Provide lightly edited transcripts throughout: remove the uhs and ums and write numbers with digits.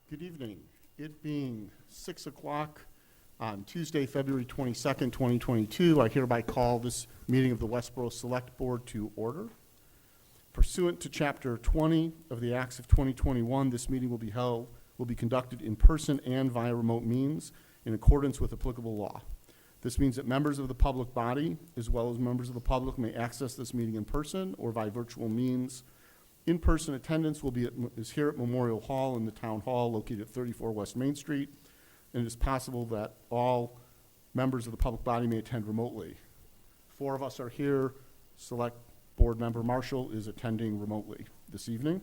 Good evening. It being 6 o'clock on Tuesday, February 22nd, 2022, I hereby call this meeting of the Westborough Select Board to order. Pursuant to Chapter 20 of the Acts of 2021, this meeting will be conducted in person and via remote means in accordance with applicable law. This means that members of the public body, as well as members of the public, may access this meeting in person or by virtual means. In-person attendance is here at Memorial Hall in the Town Hall located at 34 West Main Street, and it is possible that all members of the public body may attend remotely. 4 of us are here. Select Board Member Marshall is attending remotely this evening.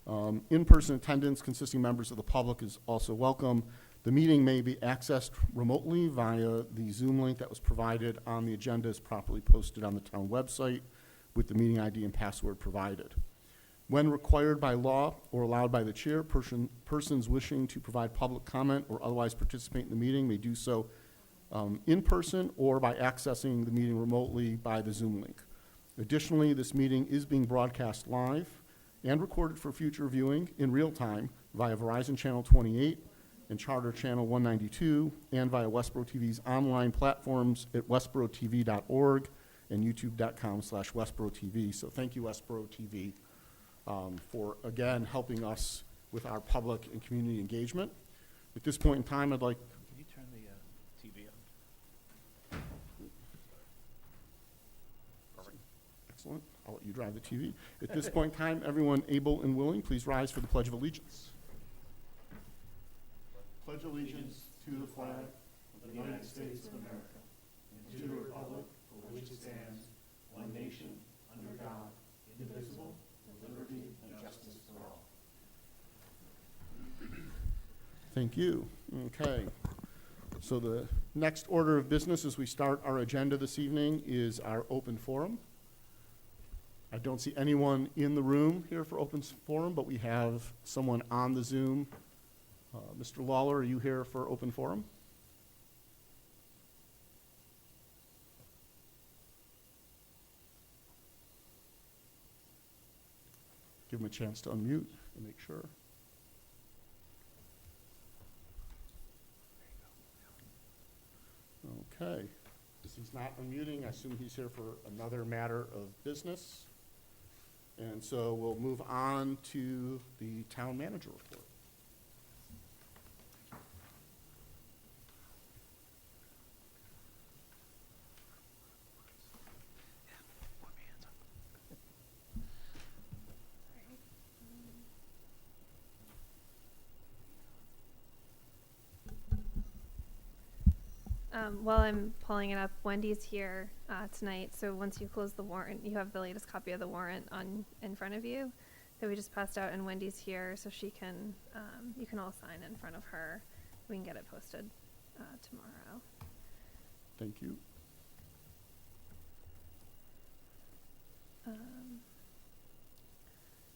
In-person attendance consisting of members of the public is also welcome. The meeting may be accessed remotely via the Zoom link that was provided on the agenda as properly posted on the town website with the meeting ID and password provided. When required by law or allowed by the chair, persons wishing to provide public comment or otherwise participate in the meeting may do so in person or by accessing the meeting remotely by the Zoom link. Additionally, this meeting is being broadcast live and recorded for future viewing in real time via Verizon Channel 28 and Charter Channel 192 and via Westborough TV's online platforms at westboroughTV.org and youtube.com/Westborough TV. So thank you, Westborough TV, for, again, helping us with our public and community engagement. At this point in time, I'd like... Can you turn the TV on? Perfect. Excellent. I'll let you drive the TV. At this point in time, everyone able and willing, please rise for the Pledge of Allegiance. Pledge allegiance to the flag of the United States of America and to the republic for which it stands, one nation, under God, indivisible, with liberty and justice for all. Thank you. Okay. So the next order of business as we start our agenda this evening is our open forum. I don't see anyone in the room here for open forum, but we have someone on the Zoom. Mr. Lawler, are you here for open forum? Give him a chance to unmute and make sure. Okay. As he's not unmuting, I assume he's here for another matter of business. And so we'll move on to the town manager report. While I'm pulling it up, Wendy's here tonight, so once you close the warrant, you have the latest copy of the warrant in front of you that we just passed out, and Wendy's here, so she can, you can all sign in front of her. We can get it posted tomorrow. Thank you.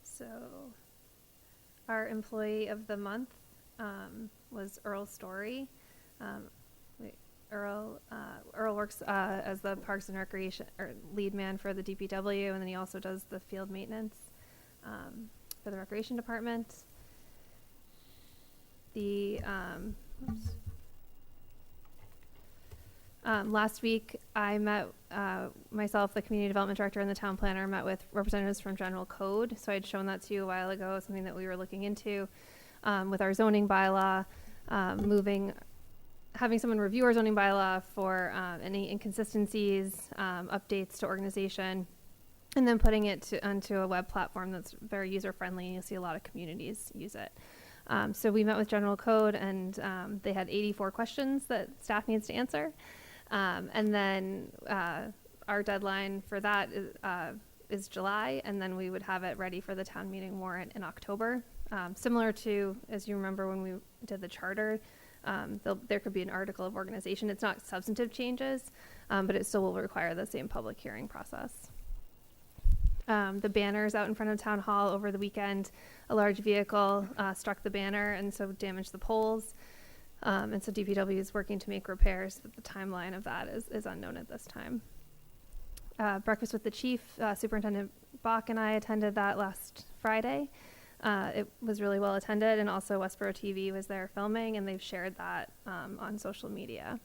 So our employee of the month was Earl Story. Earl works as the Parks and Recreation lead man for the DPW, and then he also does the field maintenance for the Recreation Department. Last week, I met, myself, the Community Development Director, and the Town Planner met with representatives from General Code. So I had shown that to you a while ago, something that we were looking into with our zoning bylaw, having someone review our zoning bylaw for any inconsistencies, updates to organization, and then putting it onto a web platform that's very user-friendly, and you'll see a lot of communities use it. So we met with General Code, and they had 84 questions that staff needs to answer. And then our deadline for that is July, and then we would have it ready for the town meeting warrant in October. Similar to, as you remember when we did the charter, there could be an article of organization. It's not substantive changes, but it still will require the same public hearing process. The banners out in front of Town Hall over the weekend, a large vehicle struck the banner and so damaged the poles. And so DPW is working to make repairs, but the timeline of that is unknown at this time. Breakfast with the Chief, Superintendent Bach and I attended that last Friday. It was really well attended, and also Westborough TV was there filming, and they've shared that on social media.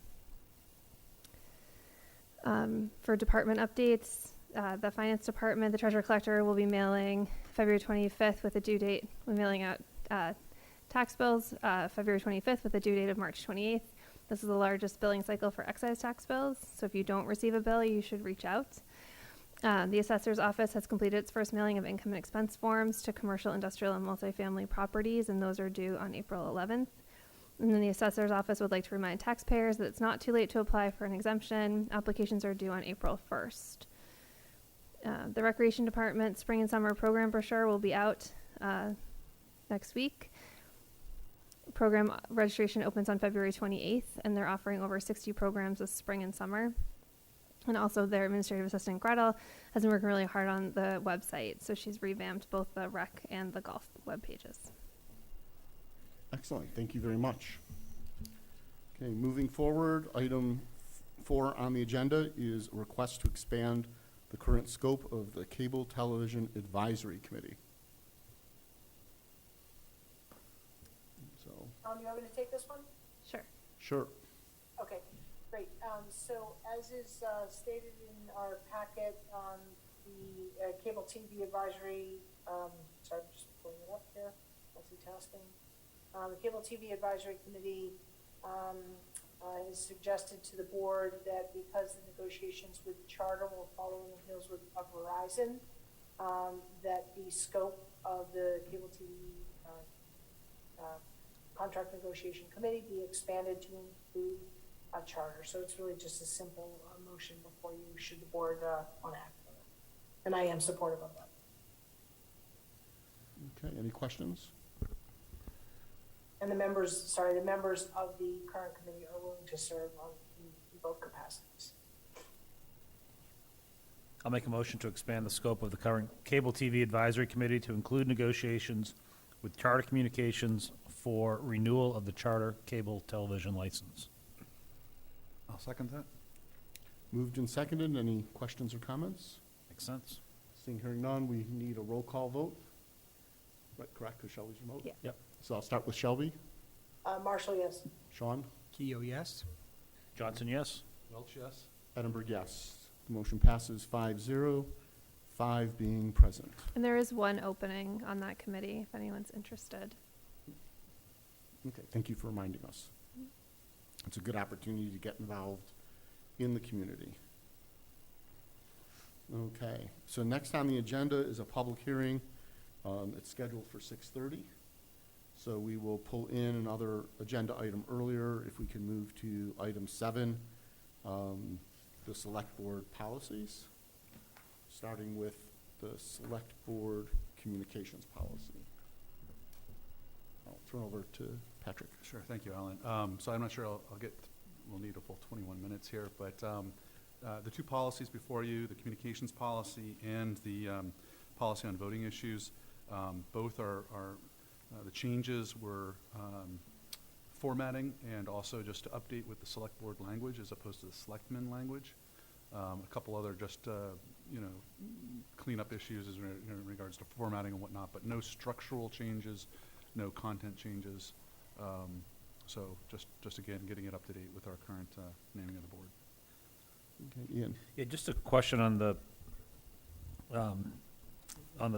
For department updates, the finance department, the treasurer collector will be mailing February 25th with a due date. We're mailing out tax bills February 25th with a due date of March 28th. This is the largest billing cycle for excise tax bills, so if you don't receive a bill, you should reach out. The assessor's office has completed its first mailing of income and expense forms to commercial, industrial, and multifamily properties, and those are due on April 11th. And then the assessor's office would like to remind taxpayers that it's not too late to apply for an exemption. Applications are due on April 1st. The Recreation Department Spring and Summer Program brochure will be out next week. Program registration opens on February 28th, and they're offering over 60 programs this spring and summer. And also their administrative assistant, Gretel, has been working really hard on the website, so she's revamped both the rec and the golf web pages. Excellent, thank you very much. Okay, moving forward, item 4 on the agenda is a request to expand the current scope of the Cable Television Advisory Committee. So, You want me to take this one? Sure. sure. Okay, great. So as is stated in our packet, the Cable TV Advisory, sorry, I'm just pulling it up here, multitasking. The Cable TV Advisory Committee has suggested to the board that because the negotiations with Charter will follow in the heels of Verizon, that the scope of the Cable TV Contract Negotiation Committee be expanded to include Charter. So it's really just a simple motion before you, should the board want to act on it. And I am supportive of that. Okay, any questions? And the members of the current committee are willing to serve in both capacities. I'll make a motion to expand the scope of the current Cable TV Advisory Committee to include negotiations with Charter Communications for renewal of the Charter cable television license. I'll second that. Moved and seconded. Any questions or comments? Makes sense? Seeing, hearing none, we need a roll call vote. Right, correct, because Shelby's remote? Yeah. Yep. So I'll start with Shelby. Marshall, yes. Sean? Keo, yes. Johnson, yes? Welch, yes. Edinburgh, yes. The motion passes 5-0, 5 being present. And there is one opening on that committee if anyone's interested. Okay, thank you for reminding us. It's a good opportunity to get involved in the community. Okay, so next on the agenda is a public hearing. It's scheduled for 6:30. So we will pull in another agenda item earlier if we can move to item 7, the select board policies, starting with the select board communications policy. I'll turn over to Patrick. Sure, thank you, Alan. So I'm not sure we'll need a full 21 minutes here, but the two policies before you, the communications policy and the policy on voting issues, both are the changes were formatting and also just to update with the select board language as opposed to the selectmen language. A couple other just, cleanup issues in regards to formatting and whatnot, but no structural changes, no content changes. So just again, getting it up to date with our current naming of the board. Okay, Ian. Yeah, just a question on the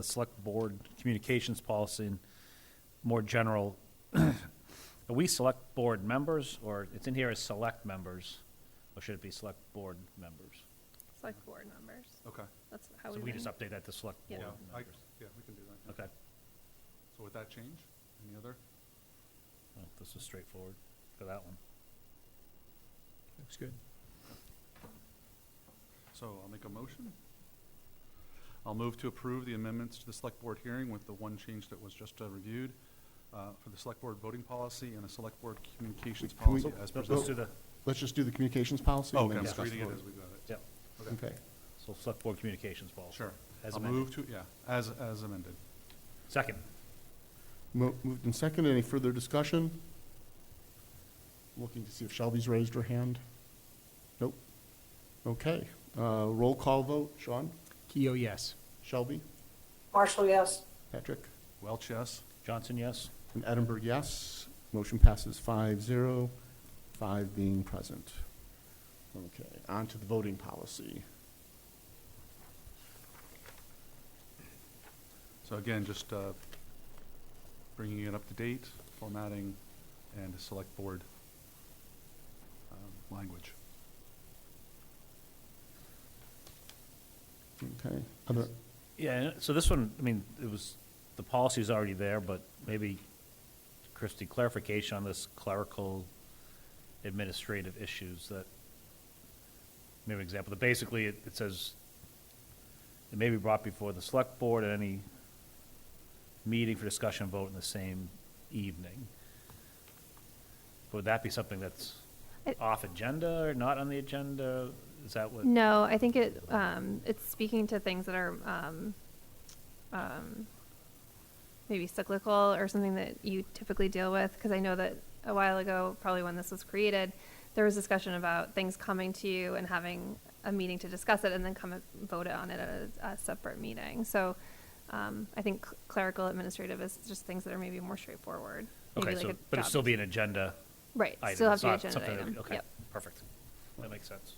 select board communications policy and more general. Are we select board members, or it's in here as select members, or should it be select board members? Select board members. Okay. That's how So we we just update that to select Yeah. board Yeah, members. we can do that. Okay. So with that change, any other? Well, this is straightforward for that one. Looks good. So I'll make a motion. I'll move to approve the amendments to the select board hearing with the one change that was just reviewed for the select board voting policy and the select board communications Can we- policy as no, Let's presented. do the, Let's just do the communications policy. and Okay, then I'm just discuss reading the it vote. as we got it. yep, Okay. so select board communications policy. Sure. As I'll amended. move to, as amended. Second. Moved and second. Any further discussion? Looking to see if Shelby's raised her hand. Nope. Okay. Roll call vote. Sean? Keo, yes. Shelby? Marshall, yes. Patrick? Welch, yes? Johnson, yes? And Edinburgh, yes. Motion passes 5-0, 5 being present. Okay, on to the voting policy. So again, just bringing it up to date, formatting, and a select board language. Okay. Other, Yeah, so this one, I mean, the policy's already there, but maybe, Christie, clarification on this clerical administrative issues that, maybe an example, that basically it says, it may be brought before the select board at any meeting for discussion and vote in the same evening. Would that be something that's off agenda or not on the agenda? Is that what? No, I think it's speaking to things that are maybe cyclical or something that you typically deal with. Because I know that a while ago, probably when this was created, there was discussion about things coming to you and having a meeting to discuss it and then come and vote on it at a separate meeting. So I think clerical administrative is just things that are maybe more straightforward. Maybe Okay, like so, a but it'd job still be an agenda Right, item. still have It's to be not agenda something that- item. Okay, Yep. perfect. That makes sense.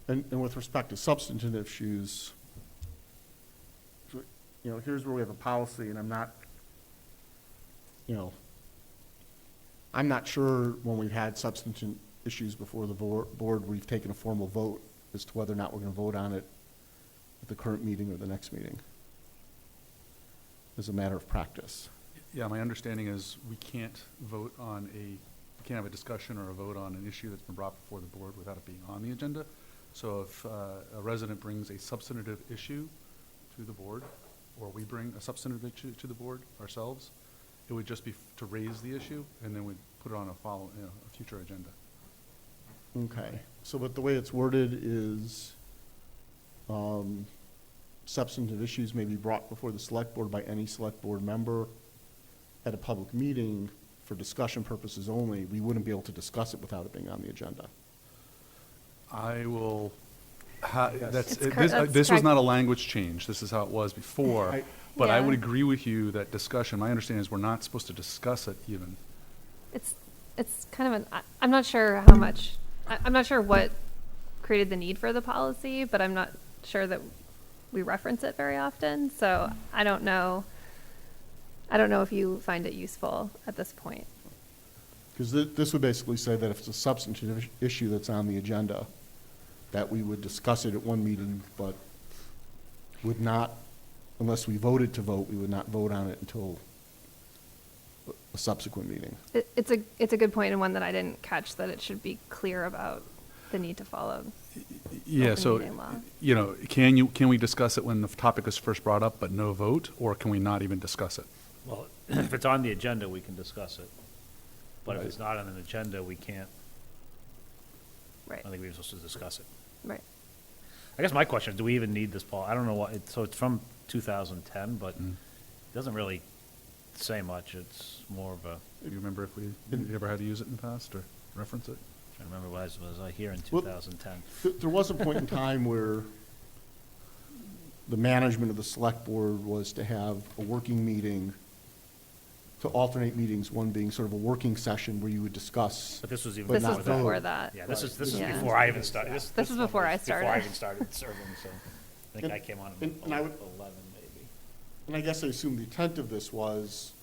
and with respect to substantive issues, here's where we have a policy, and I'm not sure when we've had substantive issues before the board, we've taken a formal vote as to whether or not we're going to vote on it at the current meeting or the next meeting, as a matter of practice. Yeah, my understanding is we can't have a discussion or a vote on an issue that's been brought before the board without it being on the agenda. So if a resident brings a substantive issue to the board, or we bring a substantive issue to the board ourselves, it would just be to raise the issue, and then we'd put it on a future agenda. Okay, so but the way it's worded is substantive issues may be brought before the select board by any select board member at a public meeting for discussion purposes only. We wouldn't be able to discuss it without it being on the agenda. I will, That's this was correct. not a language change, this is how it was before. But I Yeah. would agree with you that discussion, my understanding is we're not supposed to discuss it even. It's kind of I'm not sure how much, I'm not sure what created the need for the policy, but I'm not sure that we reference it very often. So I don't know if you find it useful at this point. Because this would basically say that if it's a substantive issue that's on the agenda, that we would discuss it at one meeting, but would not, unless we voted to vote, we would not vote on it until a subsequent meeting. It's a good point, and one that I didn't catch, that it should be clear about the need to follow. Yeah, Open so, meeting law. can we discuss it when the topic is first brought up, but no vote, or can we not even discuss it? Well, if it's on the agenda, we can discuss it. But if Right. it's not on an agenda, we can't, Right, I think we're supposed to discuss it. right. I guess my question is, do we even need this I don't know what, so it's from 2010, but Mm. it doesn't really say much. It's more of a, Do you remember if we ever had to use it in the past, or reference it? I remember was I here in Well, 2010? There was a point in time where the management of the select board was to have a working meeting, to alternate meetings, one being sort of a working session where you would discuss. But this was even But This not is vote. before that. Yeah, this is Yeah. before I even started. This is one before I was Before I started. even started serving, so I think And- I came on in and I would- 11, maybe. And I guess I assume the intent of this was,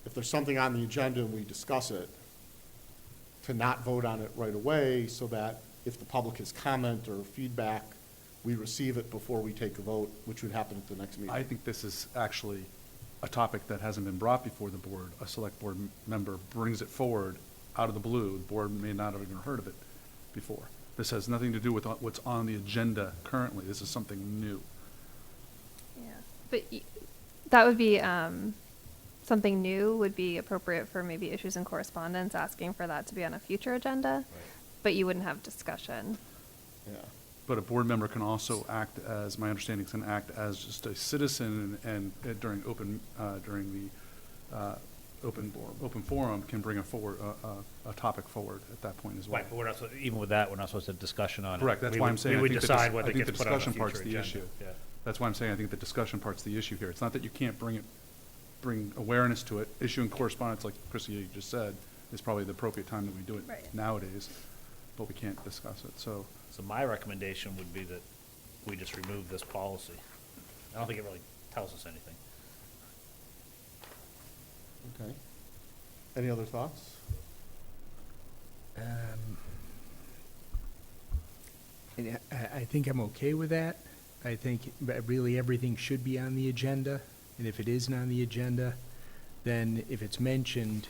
if there's something on the agenda and we discuss it, to not vote on it right away, so that if the public has comment or feedback, we receive it before we take a vote, which would happen at the next meeting. I think this is actually a topic that hasn't been brought before the board. A select board member brings it forward out of the blue. The board may not have even heard of it before. This has nothing to do with what's on the agenda currently. This is something new. Yeah, but that would be, something new would be appropriate for maybe issues and correspondence, asking for that to be on a future agenda, but you wouldn't have discussion. Yeah. But a board member can also act as, my understanding, can act as just a citizen, and during the open forum, can bring a topic forward at that point as well. Right, but we're not, even with that, we're not supposed to have discussion on it. Correct, that's We why I'm would- saying I We would think the decide dis- whether I it think gets the put on a discussion part's future the agenda. issue. Yeah. That's why I'm saying I think the discussion part's the issue here. It's not that you can't bring awareness to it. Issuing correspondence, like Chrissy, you just said, is probably the appropriate time that we do it Right. nowadays, but we can't discuss it, so. So my recommendation would be that we just remove this policy. I don't think it really tells us anything. Okay. Any other thoughts? And I think I'm okay with that. I think really everything should be on the agenda, and if it isn't on the agenda, then if it's mentioned,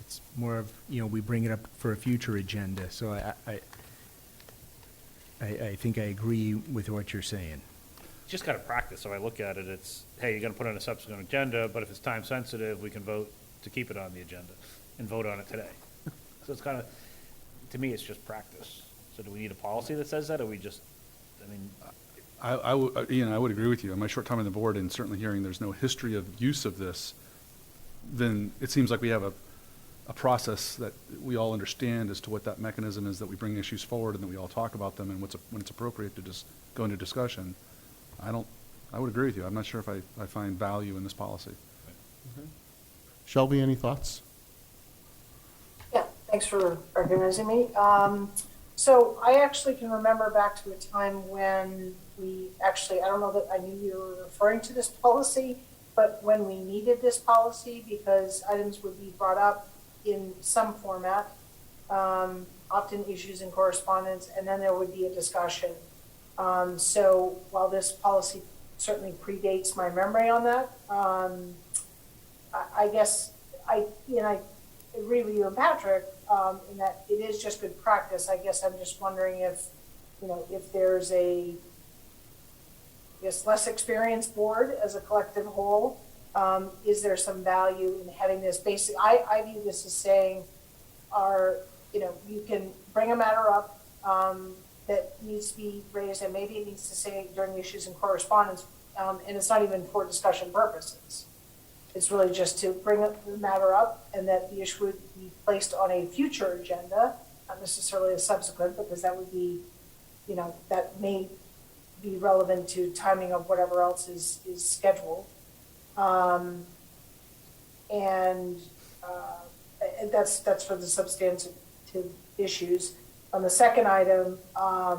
it's more of, we bring it up for a future agenda. So I think I agree with what you're saying. Just kind of practice, so I look at it, it's, hey, you're gonna put it on a subsequent agenda, but if it's time sensitive, we can vote to keep it on the agenda and vote on it today. So it's kind of, to me, it's just practice. So do we need a policy that says that, or we just, I mean, I would, Ian, I would agree with you. In my short time on the board and certainly hearing there's no history of use of this, then it seems like we have a process that we all understand as to what that mechanism is, that we bring issues forward and that we all talk about them and when it's appropriate to just go into discussion. I would agree with you. I'm not sure if I find value in this policy. Shelby, any thoughts? Yeah, thanks for recognizing me. So I actually can remember back to a time when I don't know that I knew you were referring to this policy, but when we needed this policy because items would be brought up in some format, often issues in correspondence, and then there would be a discussion. So while this policy certainly predates my memory on that, I guess I agree with you and Patrick in that it is just good practice. I guess I'm just wondering if there's a, less experienced board as a collective whole, is there some value in having this basic? I view this as saying, you can bring a matter up that needs to be raised, and maybe it needs to say during issues and correspondence, and it's not even for discussion purposes. It's really just to bring the matter up, and that the issue would be placed on a future agenda, not necessarily a subsequent, because that would be, that may be relevant to timing of whatever else is scheduled. And that's for the substantive issues. On the second item, I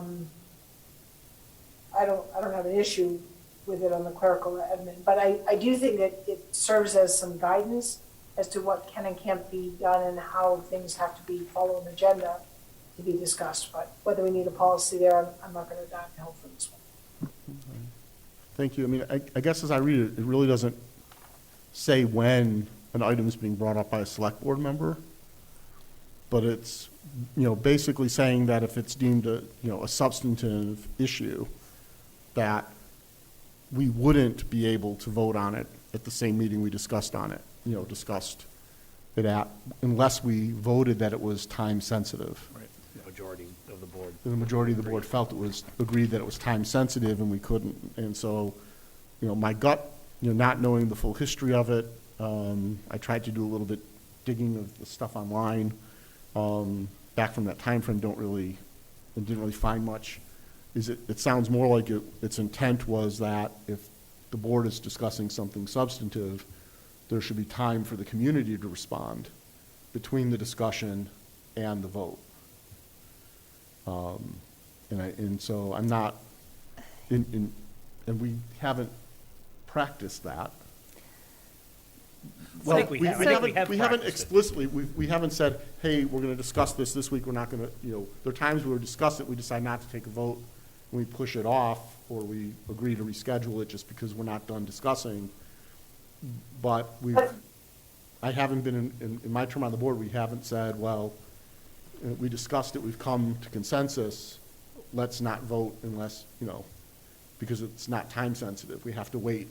don't have an issue with it on the clerical admin, but I do think that it serves as some guidance as to what can and can't be done and how things have to be followed an agenda to be discussed. But whether we need a policy there, I'm not going to dive in hell for this one. Thank you. I mean, I guess as I read it, it really doesn't say when an item is being brought up by a select board member, but it's, basically saying that if it's deemed a substantive issue, that we wouldn't be able to vote on it at the same meeting we discussed it at, unless we voted that it was time sensitive. right, the majority of the board. The majority of the board felt agreed that it was time sensitive and we couldn't. And so, my gut, not knowing the full history of it, I tried to do a little bit digging of the stuff online, back from that time frame, didn't really find much. It sounds more like its intent was that if the board is discussing something substantive, there should be time for the community to respond between the discussion and the vote. And so I'm not, and we haven't practiced that. I think we have haven't practiced it. explicitly, we haven't said, hey, we're going to discuss this week, we're not going to, there are times where we discuss it, we decide not to take a vote, and we push it off, or we agree to reschedule it just because we're not done discussing. But I haven't been, in my term on the board, we haven't said, well, we discussed it, we've come to consensus, let's not vote unless, because it's not time sensitive. We have to wait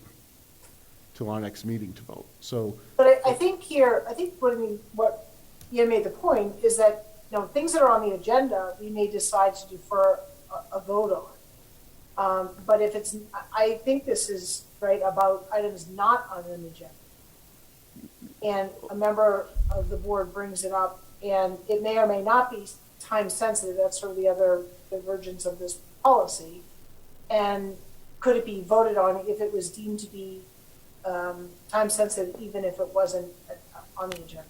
till our next meeting to vote. So, but I think what Ian made the point is that, things that are on the agenda, we may decide to defer a vote on. But if it's, I think this is right about items not on an agenda. And a member of the board brings it up, and it may or may not be time sensitive. That's sort of the other divergence of this policy. And could it be voted on if it was deemed to be time sensitive, even if it wasn't on the agenda?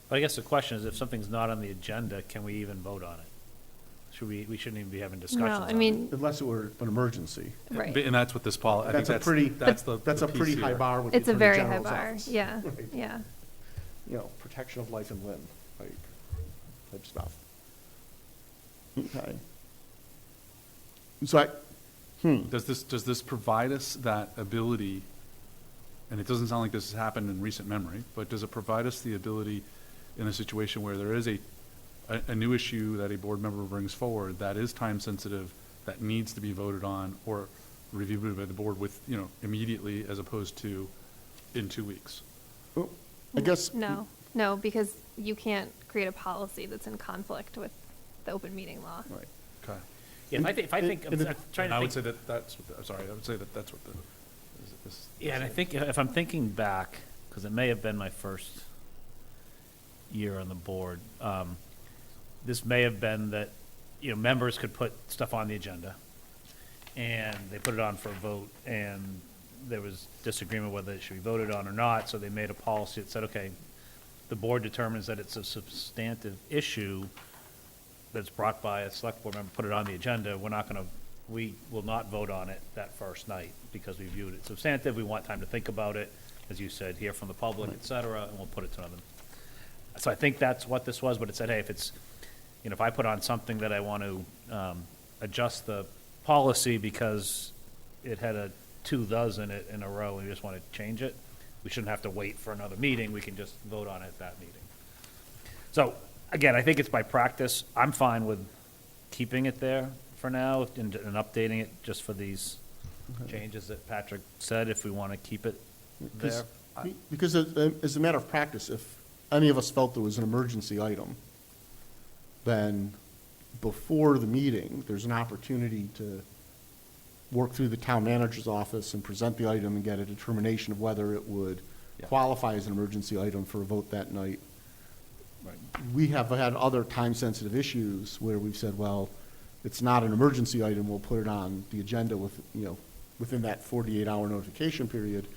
But I guess the question is, if something's not on the agenda, can we even vote on it? We shouldn't even be having discussions No, on I it. mean, Unless it were an emergency. right. And that's what this policy, I think That's a pretty, that's the that's a piece pretty here. high bar with the It's a Attorney very high General's bar, office. yeah, Right. yeah. You know, protection of life and limb, like, type stuff. Okay. So Does this provide us that ability, and it doesn't sound like this has happened in recent memory, but does it provide us the ability in a situation where there is a new issue that a board member brings forward that is time sensitive, that needs to be voted on or reviewed by the board with, immediately, as opposed to in 2 weeks? I guess. No, because you can't create a policy that's in conflict with the open meeting law. Right. Okay. Yeah, if I think, I'm trying And I to would think. say that that's what, I'm sorry, I would say that that's what this. Yeah, and I think if I'm thinking back, because it may have been my first year on the board, this may have been that, members could put stuff on the agenda, and they put it on for a vote, and there was disagreement whether it should be voted on or not, so they made a policy that said, okay, the board determines that it's a substantive issue that's brought by a select board member, put it on the agenda, we will not vote on it that first night, because we viewed it substantive, we want time to think about it, as you said, hear from the public, et cetera, and we'll put it to them. So I think that's what this was, but it said, hey, if I put on something that I want to adjust the policy because it had a 2 does in it in a row, and we just want to change it, we shouldn't have to wait for another meeting, we can just vote on it at that meeting. So, again, I think it's by practice. I'm fine with keeping it there for now and updating it just for these changes that Patrick said, if we want to keep it there. Because as a matter of practice, if any of us felt there was an emergency item, then before the meeting, there's an opportunity to work through the town manager's office and present the item and get a determination of whether it would qualify as an emergency item for a vote that night. We have had other time-sensitive issues where we've said, well, it's not an emergency item, we'll put it on the agenda within that 48-hour notification period.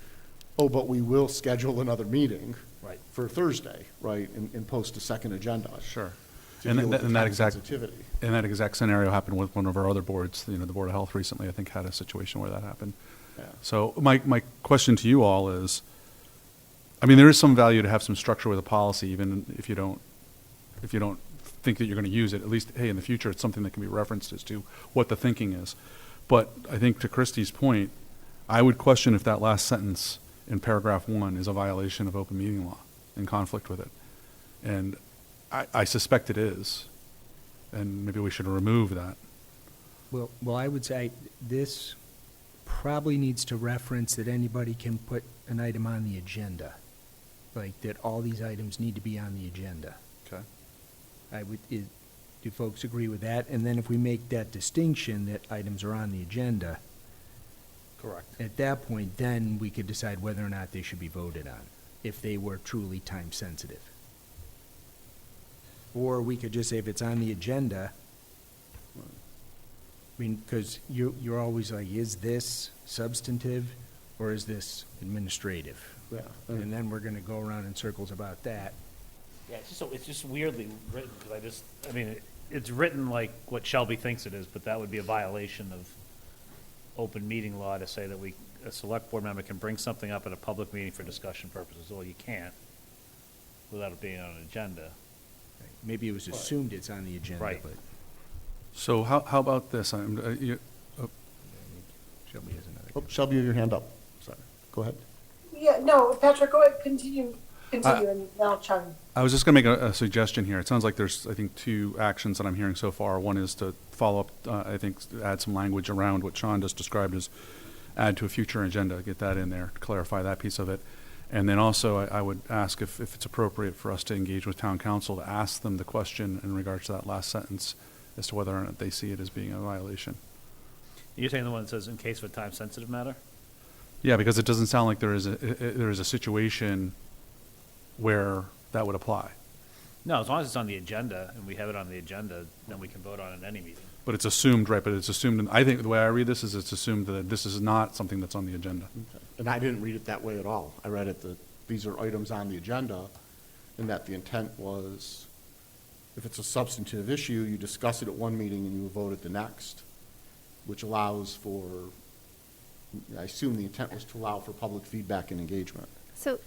Oh, but we will schedule another meeting Right. for Thursday, right, and post a second agenda. Sure. to And deal with the that time exact, sensitivity. and that exact scenario happened with one of our other boards, the Board of Health recently, I think, had a situation where that happened. Yeah. So my question to you all is, there is some value to have some structure with a policy, even if you don't think that you're going to use it. At least, hey, in the future, it's something that can be referenced as to what the thinking is. But I think to Christie's point, I would question if that last sentence in paragraph 1 is a violation of open meeting law, in conflict with it. And I suspect it is, and maybe we should remove that. Well, I would say this probably needs to reference that anybody can put an item on the agenda, like that all these items need to be on the agenda. Okay. Do folks agree with that? And then if we make that distinction that items are on the agenda, Correct. at that point, then we could decide whether or not they should be voted on, if they were truly time sensitive. Or we could just say if it's on the agenda, because you're always like, is this substantive or is this administrative? Yeah. And then we're gonna go around in circles about that. Yeah, it's just weirdly written, because it's written like what Shelby thinks it is, but that would be a violation of open meeting law to say that a select board member can bring something up at a public meeting for discussion purposes. Well, you can't without it being on an agenda. Maybe it was assumed it's on the agenda, Right. but So how about this? Shelby has another. Oh, Shelby, you have your hand up. Sorry. Go ahead. Yeah, no, Patrick, go ahead, continue, and then I'll chime. I was just going to make a suggestion here. It sounds like there's, I think, 2 actions that I'm hearing so far. One is to follow up, I think, add some language around what Sean just described as add to a future agenda, get that in there, clarify that piece of it. And then also, I would ask if it's appropriate for us to engage with town council to ask them the question in regards to that last sentence as to whether or not they see it as being a violation. You're saying the one that says in case of a time-sensitive matter? Yeah, because it doesn't sound like there is a situation where that would apply. No, as long as it's on the agenda, and we have it on the agenda, then we can vote on it at any meeting. But it's assumed, right, but it's assumed, and I think the way I read this is it's assumed that this is not something that's on the agenda. And I didn't read it that way at all. I read it that these are items on the agenda, and that the intent was, if it's a substantive issue, you discuss it at one meeting and you vote at the next, which allows for, I assume the intent was to allow for public feedback and engagement. So,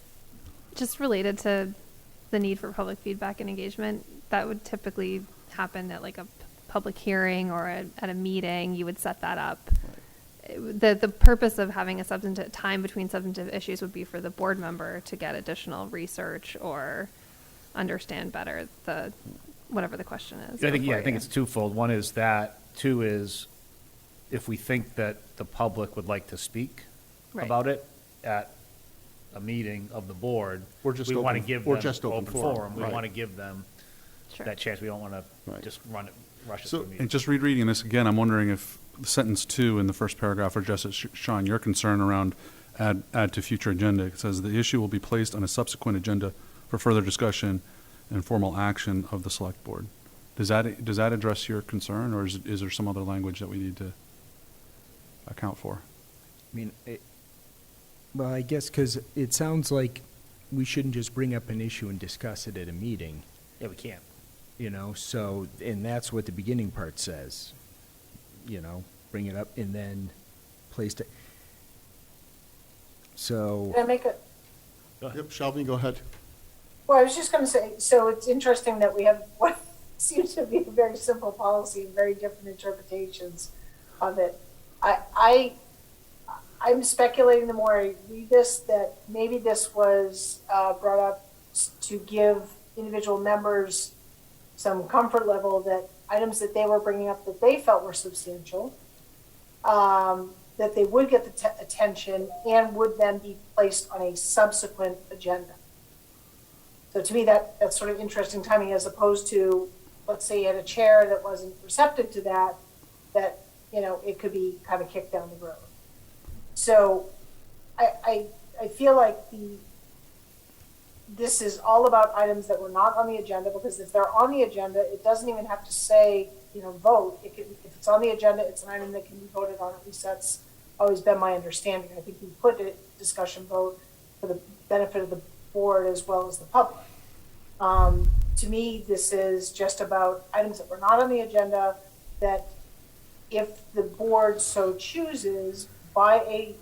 just related to the need for public feedback and engagement, that would typically happen at like a public hearing or at a meeting. You would set that up. The purpose of having a substantive time between substantive issues would be for the board member to get additional research or understand better whatever the question is. I think before it's you- twofold. One is that, two is if we think that the public would like to speak Right. about it at a meeting of the board, We're just we want to open- give we're them just open forum, We right. want to give them Sure. that chance. We don't want to Right. just rush it So- through a meeting. And just rereading this again, I'm wondering if sentence 2 in the first paragraph addresses, Sean, your concern around add to future agenda. It says the issue will be placed on a subsequent agenda for further discussion and formal action of the select board. Does that address your concern, or is there some other language that we need to account for? I mean, well, I guess because it sounds like we shouldn't just bring up an issue and discuss it at a meeting, Yeah, we can't. so, and that's what the beginning part says, bring it up and then place it. So, Can I make a, Go ahead. Yep, Shelby, go ahead. well, I was just gonna say, so it's interesting that we have what seems to be a very simple policy and very different interpretations of it. I'm speculating the more I read this, that maybe this was, brought up to give individual members some comfort level that items that they were bringing up that they felt were substantial, that they would get the attention and would then be placed on a subsequent agenda. So to me, that's sort of interesting timing, as opposed to, let's say you had a chair that wasn't receptive to that, it could be kind of kicked down the road. So I feel like this is all about items that were not on the agenda, because if they're on the agenda, it doesn't even have to say, vote. If it's on the agenda, it's an item that can be voted on. At least that's always been my understanding. I think we put a discussion vote for the benefit of the board as well as the public. To me, this is just about items that were not on the agenda, that if the board so chooses by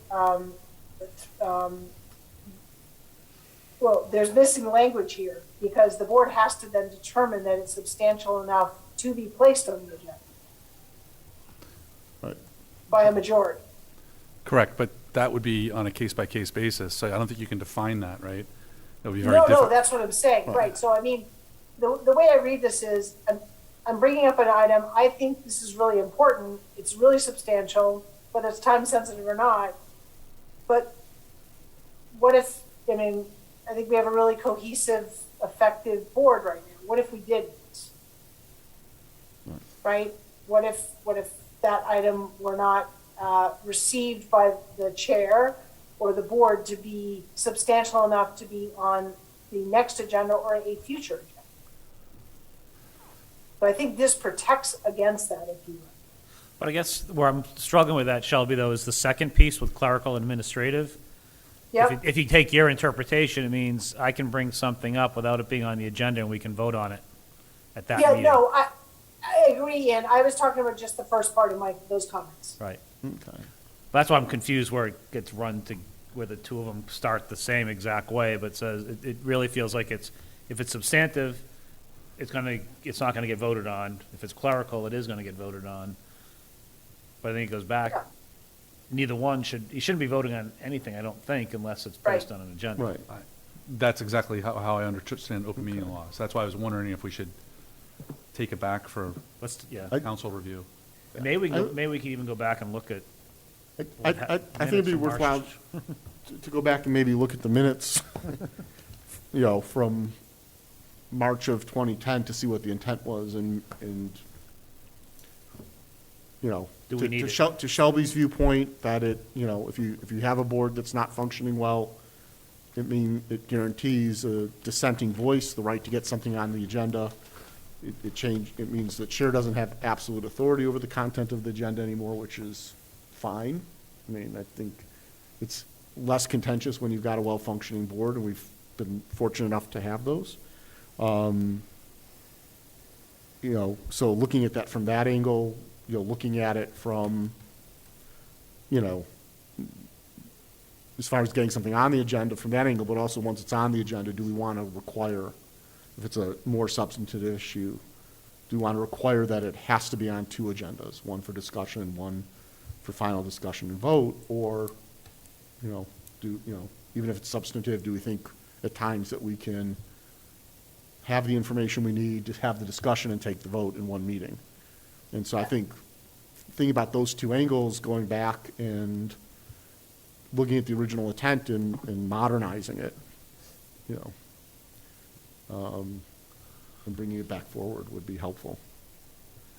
well, there's missing language here, because the board has to then determine that it's substantial enough to be placed on the agenda Right. by a majority. Correct, but that would be on a case-by-case basis, so I don't think you can define that, right? That would be very No, difficult. that's what I'm saying, right? So I mean, the way I read this is, I'm bringing up an item, I think this is really important, it's really substantial, whether it's time sensitive or not. But what if, I think we have a really cohesive, effective board right now. What if we did this? Right? What if that item were not received by the chair or the board to be substantial enough to be on the next agenda or a future agenda? So I think this protects against that, if you will. But I guess where I'm struggling with that, Shelby, though, is the second piece with clerical and administrative. Yep. If you take your interpretation, it means I can bring something up without it being on the agenda, and we can vote on it at that Yeah, meeting. no, I agree, and I was talking about just the first part of those comments. Right. Okay. That's why I'm confused where it gets run to, where the two of them start the same exact way, but says, it really feels like if it's substantive, it's not gonna get voted on. If it's clerical, it is gonna get voted on. But I think it goes back, Yeah. neither one you shouldn't be voting on anything, I don't think, unless it's placed on an agenda. Right. That's exactly how I understand open meeting law. So that's why I was wondering if we should take it back for Yeah. council review. Maybe we can even go back and look at I think it'd be minutes from worthwhile March. to go back and maybe look at the minutes, from March of 2010 to see what the intent was, and Do we need to Shelby's viewpoint, that if you have a board that's not functioning well, it guarantees a dissenting voice the right to get something on the agenda. it means that chair doesn't have absolute authority over the content of the agenda anymore, which is fine. I mean, I think it's less contentious when you've got a well-functioning board, and we've been fortunate enough to have those. You know, so looking at that from that angle, you know, looking at it from, you know, as far as getting something on the agenda from that angle, but also once it's on the agenda, do we want to require, if it's a more substantive issue, do we want to require that it has to be on two agendas, one for discussion, one for final discussion and vote, or, you know, even if it's substantive, do we think at times that we can have the information we need to have the discussion and take the vote in one meeting? And so I think, thinking about those two angles, going back and looking at the original intent and modernizing it, you know, and bringing it back forward would be helpful.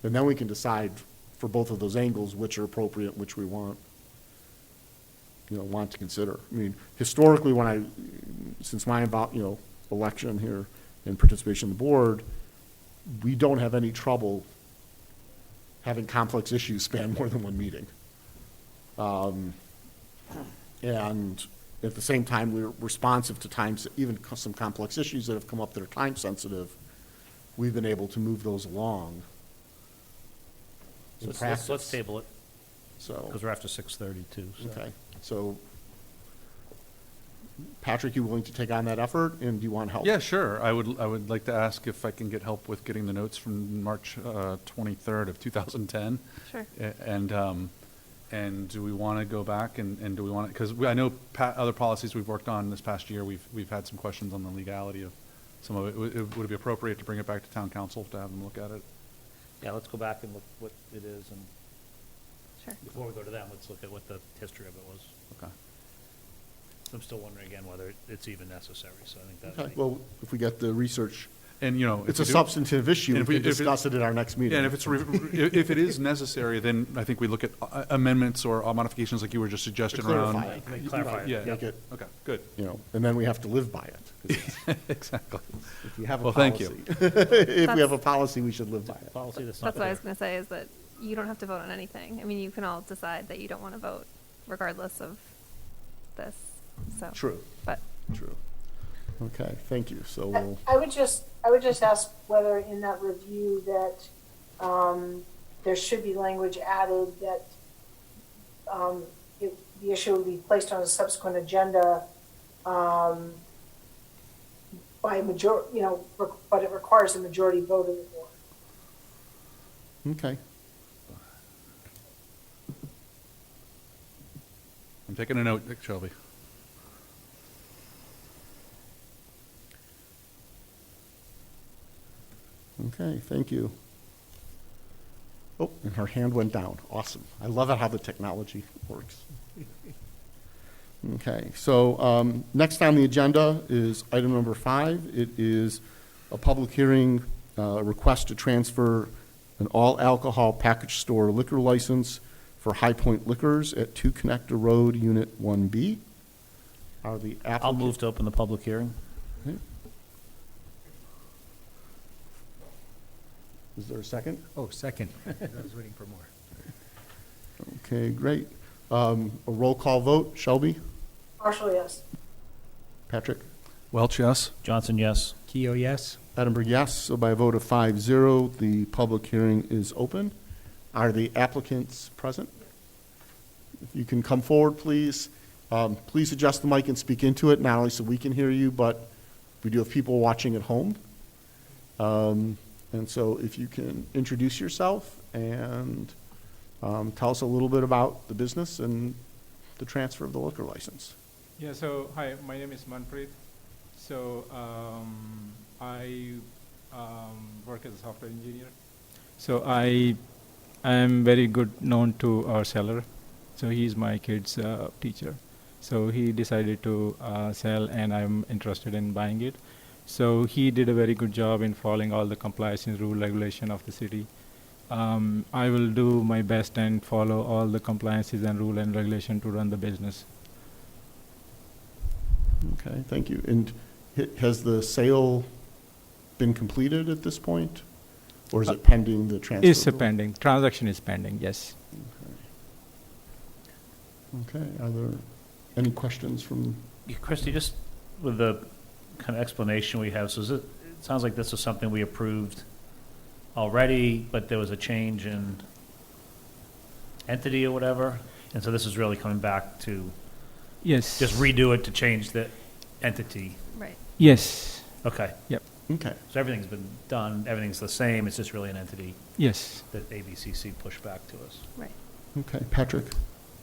And then we can decide for both of those angles which are appropriate, which we want to consider. I mean, historically, since my election here and participation in the board, we don't have any trouble having complex issues span more than one meeting. And at the same time, we're responsive to times, even some complex issues that have come up that are time sensitive, we've been able to move those along in So practice. let's table it, So, because we're after 6:30 too. So. okay, so, Patrick, you willing to take on that effort, and do you want help? Yeah, sure. I would like to ask if I can get help with getting the notes from March 23rd of 2010. Sure. And do we want to go back and do we want to, because I know other policies we've worked on this past year, we've had some questions on the legality of some of it. Would it be appropriate to bring it back to town council to have them look at it? Yeah, let's go back and look what it is, and Sure. before we go to them, let's look at what the history of it was. Okay. I'm still wondering again whether it's even necessary, so I think that. Okay, well, if we get the research, And, you know. it's if a we do- substantive issue, and we if can discuss it at our next meeting. Yeah, and if it is necessary, then I think we look at amendments or modifications like you were just suggesting around. Clarify it. Make it clarify it. Yeah, Make it, okay, good. and then we have to live by it. 'Cause it's- Exactly. If we have a Well, policy. thank you. If we have a policy, we should live by it. Policy that's not That's what I was clear. gonna say, is that you don't have to vote on anything. I mean, you can all decide that you don't wanna vote regardless of this, so. True, But, true. Okay, thank you. So we'll, I would just ask whether in that review that, there should be language added that, the issue would be placed on a subsequent agenda, by but it requires a majority vote of the board. okay. I'm taking a note, Shelby. Okay, thank you. Oh, and her hand went down. Awesome. I love it how the technology works. Okay, so next on the agenda is item number 5. It is a public hearing, request to transfer an all-alcohol package store liquor license for High Point Liquors at 2 Connector Road, Unit 1B. Are the applicant? I'll move to open the public hearing. Okay. Is there a second? Oh, second. I was waiting for more. Okay, great. A roll call vote. Shelby? Marshall, yes. Patrick? Welch, yes? Johnson, yes. Keo, yes? Edinburgh, yes. So by a vote of 5-0, the public hearing is open. Are the applicants present? If you can come forward, please. Please adjust the mic and speak into it, not only so we can hear you, but we do have people watching at home. And so if you can introduce yourself and tell us a little bit about the business and the transfer of the liquor license. Yeah, so hi, my name is Manpreet. So I work as a software engineer. So I am very good known to our seller. So he's my kid's teacher. So he decided to sell, and I'm interested in buying it. So he did a very good job in following all the compliance and rule regulation of the city. I will do my best and follow all the compliances and rule and regulation to run the business. Okay, thank you. And has the sale been completed at this point? Or is it pending the transfer? Is of the- pending, transaction is pending, yes. Okay, are there any questions from, Christie, just with the kind of explanation we have, so it sounds like this was something we approved already, but there was a change in entity or whatever, and so this is really coming back to Yes. just redo it to change the entity. Right. Yes, Okay, okay, so everything's been done, everything's the same, it's just really an entity yes. that ABCC pushed back to us. okay. Patrick?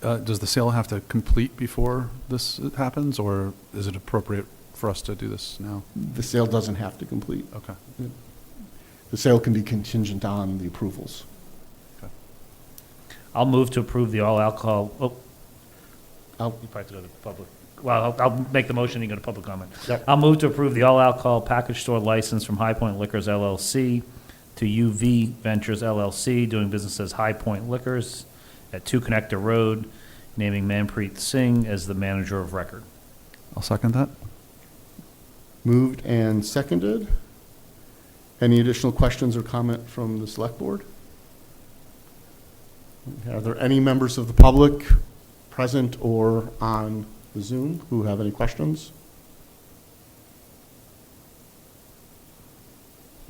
Does the sale have to complete before this happens, or is it appropriate for us to do this now? The sale doesn't have to complete. Okay. The sale can be contingent on the approvals. I'll move to approve the all alcohol, you I'll- probably have to go to public, well, I'll make the motion, you go to public comment. Yep. I'll move to approve the all alcohol package store license from High Point Liquors LLC to UV Ventures LLC, doing business as High Point Liquors at 2 Connector Road, naming Manpreet Singh as the manager of record. I'll second that. Moved and seconded. Any additional questions or comment from the select board? Are there any members of the public present or on the Zoom who have any questions?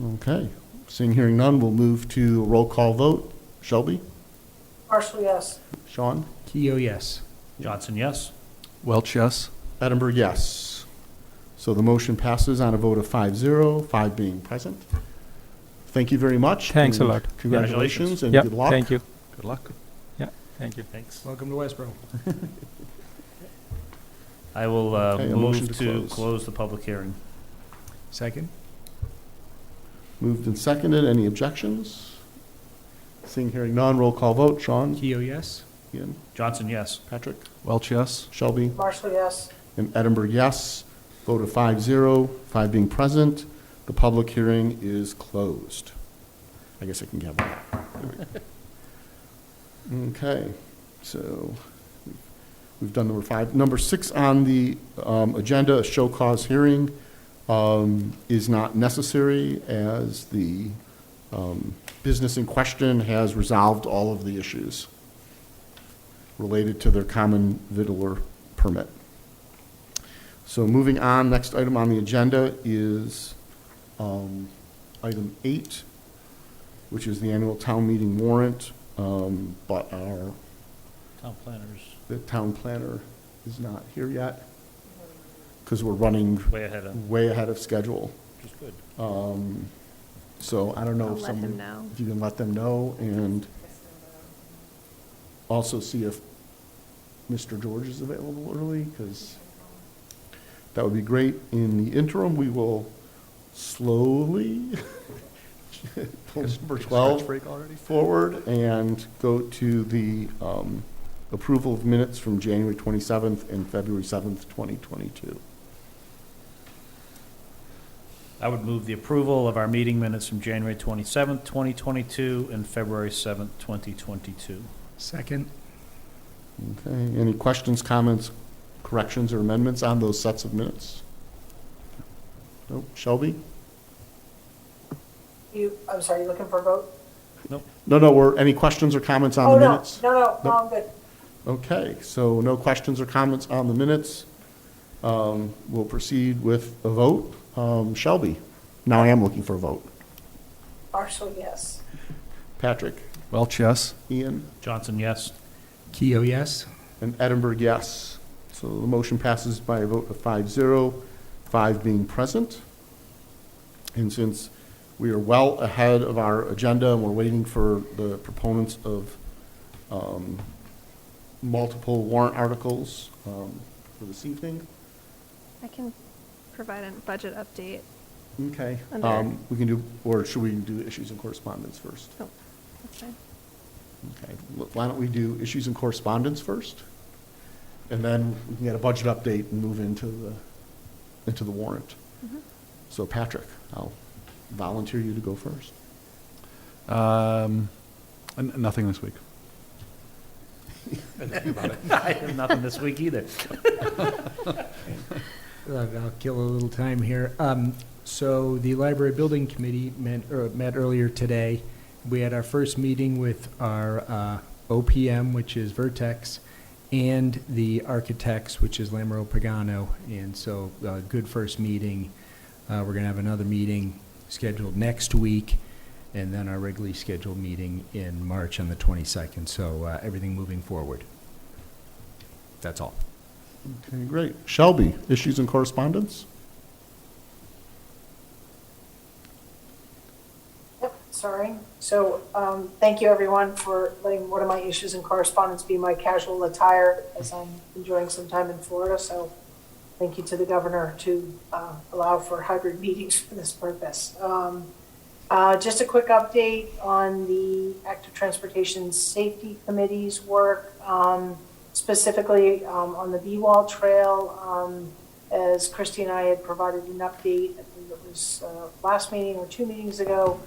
Okay, seeing, hearing none, we'll move to a roll call vote. Shelby? Marshall, yes. Sean? Keo, yes. Johnson, yes? Welch, yes. Edinburgh, yes. So the motion passes on a vote of 5-0, 5 being present. Thank you very much. Thanks a and lot. Congratulations and Yep, good luck. thank you. Good luck. Thank you. Thanks. Welcome to Westborough. I will Okay, a motion move to to close. close the public hearing. Second? Moved and seconded. Any objections? Seeing, hearing none, roll call vote. Sean? Keo, yes. Ian? Johnson, yes? Patrick? Welch, yes. Shelby? Marshall, yes. And Edinburgh, yes. Vote of 5-0, 5 being present. The public hearing is closed. I guess I can get one. Okay, so we've done number 5. Number 6 on the agenda, a show cause hearing, is not necessary as the business in question has resolved all of the issues related to their common vittler permit. So moving on, next item on the agenda is item 8, which is the annual town meeting warrant, but Town planners, the town planner is not here yet because we're running way ahead of, schedule. which is good. So I don't know I'll if let him someone, know. if you can let them know and also see if Mr. George is available early, because that would be great. In the interim, we will slowly pull number 12 break already? forward and go to the approval of minutes from January 27th and February 7th, 2022. I would move the approval of our meeting minutes from January 27th, 2022, and February 7th, 2022. Second? Okay, any questions, comments, corrections, or amendments on those sets of minutes? Nope. Shelby? I'm sorry, you looking for a vote? No, any questions or comments on Oh, the no, minutes? no, Nope. I'm good. Okay, so no questions or comments on the minutes. We'll proceed with a vote. Shelby? Now I am looking for a vote. Marshall, yes. Patrick? Welch, yes. Ian? Johnson, yes? Keo, yes. And Edinburgh, yes. So the motion passes by a vote of 5-0, 5 being present. And since we are well ahead of our agenda and we're waiting for the proponents of multiple warrant articles for this evening. I can provide a budget update. Okay. Under- We can do, or should we do issues and correspondence first? That's fine. Okay, why don't we do issues and correspondence first? And then we can get a budget update and move into the warrant. Mhm. So Patrick, I'll volunteer you to go first. Nothing this week. I have nothing this week either. I'll kill a little time here. So the Library Building Committee met earlier today. We had our first meeting with our OPM, which is Vertex, and the architects, which is Lamoureux Pagano. And so, good first meeting. We're going to have another meeting scheduled next week, and then our regularly scheduled meeting in March on the 22nd. So, everything moving forward. That's all. Okay, great. Shelby, issues and correspondence? Yep, sorry. So, thank you everyone for letting one of my issues and correspondence be my casual attire as I'm enjoying some time in Florida. So thank you to the governor to allow for hybrid meetings for this purpose. Just a quick update on the Active Transportation Safety Committee's work, specifically on the B-Wall Trail. As Christy and I had provided an update, I think it was last meeting or 2 meetings ago,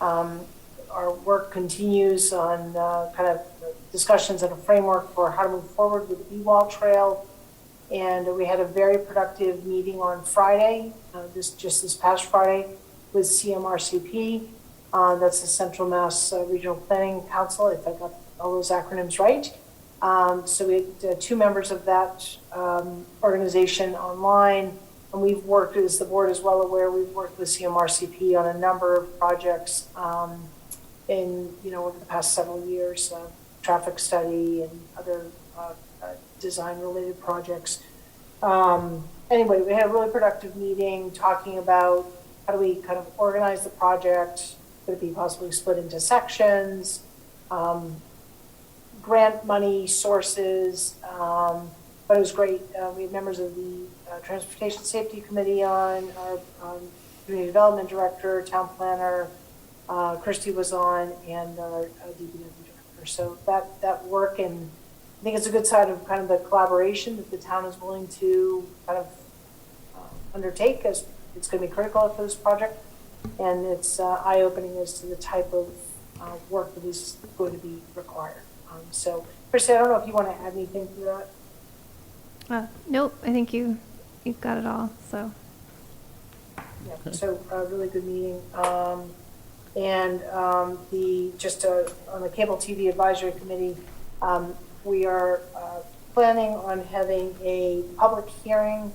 our work continues on kind of discussions and a framework for how to move forward with the B-Wall Trail. And we had a very productive meeting on Friday, this past Friday, with CMRCP. That's the Central Mass Regional Planning Council, if I got all those acronyms right. So we had 2 members of that organization online, and we've worked, as the board is well aware, we've worked with CMRCP on a number of projects over the past several years, traffic study and other design-related projects. Anyway, we had a really productive meeting talking about how do we kind of organize the project, could it be possibly split into sections, grant money sources, but it was great. We had members of the Transportation Safety Committee on, our Community Development Director, Town Planner, Christy was on, and our DPW Director. So that work, and I think it's a good sign of kind of the collaboration that the town is willing to kind of undertake, as it's going to be critical for this project, and it's eye-opening as to the type of work that is going to be required. So, Christy, I don't know if you want to add anything to that. Nope, I think you've got it all, so. Yeah, Okay. so a really good meeting. And on the Cable TV Advisory Committee, we are planning on having a public hearing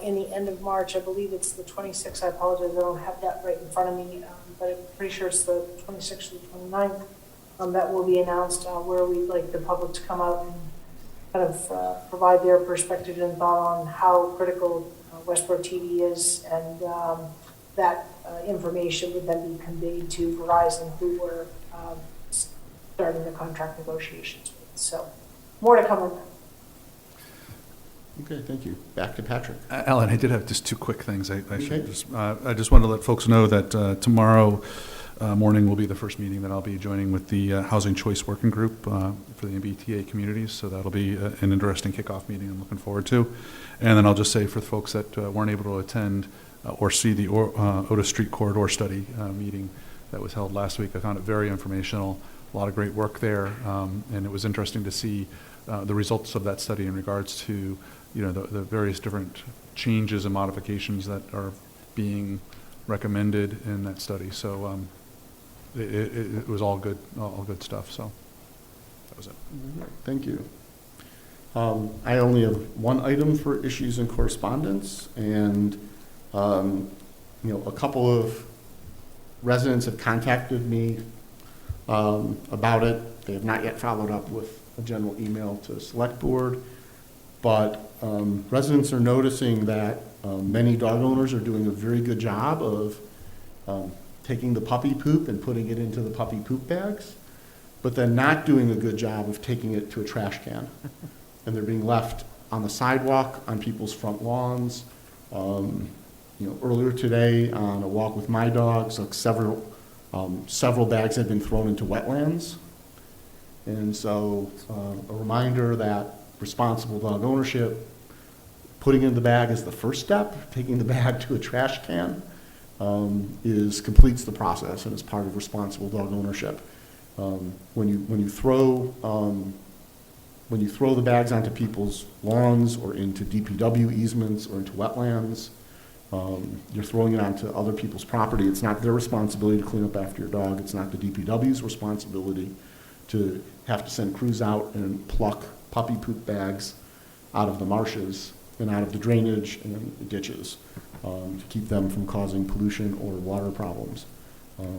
in the end of March. I believe it's the 26th. I apologize, I don't have that right in front of me, but I'm pretty sure it's the 26th or 29th. That will be announced, where we'd like the public to come out and kind of provide their perspective and thought on how critical Westborough TV is, and that information would then be conveyed to Verizon, who were starting the contract negotiations with. So more to come on that. Okay, thank you. Back to Patrick. Alan, I did have just 2 quick things. I Okay. just wanted to let folks know that tomorrow morning will be the first meeting that I'll be joining with the Housing Choice Working Group for the MBTA communities. So that'll be an interesting kickoff meeting I'm looking forward to. And then I'll just say, for the folks that weren't able to attend or see the Otis Street Corridor Study meeting that was held last week, I found it very informational. A lot of great work there, and it was interesting to see the results of that study in regards to the various different changes and modifications that are being recommended in that study. So it was all good stuff. So that was it. Thank you. I only have 1 item for issues and correspondence, and a couple of residents have contacted me about it. They have not yet followed up with a general email to Select Board, but residents are noticing that many dog owners are doing a very good job of taking the puppy poop and putting it into the puppy poop bags, but then not doing a good job of taking it to a trash can. And they're being left on the sidewalk, on people's front lawns. Earlier today, on a walk with my dogs, like several bags had been thrown into wetlands. And so a reminder that responsible dog ownership, putting in the bag is the first step. Taking the bag to a trash can completes the process and is part of responsible dog ownership. When you throw the bags onto people's lawns or into DPW easements or into wetlands, You're throwing it onto other people's property. It's not their responsibility to clean up after your dog. It's not the DPW's responsibility to have to send crews out and pluck puppy poop bags out of the marshes and out of the drainage and the ditches to keep them from causing pollution or water problems.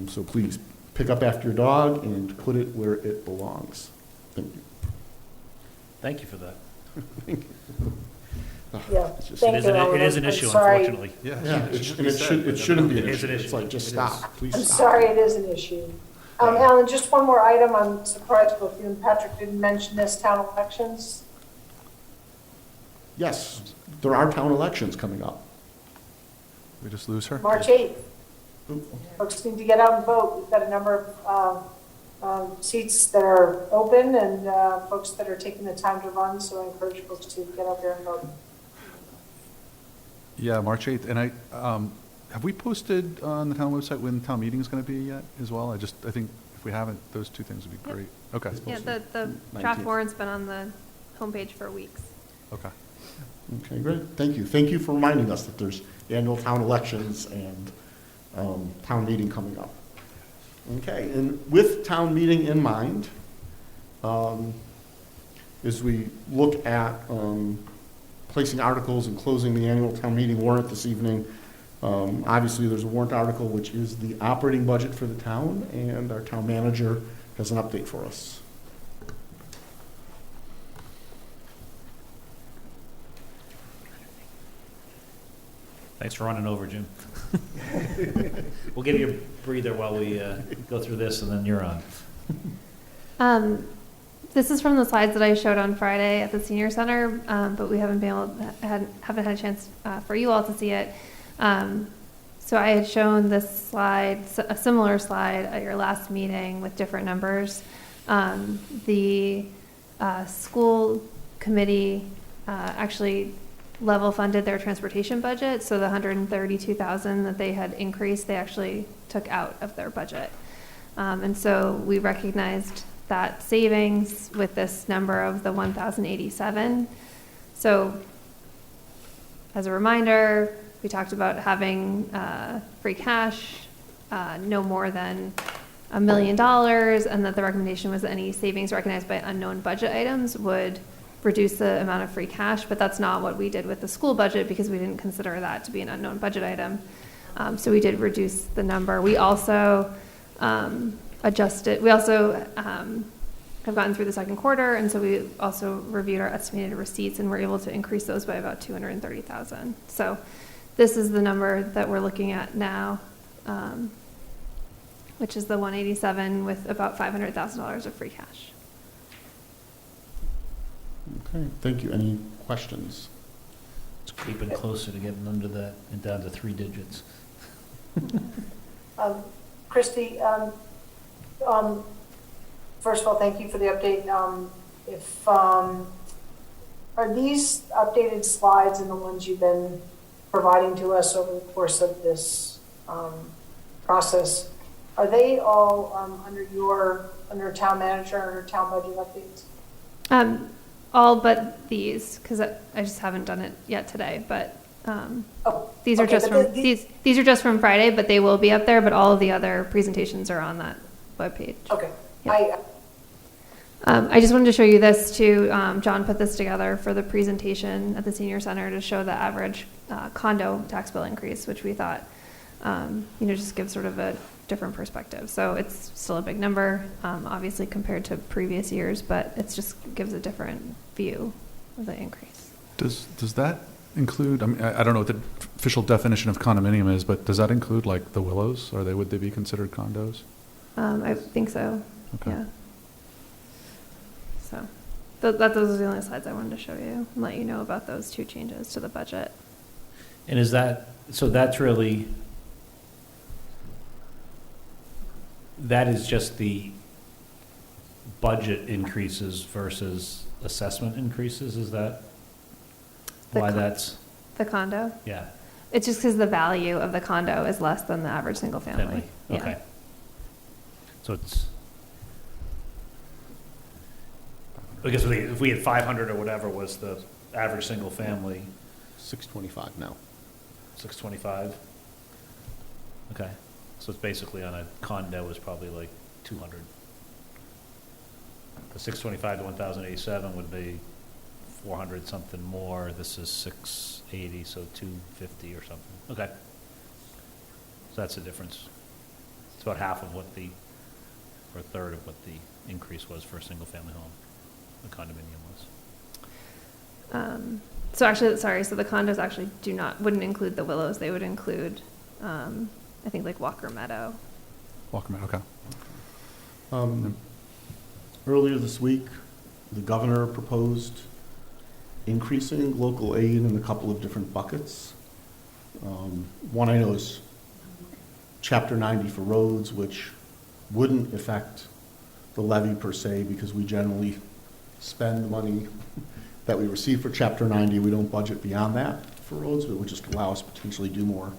So please, pick up after your dog and put it where it belongs. Thank you. Thank you for that. Yeah, It's just- thank It is you, an, Ellen. it is an I'm issue, sorry. unfortunately. Yeah. Yeah, it shouldn't be an It is issue. an It's issue. like, just It stop, please I'm stop. sorry, it is an issue. Alan, just one more item. I'm surprised both you and Patrick didn't mention this, town elections. Yes, there are town elections coming up. We just lose her? March 8th. Folks need to get out and vote. We've got a number of seats that are open and folks that are taking the time to run, so I encourage folks to get out there and vote. Yeah, March 8th. And have we posted on the town website when town meeting is going to be yet as well? I think if we haven't, those two things would be Yep. great. Okay, Yeah, the draft 19th. warrant's been on the homepage for weeks. okay. Okay, great, thank you. Thank you for reminding us that there's annual town elections and town meeting coming up. Okay, and with town meeting in mind, as we look at placing articles and closing the annual town meeting warrant this evening, obviously there's a warrant article which is the operating budget for the town, and our town manager has an update for us. Thanks for running over, Jim. We'll give you a breather while we go through this, and then you're on. This is from the slides that I showed on Friday at the senior center, but we haven't had a chance for you all to see it. So I had shown this slide, a similar slide at your last meeting with different numbers. The school committee actually level funded their transportation budget, so the $132,000 that they had increased, they actually took out of their budget. And so we recognized that savings with this number of the 1,087. So as a reminder, we talked about having free cash no more than $1 million, and that the recommendation was that any savings recognized by unknown budget items would reduce the amount of free cash, but that's not what we did with the school budget because we didn't consider that to be an unknown budget item. So we did reduce the number. We also adjusted, we also have gotten through the second quarter, and so we also reviewed our estimated receipts and were able to increase those by about $230,000. So this is the number that we're looking at now, which is the 187 with about $500,000 of free cash. Okay, thank you. Any questions? It's creeping closer to getting under that and down to 3 digits. Christie, first of all, thank you for the update. Are these updated slides and the ones you've been providing to us over the course of this process, are they all under town manager, under town budget updates? All but these, because I just haven't done it yet today, but these are okay, just but from, these are just from Friday, but they will be up there, but all of the other presentations are on that webpage. Okay. Yeah. I just wanted to show you this too. John put this together for the presentation at the senior center to show the average condo tax bill increase, which we thought, just gives sort of a different perspective. So it's still a big number, obviously compared to previous years, but it just gives a different view of the increase. Does that include, I mean, I don't know what the official definition of condominium is, but does that include like the Willows? Would they be considered condos? I think so, Okay. yeah. So those are the only slides I wanted to show you and let you know about those 2 changes to the budget. And is that, so that's really, that is just the budget increases versus assessment increases? Is that The why con- that's, The condo? yeah, It's just because the value of the condo is less than the average single family. family? Yeah. Okay. So it's, I guess if we had 500 or whatever was the average single family, 625 now. 625? Okay, so it's basically on a condo is probably like 200. The 625 to 1,087 would be 400 something more. This is 680, so 250 or something. Okay. So that's the difference. It's about half of what the, or a third of what the increase was for a single-family home, the condominium was. So actually, sorry, so the condos actually wouldn't include the Willows. They would include, I think, like Walker Meadow. Welcome, okay. Earlier this week, the governor proposed increasing local aid in a couple of different buckets. One I know is Chapter 90 for roads, which wouldn't affect the levy per se, because we generally spend the money that we receive for Chapter 90. We don't budget beyond that for roads, but it would just allow us to potentially do more.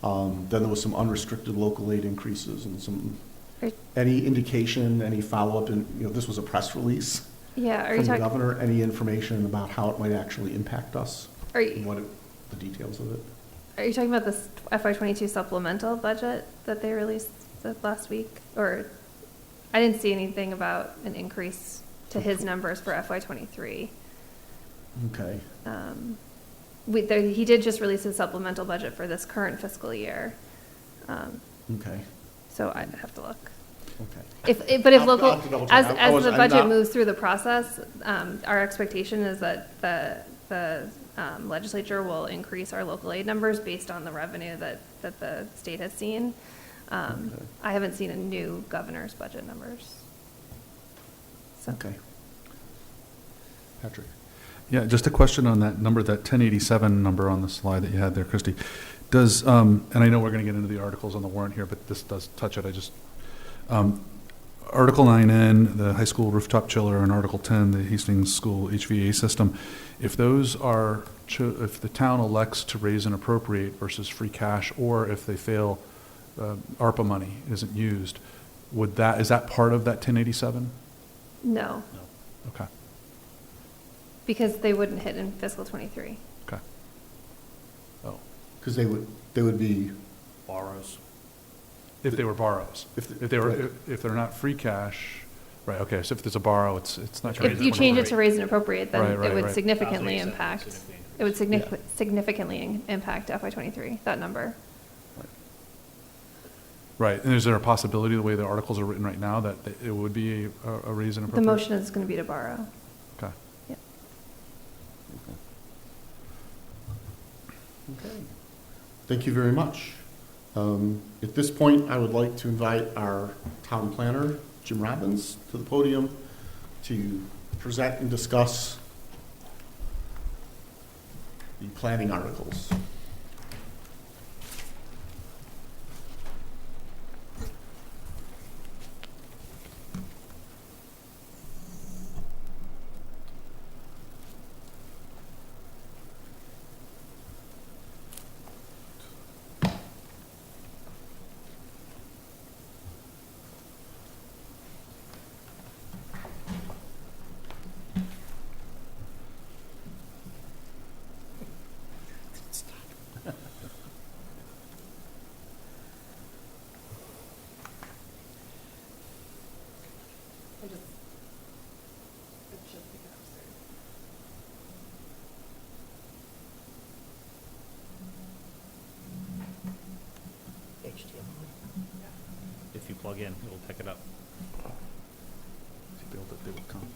Then there was some unrestricted local aid increases and some, Right. any indication, any follow-up, and, this was a press release Yeah, are you from the talking, governor, any information about how it might actually impact us are and you, the details of it? are you talking about this FY22 supplemental budget that they released last week? Or, I didn't see anything about an increase to his numbers for FY23. Okay. He did just release his supplemental budget for this current fiscal year. Okay. So I'd have to look. Okay. But if I'll local, have to double check. as the I'm budget not- moves through the process, our expectation is that the legislature will increase our local aid numbers based on the revenue that the state has seen. Okay. I haven't seen a new governor's budget numbers. So, Okay. Patrick? Yeah, just a question on that number, that 1087 number on the slide that you had there, Christie. Does, and I know we're going to get into the articles on the warrant here, but this does touch it. Article 9N, the high school rooftop chiller, and Article 10, the Hastings School HVAC system, if those are, if the town elects to raise and appropriate versus free cash, or if they fail, ARPA money isn't used, is that part of that 1087? no, Okay, because they wouldn't hit in fiscal '23. okay. Oh, Because they would be, Borrows. if they were borrows. If they were, right. if they're not free cash, right, okay, so if there's a borrow, it's not. If you change it to raise and appropriate, then Right, it would right. significantly 1,087, impact, significantly it would Yeah. significantly impact FY23, that number. Right, and is there a possibility, the way the articles are written right now, that it would be a raise and The appropriate? motion is going to be to borrow. Okay. okay. Thank you very much. At this point, I would like to invite our town planner, Jim Robbins, to the podium to present and discuss the planning articles. If you plug in, it will pick it up. They will come.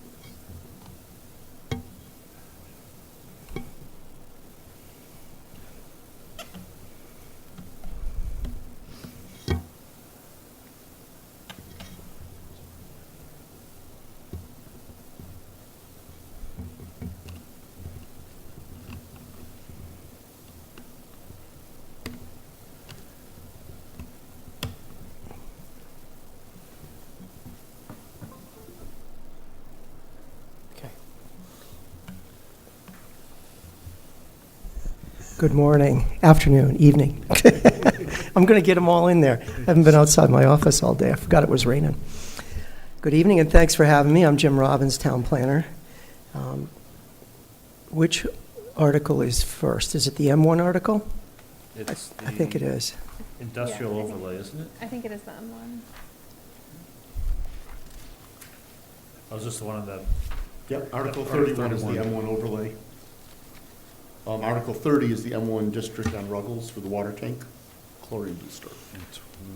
Good morning, afternoon, evening. I'm going to get them all in there. I haven't been outside my office all day. I forgot it was raining. Good evening, and thanks for having me. I'm Jim Robbins, town planner. Which article is first? Is it the M1 article? It's I think it the is. Industrial Yeah, I think- overlay, isn't it? I think it is the M1. I was just one of the, Yep, Article Article 31 is the 31. M1 overlay. Article 30 is the M1 district on Ruggles for the water tank, chlorine booster.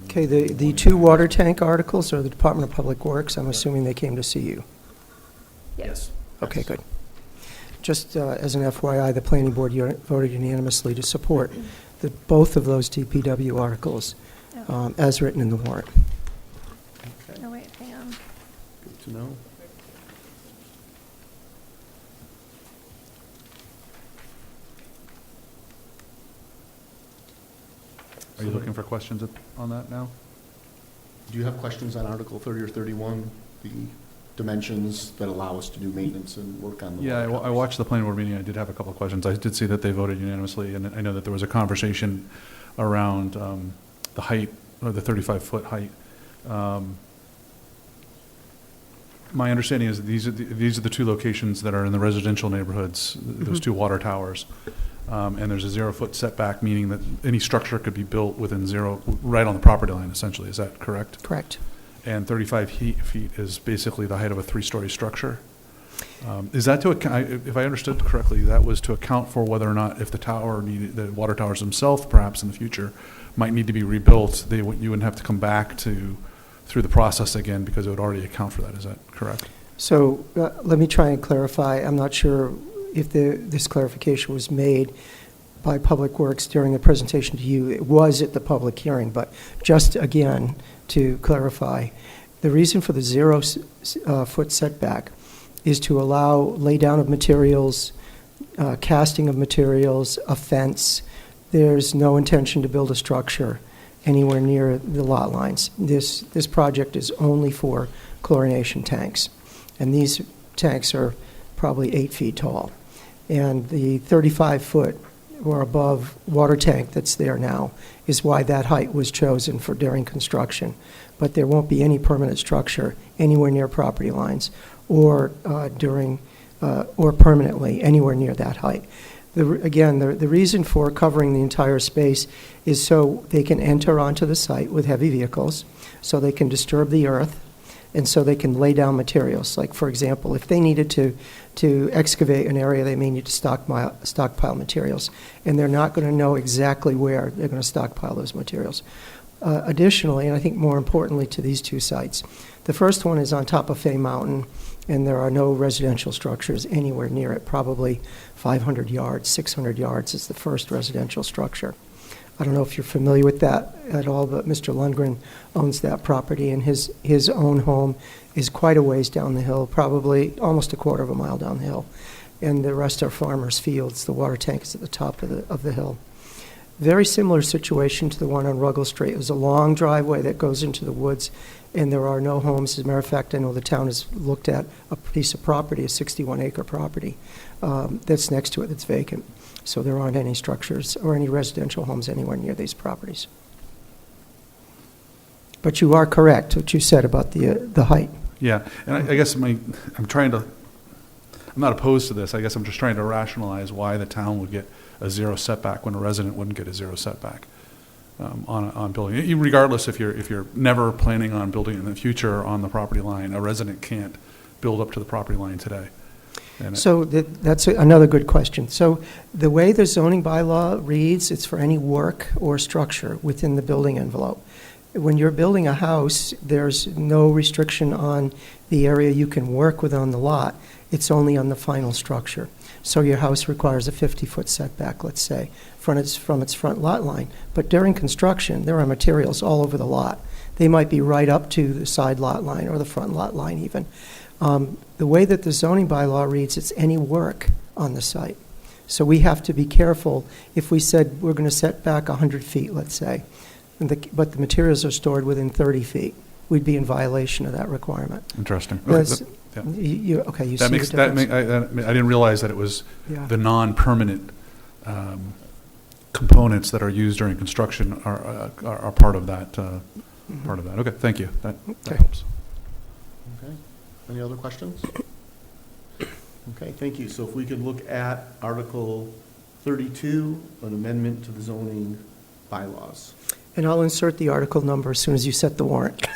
Okay, the two water tank articles are the Department of Public Works. I'm assuming they came to see you. yes. Okay, good. Just as an FYI, the planning board voted unanimously to support both of those DPW articles Oh, as written in the warrant. Okay, oh, wait, hang on. good to know. Are you looking for questions on that now? Do you have questions on Article 30 or 31, the dimensions that allow us to do maintenance and work on the Yeah, water I towers? watched the planning board meeting. I did have a couple of questions. I did see that they voted unanimously, and I know that there was a conversation around the height, or the 35-foot height. My understanding is that these are the two locations that are in the residential neighborhoods, those two water towers. And there's a 0-foot setback, meaning that any structure could be built within right on the property line, essentially. Is that correct? Correct. And 35 feet is basically the height of a 3-story structure. Is that to account, if I understood correctly, that was to account for whether or not if the water towers themselves, perhaps in the future, might need to be rebuilt, you wouldn't have to come back through the process again because it would already account for that. Is that correct? So let me try and clarify. I'm not sure if this clarification was made by Public Works during the presentation to you. It was at the public hearing, but just again, to clarify, the reason for the 0-foot setback is to allow laydown of materials, casting of materials, a fence. There's no intention to build a structure anywhere near the lot lines. This project is only for chlorination tanks, and these tanks are probably 8 feet tall. And the 35-foot or above water tank that's there now is why that height was chosen for during construction. But there won't be any permanent structure anywhere near property lines or or permanently anywhere near that height. The reason for covering the entire space is so they can enter onto the site with heavy vehicles, so they can disturb the earth, and so they can lay down materials. Like, for example, if they needed to excavate an area, they may need to stockpile materials, and they're not going to know exactly where they're going to stockpile those materials. Additionally, and I think more importantly to these two sites, the first one is on top of Fay Mountain, and there are no residential structures anywhere near it. Probably 500 yards, 600 yards is the first residential structure. I don't know if you're familiar with that at all, but Mr. Lundgren owns that property, and his own home is quite a ways down the hill, probably almost a quarter of a mile down the hill. And the rest are farmers' fields. The water tank is at the top of the hill. Very similar situation to the one on Ruggles Street. There's a long driveway that goes into the woods, and there are no homes. As a matter of fact, I know the town has looked at a piece of property, a 61-acre property that's next to it that's vacant. So there aren't any structures or any residential homes anywhere near these properties. But you are correct, what you said about the height. Yeah, and I guess I'm not opposed to this. I guess I'm just trying to rationalize why the town would get a 0 setback when a resident wouldn't get a 0 setback on building. Regardless if you're never planning on building in the future on the property line, a resident can't build up to the property line today. So that's another good question. So the way the zoning bylaw reads, it's for any work or structure within the building envelope. When you're building a house, there's no restriction on the area you can work with on the lot. It's only on the final structure. So your house requires a 50-foot setback, let's say, from its front lot line. But during construction, there are materials all over the lot. They might be right up to the side lot line or the front lot line even. The way that the zoning bylaw reads, it's any work on the site. So we have to be careful if we said we're going to set back 100 feet, let's say, but the materials are stored within 30 feet. We'd be in violation of that requirement. Interesting. Because Yeah. you see That makes, the difference. I didn't realize that it was Yeah. the non-permanent components that are used during construction are part of that, part of that. Okay, thank you. That Okay. helps. Okay, any other questions? Okay, thank you. So if we could look at Article 32, an amendment to the zoning bylaws. And I'll insert the article number as soon as you set the warrant.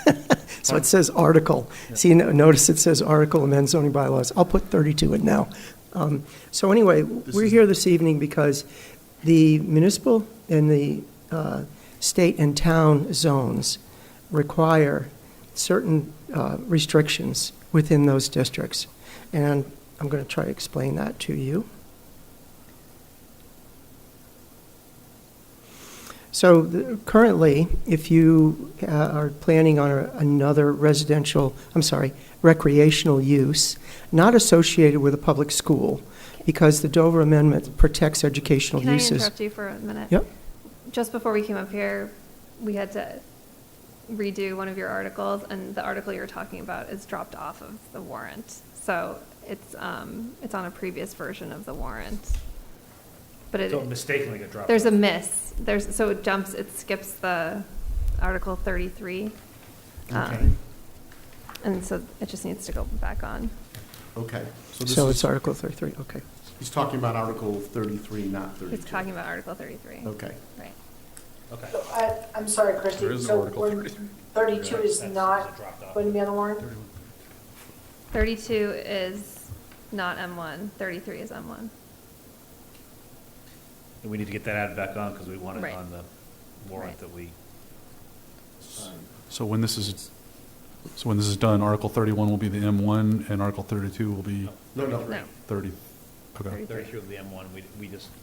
So it says article. See, notice it says article amend zoning bylaws. I'll put 32 in now. So anyway, we're here this evening because the municipal and the state and town zones require certain restrictions within those districts. And I'm going to try to explain that to you. So currently, if you are planning on another recreational use, not associated with a public school, because the Dover Amendment protects educational Can I uses. interrupt you for a minute? Yep. Just before we came up here, we had to redo one of your articles, and the article you're talking about is dropped off of the warrant. So it's on a previous version of the warrant. But it, Don't mistakenly get dropped. there's a off. miss. So it skips the Article 33. Okay. And so it just needs to go back on. Okay. This So is- it's Article 33, okay. He's talking about Article 33, not 32. He's talking about Article 33. Okay. Right. Okay. So I'm sorry, Christie. There is So no Article we're- 33. 32 is That's not dropped off. going to be on the warrant? 32 is not M1. 33 is M1. We need to get that added back on because we want it Right. on the warrant Right. that we. So when this is done, Article 31 will be the M1, and Article 32 will be No, no. No. 30. Okay. 33. 32 of the M1,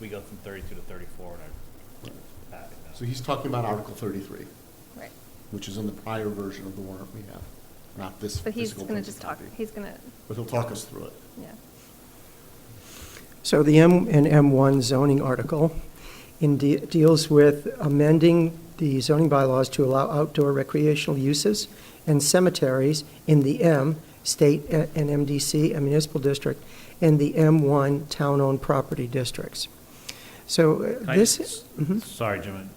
we go from 32 to 34 in our packet now. So he's talking about Article 33, Right. which is in the prior version of the warrant we have, not this But he's physical going to printed just talk, copy. he's going to, But he'll talk us through it. yeah. So the M and M1 zoning article deals with amending the zoning bylaws to allow outdoor recreational uses and cemeteries in the M, state and MDC, and municipal district, and the M1 town-owned property districts. So Can I this, just- Mhm. Sorry, Jim.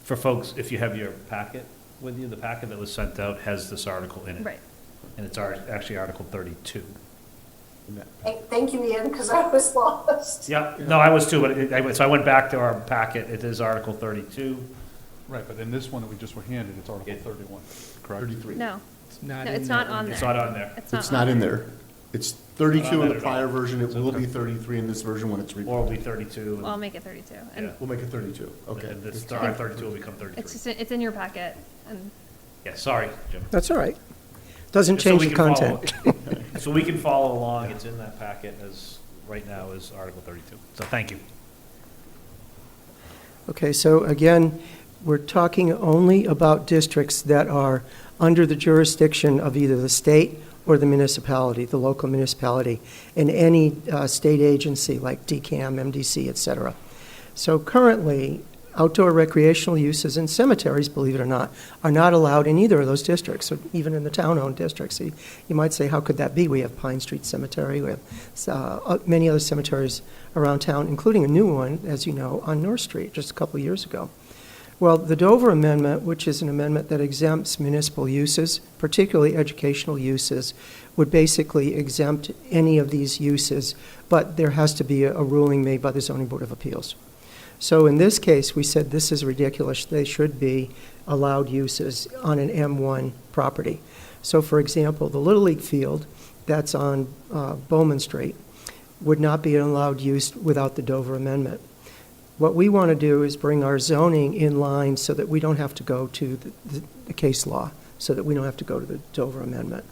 For folks, if you have your packet with you, the packet that was sent out has this article in it. Right. And it's actually Article 32. Hey, thank you, Ian, because I was lost. Yeah, no, I was too, but so I went back to our packet. It is Article 32. Right, but in this one that we just were handed, it's Article Yeah. 31, correct? 33. No, It's not no, in it's there. not on there. It's not on there. It's not in there. It's 32 in Not the at all. prior version, it will Okay. be 33 in this version when it's Or it'll reported. be 32. Well, I'll make it 32. And Yeah. We'll make it 32, okay. And this, It's- our 32 will become 33. it's just, it's in your packet, and Yeah, sorry, Jim. that's all right. Doesn't Just so change we the can follow- content. So we can follow along. It's in that packet as, right now, is Article 32. So thank you. Okay, so again, we're talking only about districts that are under the jurisdiction of either the state or the municipality, the local municipality, and any state agency like DCAM, MDC, et cetera. So currently, outdoor recreational uses in cemeteries, believe it or not, are not allowed in either of those districts, or even in the town-owned districts. So you might say, how could that be? We have Pine Street Cemetery, we have many other cemeteries around town, including a new one, as you know, on North Street, just a couple of years ago. Well, the Dover Amendment, which is an amendment that exempts municipal uses, particularly educational uses, would basically exempt any of these uses, but there has to be a ruling made by the Zoning Board of Appeals. So in this case, we said this is ridiculous. They should be allowed uses on an M1 property. So for example, the Little League field that's on Bowman Street would not be an allowed use without the Dover Amendment. What we want to do is bring our zoning in line so that we don't have to go to the case law, so that we don't have to go to the Dover Amendment.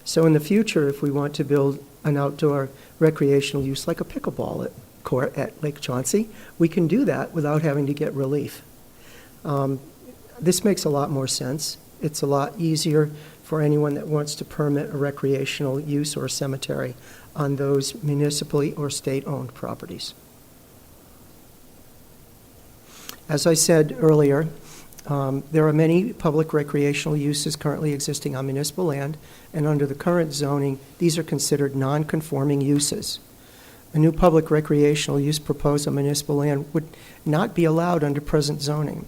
So in the future, if we want to build an outdoor recreational use like a pickleball court at Lake Chauncey, we can do that without having to get relief. This makes a lot more sense. It's a lot easier for anyone that wants to permit a recreational use or a cemetery on those municipally or state-owned properties. As I said earlier, there are many public recreational uses currently existing on municipal land, and under the current zoning, these are considered non-conforming uses. A new public recreational use proposed on municipal land would not be allowed under present zoning.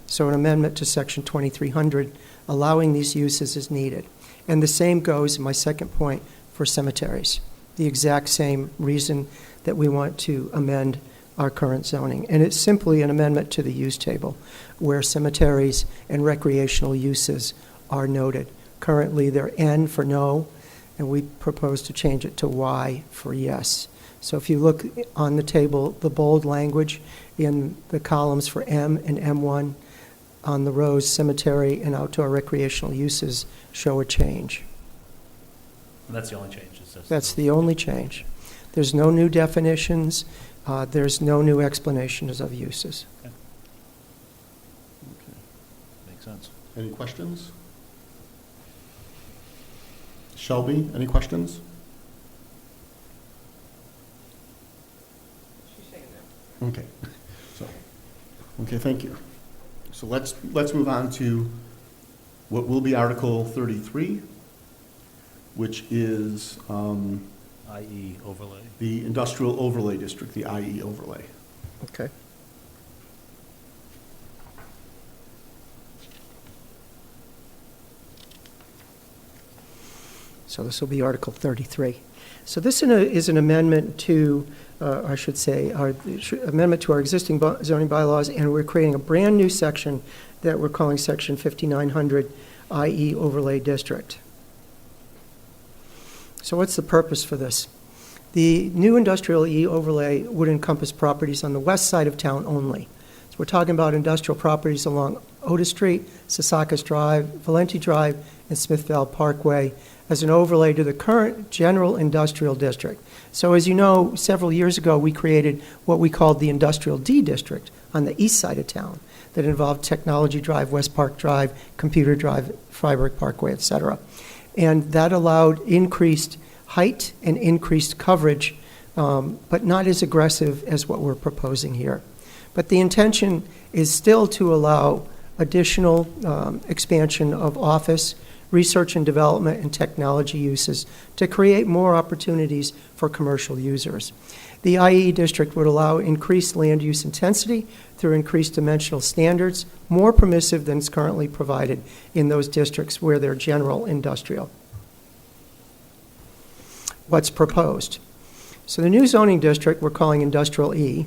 So an amendment to Section 2300 allowing these uses is needed. And the same goes, my second point, for cemeteries. The exact same reason that we want to amend our current zoning. And it's simply an amendment to the use table where cemeteries and recreational uses are noted. Currently, they're N for no, and we propose to change it to Y for yes. So if you look on the table, the bold language in the columns for M and M1 on the rows cemetery and outdoor recreational uses show a change. That's the only change. It's just That's the only change. There's no new definitions. There's no new explanations of uses. Makes sense. Any questions? Shelby, any questions? Okay. So, okay, thank you. So let's move on to what will be Article 33, which is I.e. overlay. the Industrial Overlay District, the IE overlay. Okay. So this will be Article 33. So this is an amendment to, I should say, our amendment to our existing zoning bylaws, and we're creating a brand-new section that we're calling Section 5900 IE Overlay District. So what's the purpose for this? The new industrial E overlay would encompass properties on the west side of town only. So we're talking about industrial properties along Otis Street, Secaucus Drive, Valenti Drive, and Smithville Parkway as an overlay to the current general industrial district. So as you know, several years ago, we created what we called the Industrial D District on the east side of town that involved Technology Drive, West Park Drive, Computer Drive, Freiburg Parkway, et cetera. And that allowed increased height and increased coverage, but not as aggressive as what we're proposing here. But the intention is still to allow additional expansion of office, research and development, and technology uses to create more opportunities for commercial users. The IE district would allow increased land use intensity through increased dimensional standards, more permissive than is currently provided in those districts where they're general industrial. What's proposed? So the new zoning district we're calling Industrial E,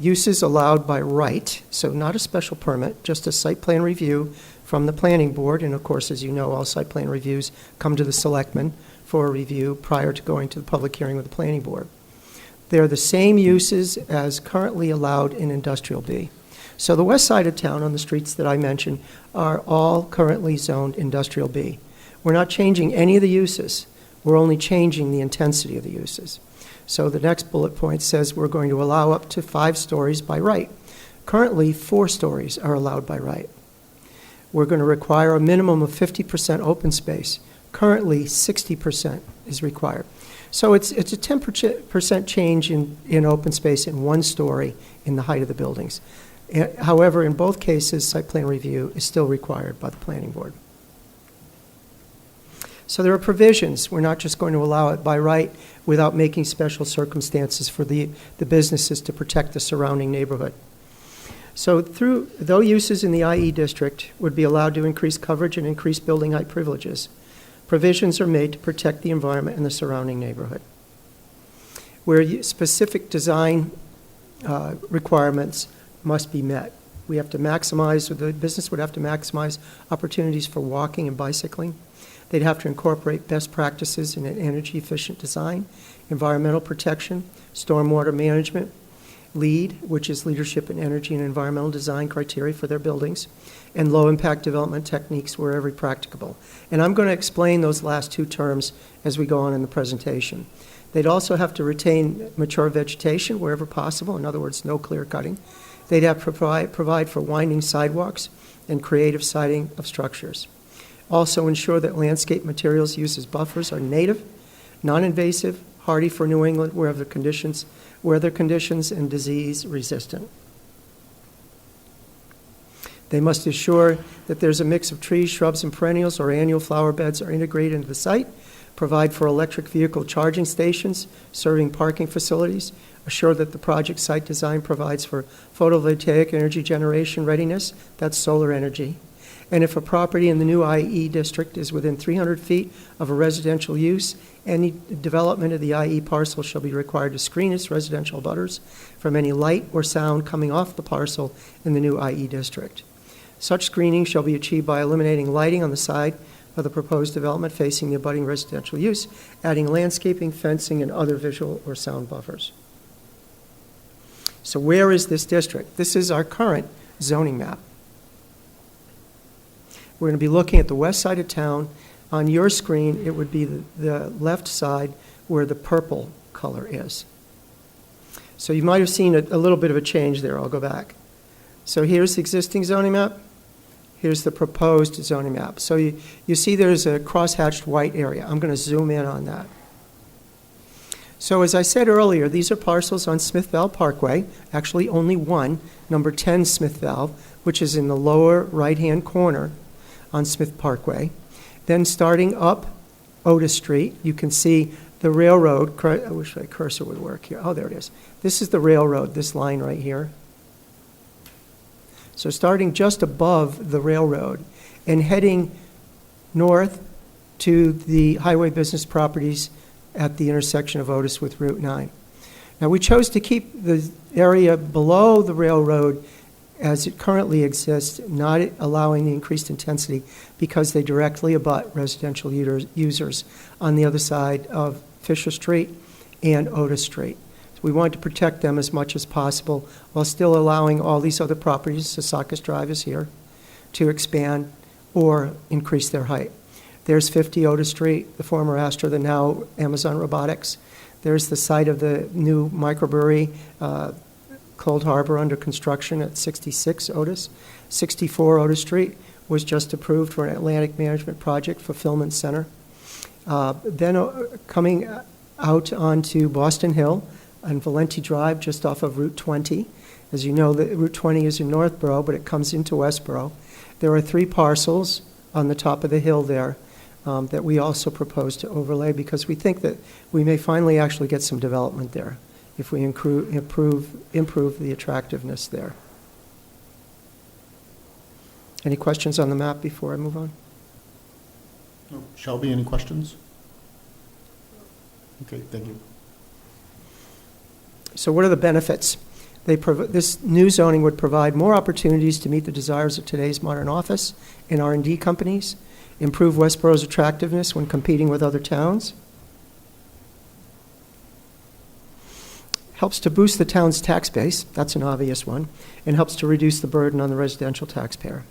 uses allowed by right, so not a special permit, just a site plan review from the planning board, and of course, as you know, all site plan reviews come to the selectmen for a review prior to going to the public hearing with the planning board. They're the same uses as currently allowed in Industrial B. So the west side of town on the streets that I mentioned are all currently zoned Industrial B. We're not changing any of the uses. We're only changing the intensity of the uses. So the next bullet point says we're going to allow up to 5 stories by right. Currently, 4 stories are allowed by right. We're going to require a minimum of 50% open space. Currently, 60% is required. So it's a 10% change in open space in 1 story in the height of the buildings. However, in both cases, site plan review is still required by the planning board. So there are provisions. We're not just going to allow it by right without making special circumstances for the businesses to protect the surrounding neighborhood. So though uses in the IE district would be allowed to increase coverage and increase building height privileges, provisions are made to protect the environment and the surrounding neighborhood. Where specific design requirements must be met. We have to maximize, or the business would have to maximize opportunities for walking and bicycling. They'd have to incorporate best practices in an energy-efficient design, environmental protection, stormwater management, LEED, which is Leadership in Energy and Environmental Design criteria for their buildings, and low-impact development techniques wherever practicable. And I'm going to explain those last 2 terms as we go on in the presentation. They'd also have to retain mature vegetation wherever possible, in other words, no clear cutting. They'd have to provide for winding sidewalks and creative siting of structures. Also ensure that landscape materials used as buffers are native, non-invasive, hardy for New England, weather conditions, and disease resistant. They must ensure that there's a mix of trees, shrubs, and perennials or annual flower beds are integrated into the site, provide for electric vehicle charging stations, serving parking facilities, assure that the project site design provides for photovoltaic energy generation readiness, that's solar energy, And if a property in the new IE district is within 300 feet of a residential use, any development of the IE parcel shall be required to screen its residential abutters from any light or sound coming off the parcel in the new IE district. Such screening shall be achieved by eliminating lighting on the side of the proposed development facing the abutting residential use, adding landscaping, fencing, and other visual or sound buffers. So where is this district? This is our current zoning map. We're going to be looking at the west side of town. On your screen, it would be the left side where the purple color is. So you might have seen a little bit of a change there. I'll go back. So here's the existing zoning map. Here's the proposed zoning map. So you see there's a crosshatched white area. I'm going to zoom in on that. So as I said earlier, these are parcels on Smith Valve Parkway, actually only one, number 10 Smith Valve, which is in the lower right-hand corner on Smith Parkway. Then starting up Otis Street, you can see the railroad. I wish my cursor would work here. Oh, there it is. This is the railroad, this line right here. So starting just above the railroad and heading north to the highway business properties at the intersection of Otis with Route 9. Now, we chose to keep the area below the railroad as it currently exists, not allowing the increased intensity because they directly abut residential users on the other side of Fisher Street and Otis Street. So we wanted to protect them as much as possible while still allowing all these other properties, Secaucus Drive is here, to expand or increase their height. There's 50 Otis Street, the former Astra, the now Amazon Robotics. There's the site of the new microbrewery, Cold Harbor, under construction at 66 Otis. 64 Otis Street was just approved for an Atlantic Management Project Fulfillment Center. Then coming out onto Boston Hill and Valenti Drive, just off of Route 20. As you know, Route 20 is in Northborough, but it comes into Westborough. There are 3 parcels on the top of the hill there that we also propose to overlay because we think that we may finally actually get some development there if we improve the attractiveness there. Any questions on the map before I move on? No. Shelby, any questions? Okay, thank you. So what are the benefits? This new zoning would provide more opportunities to meet the desires of today's modern office and R&D companies, improve Westborough's attractiveness when competing with other towns, helps to boost the town's tax base, that's an obvious one, and helps to reduce the burden on the residential taxpayer.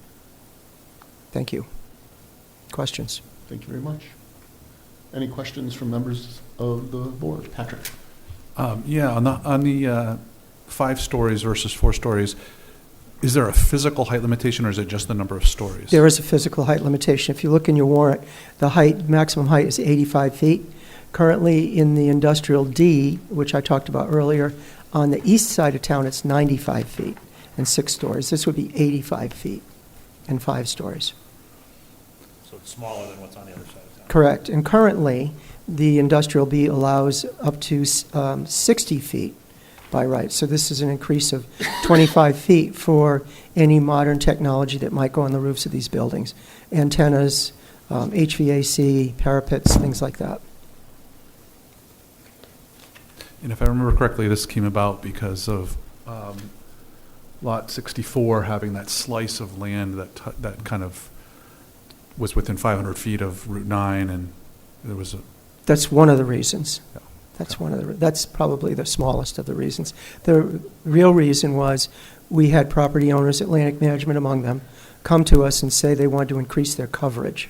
Thank you. Questions? Thank you very much. Any questions from members of the board? Patrick? Yeah, on the 5 stories versus 4 stories, is there a physical height limitation or is it just the number of stories? There is a physical height limitation. If you look in your warrant, the maximum height is 85 feet. Currently in the industrial D, which I talked about earlier, on the east side of town, it's 95 feet and 6 stories. This would be 85 feet and 5 stories. So it's smaller than what's on the other side of town. Correct. And currently, the industrial B allows up to 60 feet by right. So this is an increase of 25 feet for any modern technology that might go on the roofs of these buildings. Antennas, HVAC, parapets, things like that. And if I remember correctly, this came about because of Lot 64 having that slice of land that kind of was within 500 feet of Route 9, and there was a... That's one of the reasons. Yeah. That's probably the smallest of the reasons. The real reason was we had property owners, Atlantic Management among them, come to us and say they wanted to increase their coverage.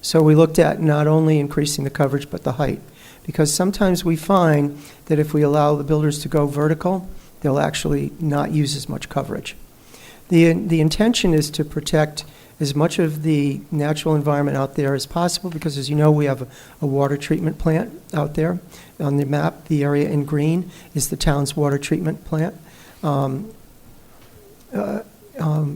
So we looked at not only increasing the coverage, but the height. Because sometimes we find that if we allow the builders to go vertical, they'll actually not use as much coverage. The intention is to protect as much of the natural environment out there as possible because, as you know, we have a water treatment plant out there. On the map, the area in green is the town's water treatment plant.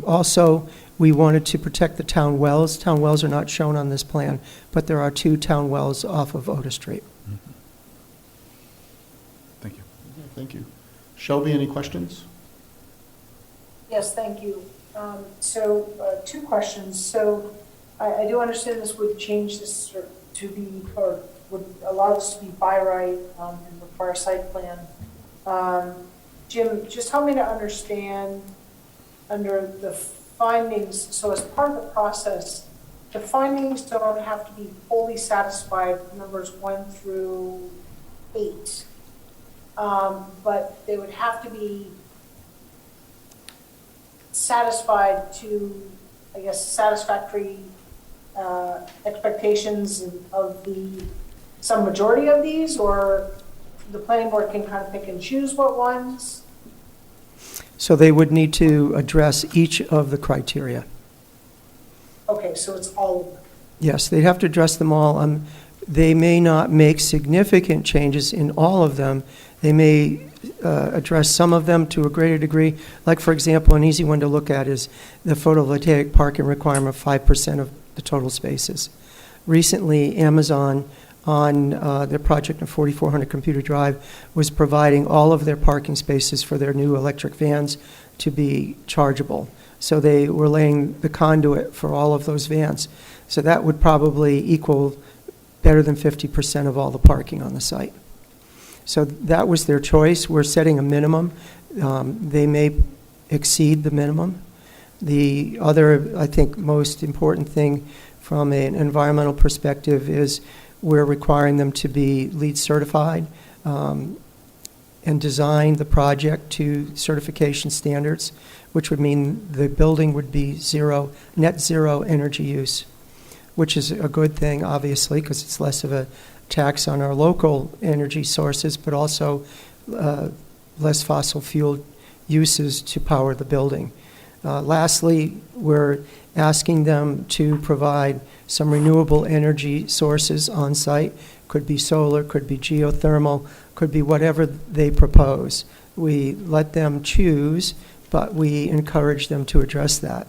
Also, we wanted to protect the town wells. Town wells are not shown on this plan, but there are 2 town wells off of Otis Street. Thank you. Thank you. Shelby, any questions? Yes, thank you. Two questions. So I do understand this would change this to be, or would allow this to be by right and require a site plan. Jim, just help me to understand under the findings, so as part of the process, the findings don't have to be fully satisfied, numbers 1 through 8. But they would have to be satisfied to, I guess, satisfactory expectations of some majority of these, or the planning board can kind of pick and choose what ones? So they would need to address each of the criteria. Okay, so it's all of them. Yes, they'd have to address them all. They may not make significant changes in all of them. They may address some of them to a greater degree. Like, for example, an easy one to look at is the photovoltaic parking requirement of 5% of the total spaces. Recently, Amazon, on their project of 4400 Computer Drive, was providing all of their parking spaces for their new electric vans to be chargeable. So they were laying the conduit for all of those vans. So that would probably equal better than 50% of all the parking on the site. So that was their choice. We're setting a minimum. They may exceed the minimum. The other, I think, most important thing from an environmental perspective is we're requiring them to be LEED certified and design the project to certification standards, which would mean the building would be net zero energy use, which is a good thing, obviously, because it's less of a tax on our local energy sources, but also less fossil fuel uses to power the building. Lastly, we're asking them to provide some renewable energy sources on site. Could be solar, could be geothermal, could be whatever they propose. We let them choose, but we encourage them to address that.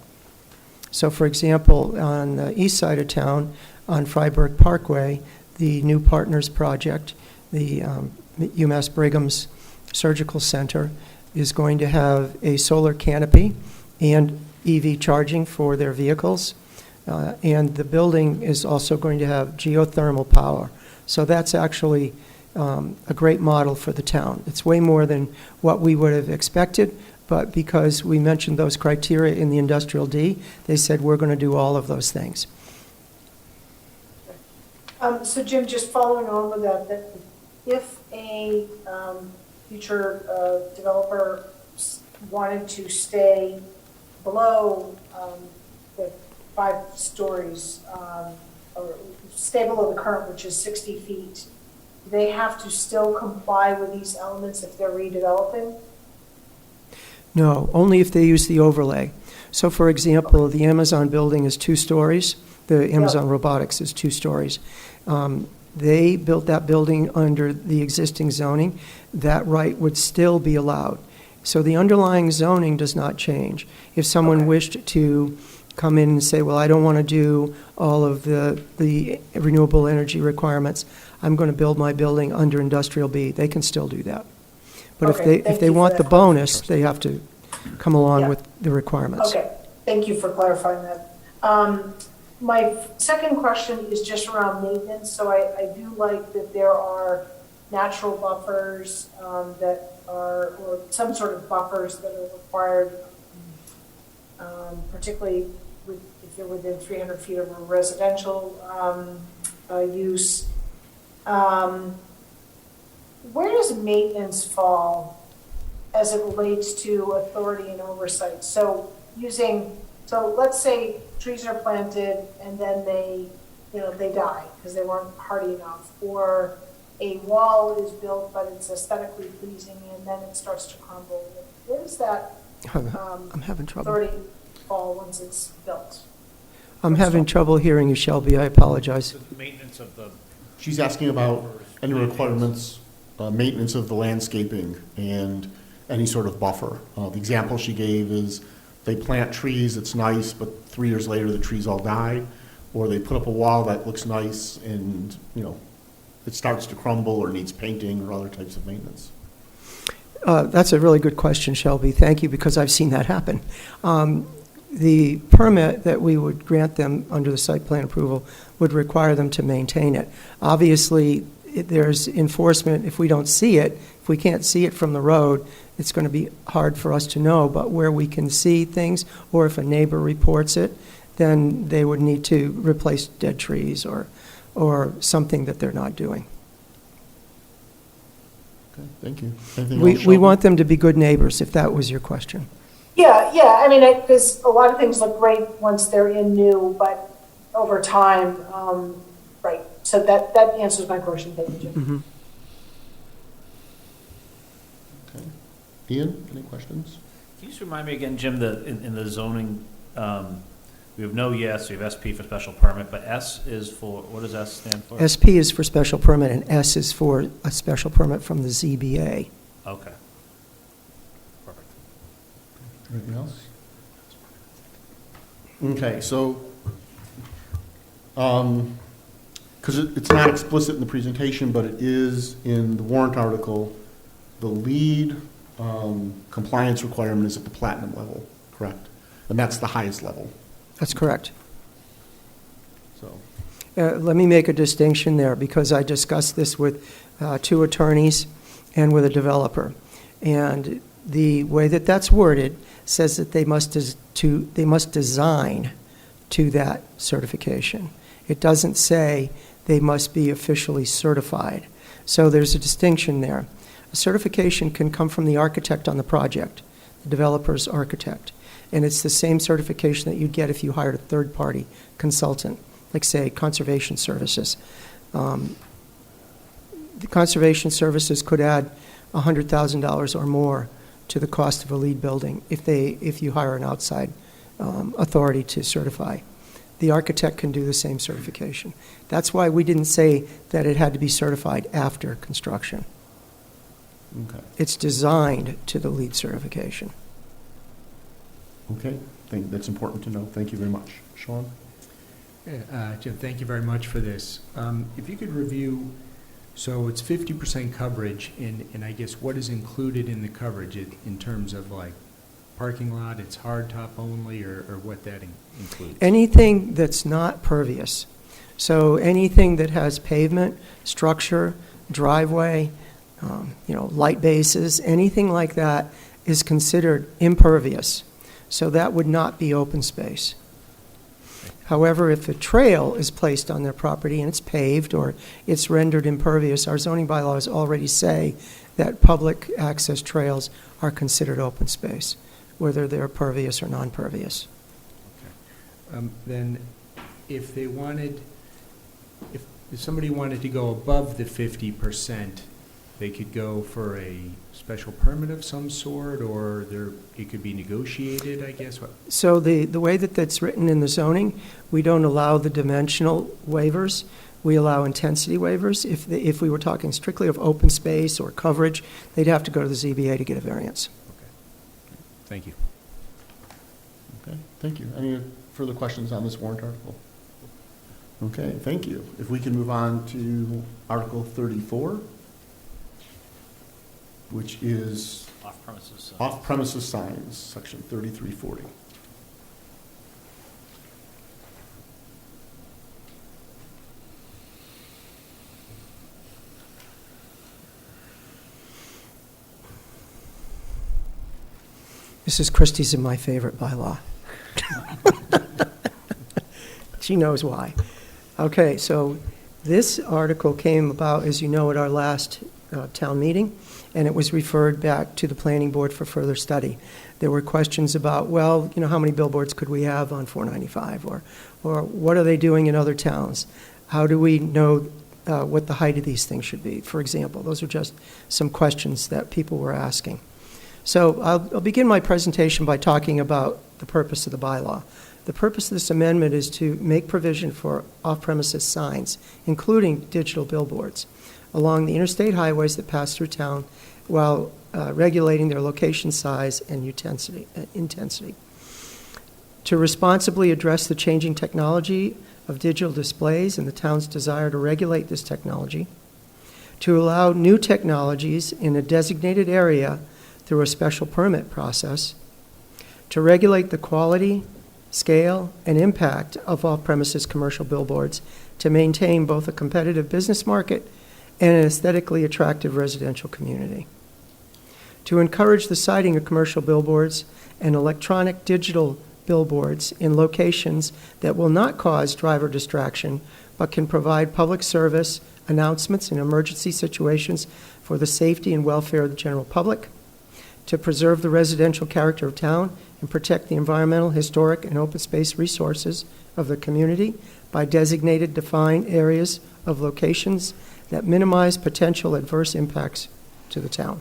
So, for example, on the east side of town, on Freiburg Parkway, the New Partners Project, the UMass Brigham's Surgical Center, is going to have a solar canopy and EV charging for their vehicles. And the building is also going to have geothermal power. So that's actually a great model for the town. It's way more than what we would have expected, but because we mentioned those criteria in the Industrial D, they said we're going to do all of those things. So Jim, just following on with that if a future developer wanted to stay below the 5 stories, or stay below the current, which is 60 feet, they have to still comply with these elements if they're redeveloping? No, only if they use the overlay. So, for example, the Amazon building is 2 stories. The Amazon Robotics is 2 stories. They built that building under the existing zoning. That right would still be allowed. So the underlying zoning does not change. If someone wished to come in and say, well, I don't want to do all of the renewable energy requirements, I'm going to build my building under Industrial B, they can still do that. But if they want the bonus, they have to come along with the requirements. Okay, thank you for clarifying that. My second question is just around maintenance. So I do like that there are natural buffers that are, or some sort of buffers that are required, particularly if you're within 300 feet of a residential use. Where does maintenance fall as it relates to authority and oversight? So let's say trees are planted and then they die because they weren't hardy enough, or a wall is built but it's aesthetically pleasing and then it starts to crumble. Where does that I'm having trouble. authority fall once it's built? I'm having trouble hearing you, Shelby. I apologize. Maintenance of the. She's asking about any requirements, maintenance of the landscaping and any sort of buffer. The example she gave is they plant trees, it's nice, but 3 years later the trees all die, or they put up a wall that looks nice and, it starts to crumble or needs painting or other types of maintenance. That's a really good question, Shelby. Thank you, because I've seen that happen. the permit that we would grant them under the site plan approval would require them to maintain it. Obviously, there's enforcement if we don't see it. If we can't see it from the road, it's going to be hard for us to know. But where we can see things, or if a neighbor reports it, then they would need to replace dead trees or something that they're not doing. Okay, thank you. Anything else, We Shelby? want them to be good neighbors, if that was your question. Yeah, I mean, because a lot of things look great once they're in new, but over time, right, so that answers my question, thank you, Jim. Okay. Ian, any questions? Can you just remind me again, Jim, in the zoning, we have no yes, we have SP for special permit, but S is for, what does S stand for? SP is for special permit, and S is for a special permit from the ZBA. Okay. Perfect. Anything else? Okay, so, because it's not explicit in the presentation, but it is in the warrant article, the lead compliance requirement is at the platinum level, correct? And that's the highest level, That's correct. so. Let me make a distinction there, because I discussed this with two attorneys and with a developer. And the way that that's worded says that they must design to that certification. It doesn't say they must be officially certified. So there's a distinction there. A certification can come from the architect on the project, the developer's architect. And it's the same certification that you'd get if you hired a third-party consultant, like, say, Conservation Services. The Conservation Services could add $100,000 or more to the cost of a lead building if you hire an outside authority to certify. The architect can do the same certification. That's why we didn't say that it had to be certified after construction. Okay, It's designed to the lead certification. okay, that's important to know. Thank you very much. Sean? Jim, thank you very much for this. If you could review, so it's 50% coverage, and I guess what is included in the coverage in terms of like parking lot, it's hard top only, or what that includes? Anything that's not pervious. So anything that has pavement, structure, driveway, light bases, anything like that is considered impervious. So that would not be open space. However, if a trail is placed on their property and it's paved or it's rendered impervious, our zoning bylaws already say that public access trails are considered open space, whether they're pervious or non-pervious. Then if they wanted, if somebody wanted to go above the 50%, they could go for a special permit of some sort, or it could be negotiated, I guess? So the way that that's written in the zoning, we don't allow the dimensional waivers. We allow intensity waivers. If we were talking strictly of open space or coverage, they'd have to go to the ZBA to get a variance. Thank you. Okay, thank you. Any further questions on this warrant article? Okay, thank you. If we can move on to Article 34, which is Off-premises. off-premises signs, Section 3340. Mrs. Christie's in my favorite bylaw. She knows why. Okay, so this article came about, as you know, at our last town meeting, and it was referred back to the planning board for further study. There were questions about, well, how many billboards could we have on 495, or what are they doing in other towns? How do we know what the height of these things should be, for example? Those are just some questions that people were asking. So I'll begin my presentation by talking about the purpose of the bylaw. The purpose of this amendment is to make provision for off-premises signs, including digital billboards, along the interstate highways that pass through town while regulating their location, size, and intensity. To responsibly address the changing technology of digital displays and the town's desire to regulate this technology. To allow new technologies in a designated area through a special permit process. To regulate the quality, scale, and impact of off-premises commercial billboards to maintain both a competitive business market and an aesthetically attractive residential community. To encourage the siting of commercial billboards and electronic digital billboards in locations that will not cause driver distraction but can provide public service, announcements in emergency situations for the safety and welfare of the general public. To preserve the residential character of town and protect the environmental, historic, and open space resources of the community by designated defined areas of locations that minimize potential adverse impacts to the town.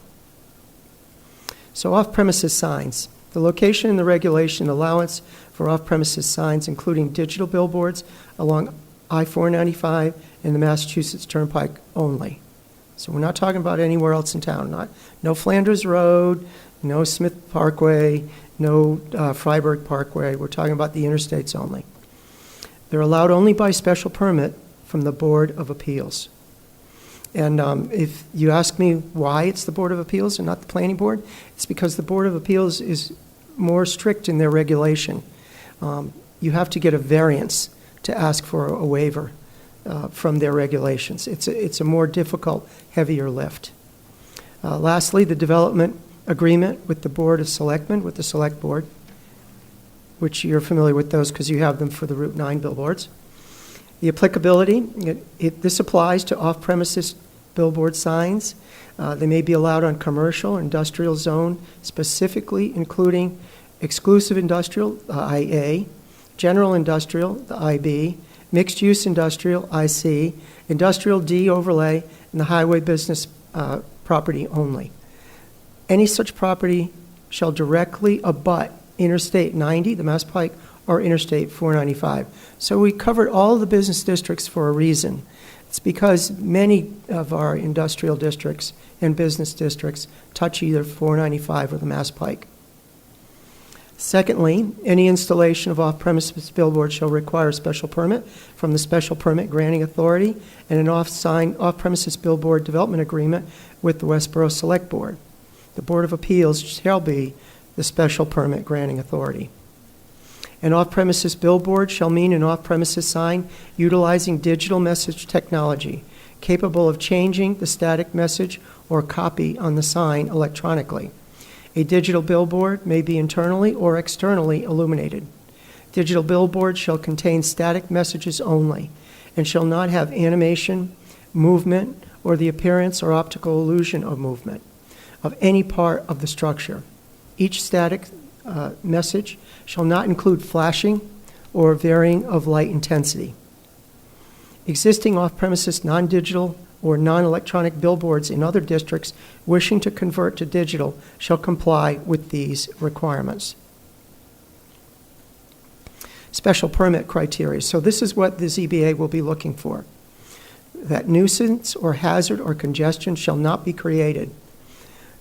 So off-premises signs. The location and the regulation allowance for off-premises signs, including digital billboards along I-495 and the Massachusetts Turnpike only. So we're not talking about anywhere else in town. No Flanders Road, no Smith Parkway, no Freiburg Parkway. We're talking about the interstates only. They're allowed only by special permit from the Board of Appeals. And if you ask me why it's the Board of Appeals and not the Planning Board, it's because the Board of Appeals is more strict in their regulation. You have to get a variance to ask for a waiver from their regulations. It's a more difficult, heavier lift. Lastly, the development agreement with the Board of Selectmen, with the Select Board, which you're familiar with those because you have them for the Route 9 billboards. The applicability, this applies to off-premises billboard signs. They may be allowed on commercial, industrial zone, specifically including exclusive industrial, the IA, general industrial, the IB, mixed-use industrial, IC, industrial D overlay, and the highway business property only. Any such property shall directly abut Interstate 90, the Mass Pike, or Interstate 495. So we covered all the business districts for a reason. It's because many of our industrial districts and business districts touch either 495 or the Mass Pike. Secondly, any installation of off-premises billboards shall require a special permit from the Special Permit Granting Authority and an off-premises billboard development agreement with the Westborough Select Board. The Board of Appeals shall be the Special Permit Granting Authority. An off-premises billboard shall mean an off-premises sign utilizing digital message technology, capable of changing the static message or copy on the sign electronically. A digital billboard may be internally or externally illuminated. Digital billboards shall contain static messages only and shall not have animation, movement, or the appearance or optical illusion of movement of any part of the structure. Each static message shall not include flashing or varying of light intensity. Existing off-premises non-digital or non-electronic billboards in other districts wishing to convert to digital shall comply with these requirements. Special permit criteria. So this is what the ZBA will be looking for. That nuisance or hazard or congestion shall not be created.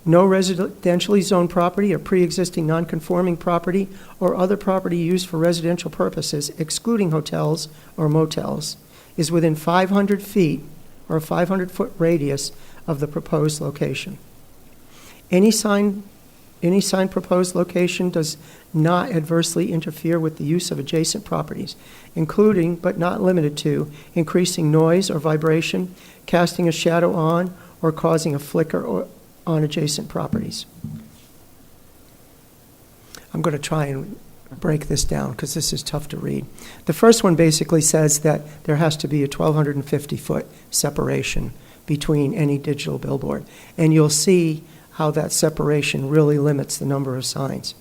No residentially zoned property or pre-existing non-conforming property or other property used for residential purposes, excluding hotels or motels, is within 500 feet or a 500-foot radius of the proposed location. Any sign proposed location does not adversely interfere with the use of adjacent properties, including but not limited to increasing noise or vibration, casting a shadow on, or causing a flicker on adjacent properties. I'm going to try and break this down because this is tough to read. The first one basically says that there has to be a 1,250-foot separation between any digital billboard, and you'll see how that separation really limits the number of signs.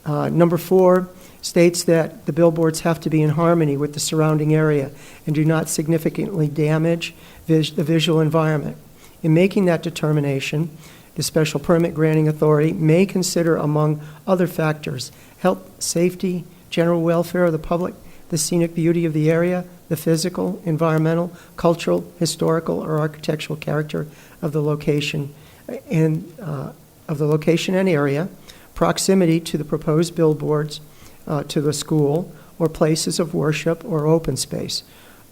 Number 4 states that the billboards have to be in harmony with the surrounding area and do not significantly damage the visual environment. In making that determination, the Special Permit Granting Authority may consider, among other factors, health, safety, general welfare of the public, the scenic beauty of the area, the physical, environmental, cultural, historical, or architectural character of the location and area, proximity to the proposed billboards, to the school or places of worship or open space,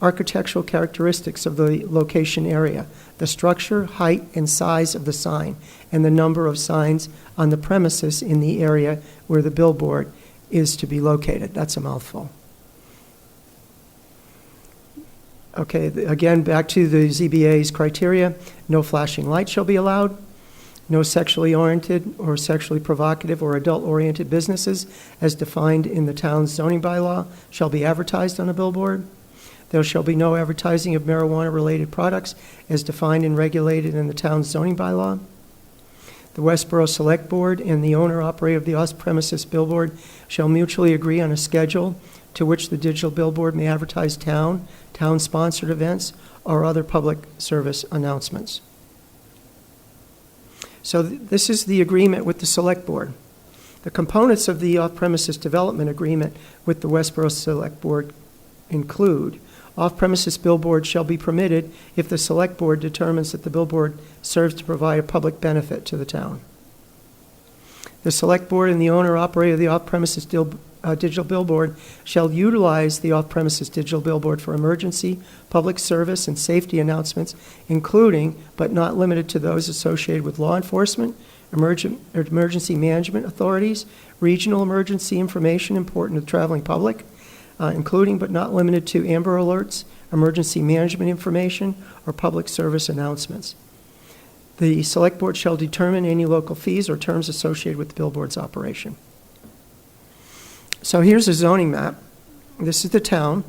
architectural characteristics of the location area, the structure, height, and size of the sign, and the number of signs on the premises in the area where the billboard is to be located. That's a mouthful. Okay, again, back to the ZBA's criteria. No flashing lights shall be allowed. No sexually oriented or sexually provocative or adult-oriented businesses as defined in the town's zoning bylaw shall be advertised on a billboard. There shall be no advertising of marijuana-related products as defined and regulated in the town's zoning bylaw. The Westborough Select Board and the owner-operator of the off-premises billboard shall mutually agree on a schedule to which the digital billboard may advertise town-sponsored events, or other public service announcements. So this is the agreement with the Select Board. The components of the off-premises development agreement with the Westborough Select Board include: off-premises billboards shall be permitted if the Select Board determines that the billboard serves to provide a public benefit to the town. The Select Board and the owner-operator of the off-premises digital billboard shall utilize the off-premises digital billboard for emergency, public service, and safety announcements, including, but not limited to, those associated with law enforcement, emergency management authorities, regional emergency information important to the traveling public, including but not limited to Amber Alerts, emergency management information, or public service announcements. The Select Board shall determine any local fees or terms associated with the billboard's operation. So here's a zoning map. This is the town.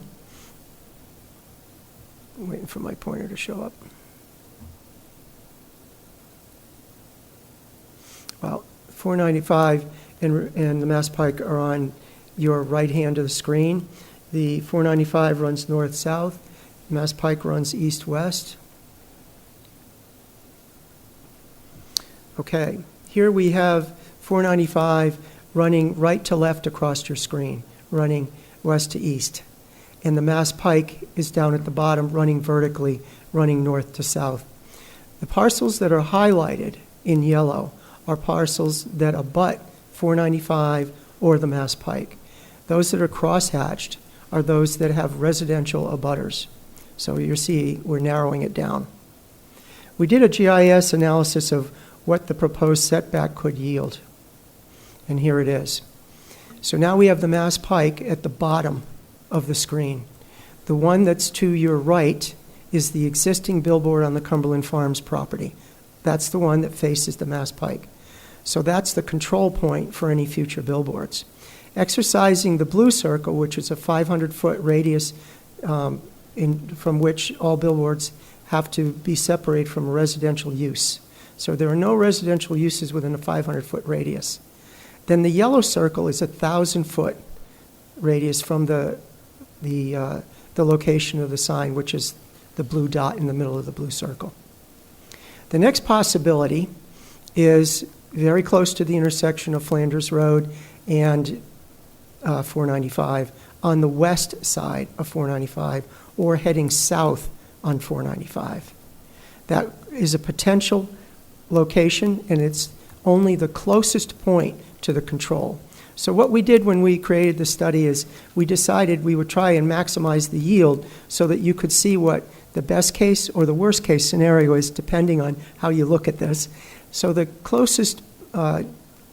I'm waiting for my pointer to show up. Well, 495 and the Mass Pike are on your right hand of the screen. The 495 runs north-south. Mass Pike runs east-west. Okay, here we have 495 running right to left across your screen, running west to east. And the Mass Pike is down at the bottom, running vertically, running north to south. The parcels that are highlighted in yellow are parcels that abut 495 or the Mass Pike. Those that are crosshatched are those that have residential abutters. So you see, we're narrowing it down. We did a GIS analysis of what the proposed setback could yield. And here it is. So now we have the Mass Pike at the bottom of the screen. The one that's to your right is the existing billboard on the Cumberland Farms property. That's the one that faces the Mass Pike. So that's the control point for any future billboards. Exercising the blue circle, which is a 500-foot radius from which all billboards have to be separated from residential use. So there are no residential uses within a 500-foot radius. Then the yellow circle is a 1,000-foot radius from the location of the sign, which is the blue dot in the middle of the blue circle. The next possibility is very close to the intersection of Flanders Road and 495 on the west side of 495, or heading south on 495. That is a potential location, and it's only the closest point to the control. So what we did when we created the study is we decided we would try and maximize the yield so that you could see what the best case or the worst case scenario is, depending on how you look at this. So the closest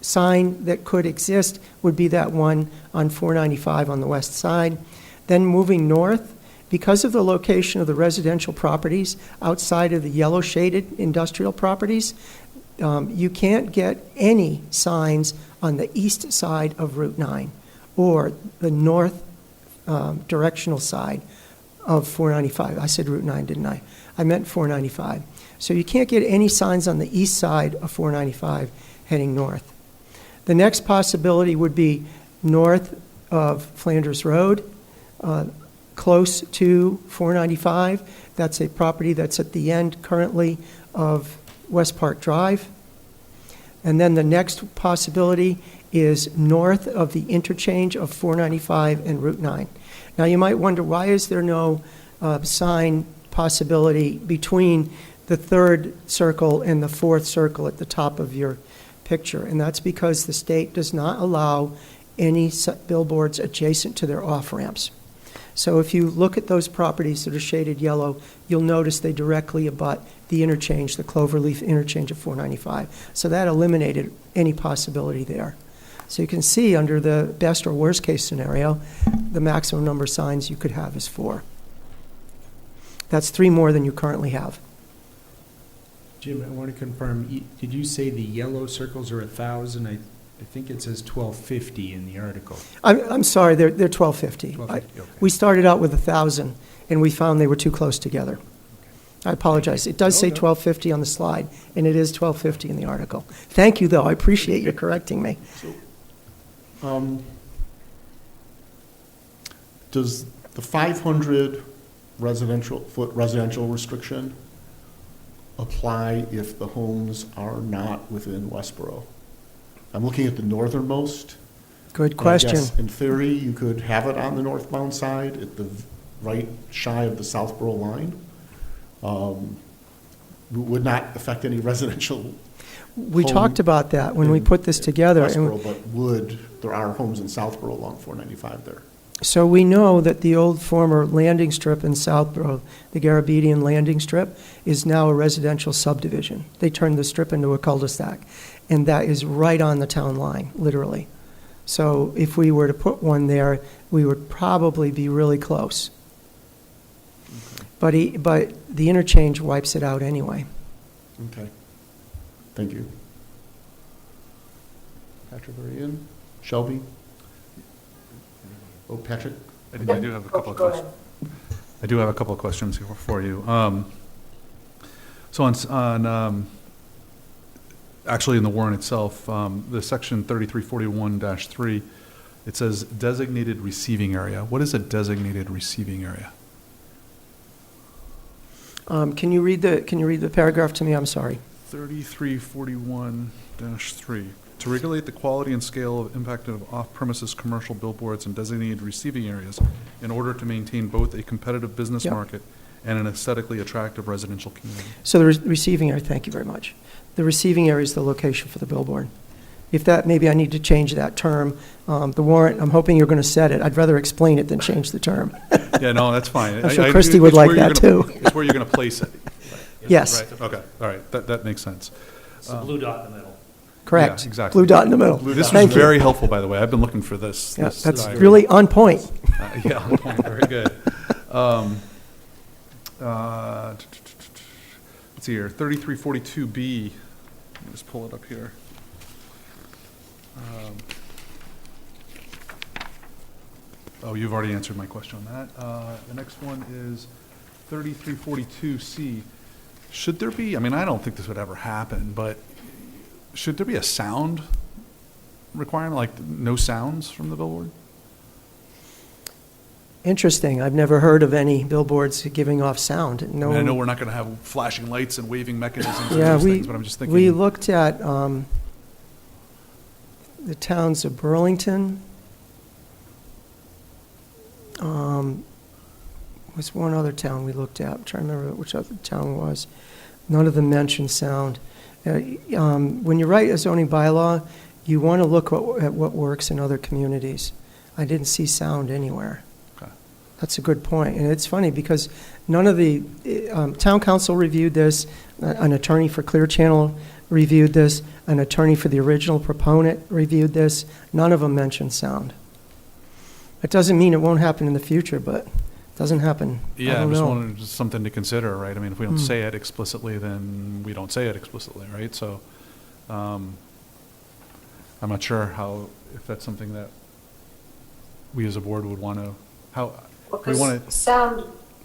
sign that could exist would be that one on 495 on the west side. Then moving north, because of the location of the residential properties outside of the yellow shaded industrial properties, you can't get any signs on the east side of Route 9 or the north directional side of 495. I said Route 9, didn't I? I meant 495. So you can't get any signs on the east side of 495 heading north. The next possibility would be north of Flanders Road, close to 495. That's a property that's at the end currently of West Park Drive. And then the next possibility is north of the interchange of 495 and Route 9. Now you might wonder, why is there no sign possibility between the third circle and the fourth circle at the top of your picture? And that's because the state does not allow any billboards adjacent to their off-ramps. So if you look at those properties that are shaded yellow, you'll notice they directly abut the interchange, the Cloverleaf interchange of 495. So that eliminated any possibility there. So you can see under the best or worst case scenario, the maximum number of signs you could have is 4. That's 3 more than you currently have. Jim, I want to confirm, did you say the yellow circles are 1,000? I think it says 1,250 in the article. I'm sorry, they're 1,250. 1,250, okay. We started out with 1,000, and we found they were too close together. I apologize. It does say No, no. 1,250 on the slide, and it is 1,250 in the article. Thank you, though. I appreciate you correcting me. Does the 500 foot residential restriction apply if the homes are not within Westborough? I'm looking at the northernmost. Good And I question. guess in theory, you could have it on the northbound side at the right shy of the Southborough line. Would not affect any residential We home talked about that when we in put this together. and Westborough, but there are homes in Southborough along 495 there. So we know that the old former landing strip in Southborough, the Garabedian landing strip, is now a residential subdivision. They turned the strip into a cul-de-sac, and that is right on the town line, literally. So if we were to put one there, we would probably be really close. But the interchange wipes it out anyway. Okay. Thank you. Patrick or Ian? Shelby? Oh, Patrick? I do have a couple of Go questions. I do have a couple of questions here for you. So actually in the warrant itself, the section 3341-3, it says designated receiving area. What is a designated receiving area? Can you read the paragraph to me? I'm sorry. 3341-3. To regulate the quality and scale of impact of off-premises commercial billboards and designated receiving areas in order to maintain both a competitive business Yep. market and an aesthetically attractive residential community. So the receiving area, thank you very much. The receiving area is the location for the billboard. If that, maybe I need to change that term. The warrant, I'm hoping you're going to set it. I'd rather explain it than change the term. Yeah, no, that's fine. I'm sure Christie would it's like where you're that, gonna- too. It's where you're going to place it. Yes, Right, okay, all right, that makes sense. It's the blue dot in the middle. correct. Yeah, exactly. Blue dot in the middle. This was Thank you. very helpful, by the way. I've been looking for this. Yeah, this that's diagram. really on point. Yeah, on point, very good. Let's see here, 3342B, let me just pull it up here. Oh, you've already answered my question on that. The next one is 3342C. Should there be, I mean, I don't think this would ever happen, but should there be a sound requirement, like no sounds from the billboard? Interesting. I've never heard of any billboards giving off sound. I mean, I know No. we're not going to have flashing lights and waving mechanisms and Yeah, those things, but I'm just thinking. we looked at the towns of Burlington. Was one other town we looked at. I'm trying to remember which other town it was. None of them mentioned sound. When you write a zoning bylaw, you want to look at what works in other communities. I didn't see sound anywhere. Okay. That's a good point. And it's funny because none of the, town council reviewed this, an attorney for Clear Channel reviewed this, an attorney for the original proponent reviewed this. None of them mentioned sound. It doesn't mean it won't happen in the future, but it doesn't happen. I Yeah, I don't just know. wanted just something to consider, right? I mean, if we don't Hmm. say it explicitly, then we don't say it explicitly, right? So, I'm not sure if that's something that we as a board would want to, we want to,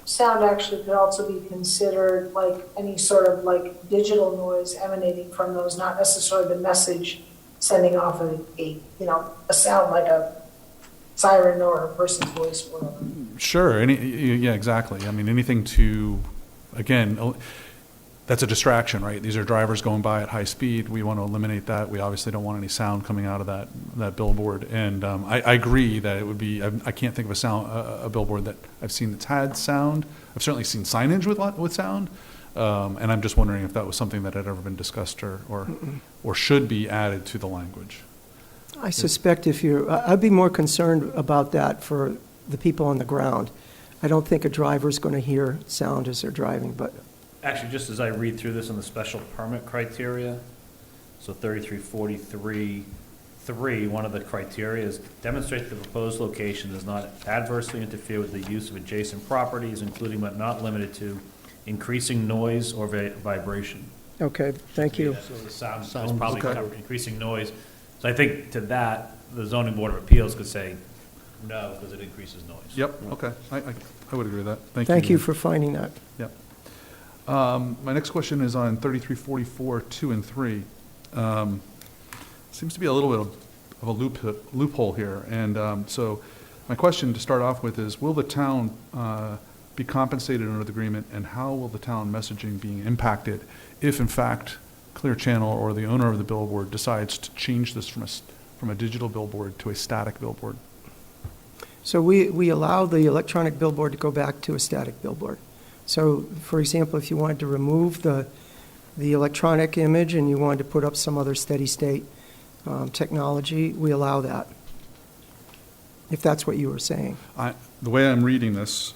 Sound actually could also be considered like any sort of like digital noise emanating from those, not necessarily the message sending off a sound like a siren or a person's voice or whatever. sure, yeah, exactly. I mean, anything to, again, that's a distraction, right? These are drivers going by at high speed. We want to eliminate that. We obviously don't want any sound coming out of that billboard. And I agree that it would be, I can't think of a billboard that I've seen that's had sound. I've certainly seen signage with sound. And I'm just wondering if that was something that had ever been discussed or should be added to the language. I suspect I'd be more concerned about that for the people on the ground. I don't think a driver's going to hear sound as they're driving, but Actually, just as I read through this on the special permit criteria, so 3343, 3, one of the criteria is demonstrate that the proposed location does not adversely interfere with the use of adjacent properties, including but not limited to increasing noise or vibration. Okay, thank you. So the sound is Sound, probably okay. covered, increasing noise. So I think to that, the zoning board of appeals could say no, because it increases noise. Yep, okay, I would agree with that. Thank you. Thank you for finding that. Yep. My next question is on 3344, 2 and 3. Seems to be a little bit of a loophole here, and so my question to start off with is, will the town be compensated under the agreement, and how will the town messaging be impacted if, in fact, Clear Channel or the owner of the billboard decides to change this from a digital billboard to a static billboard? So we allow the electronic billboard to go back to a static billboard. So, for example, if you wanted to remove the electronic image and you wanted to put up some other steady state technology, we allow that, if that's what you were saying. The way I'm reading this,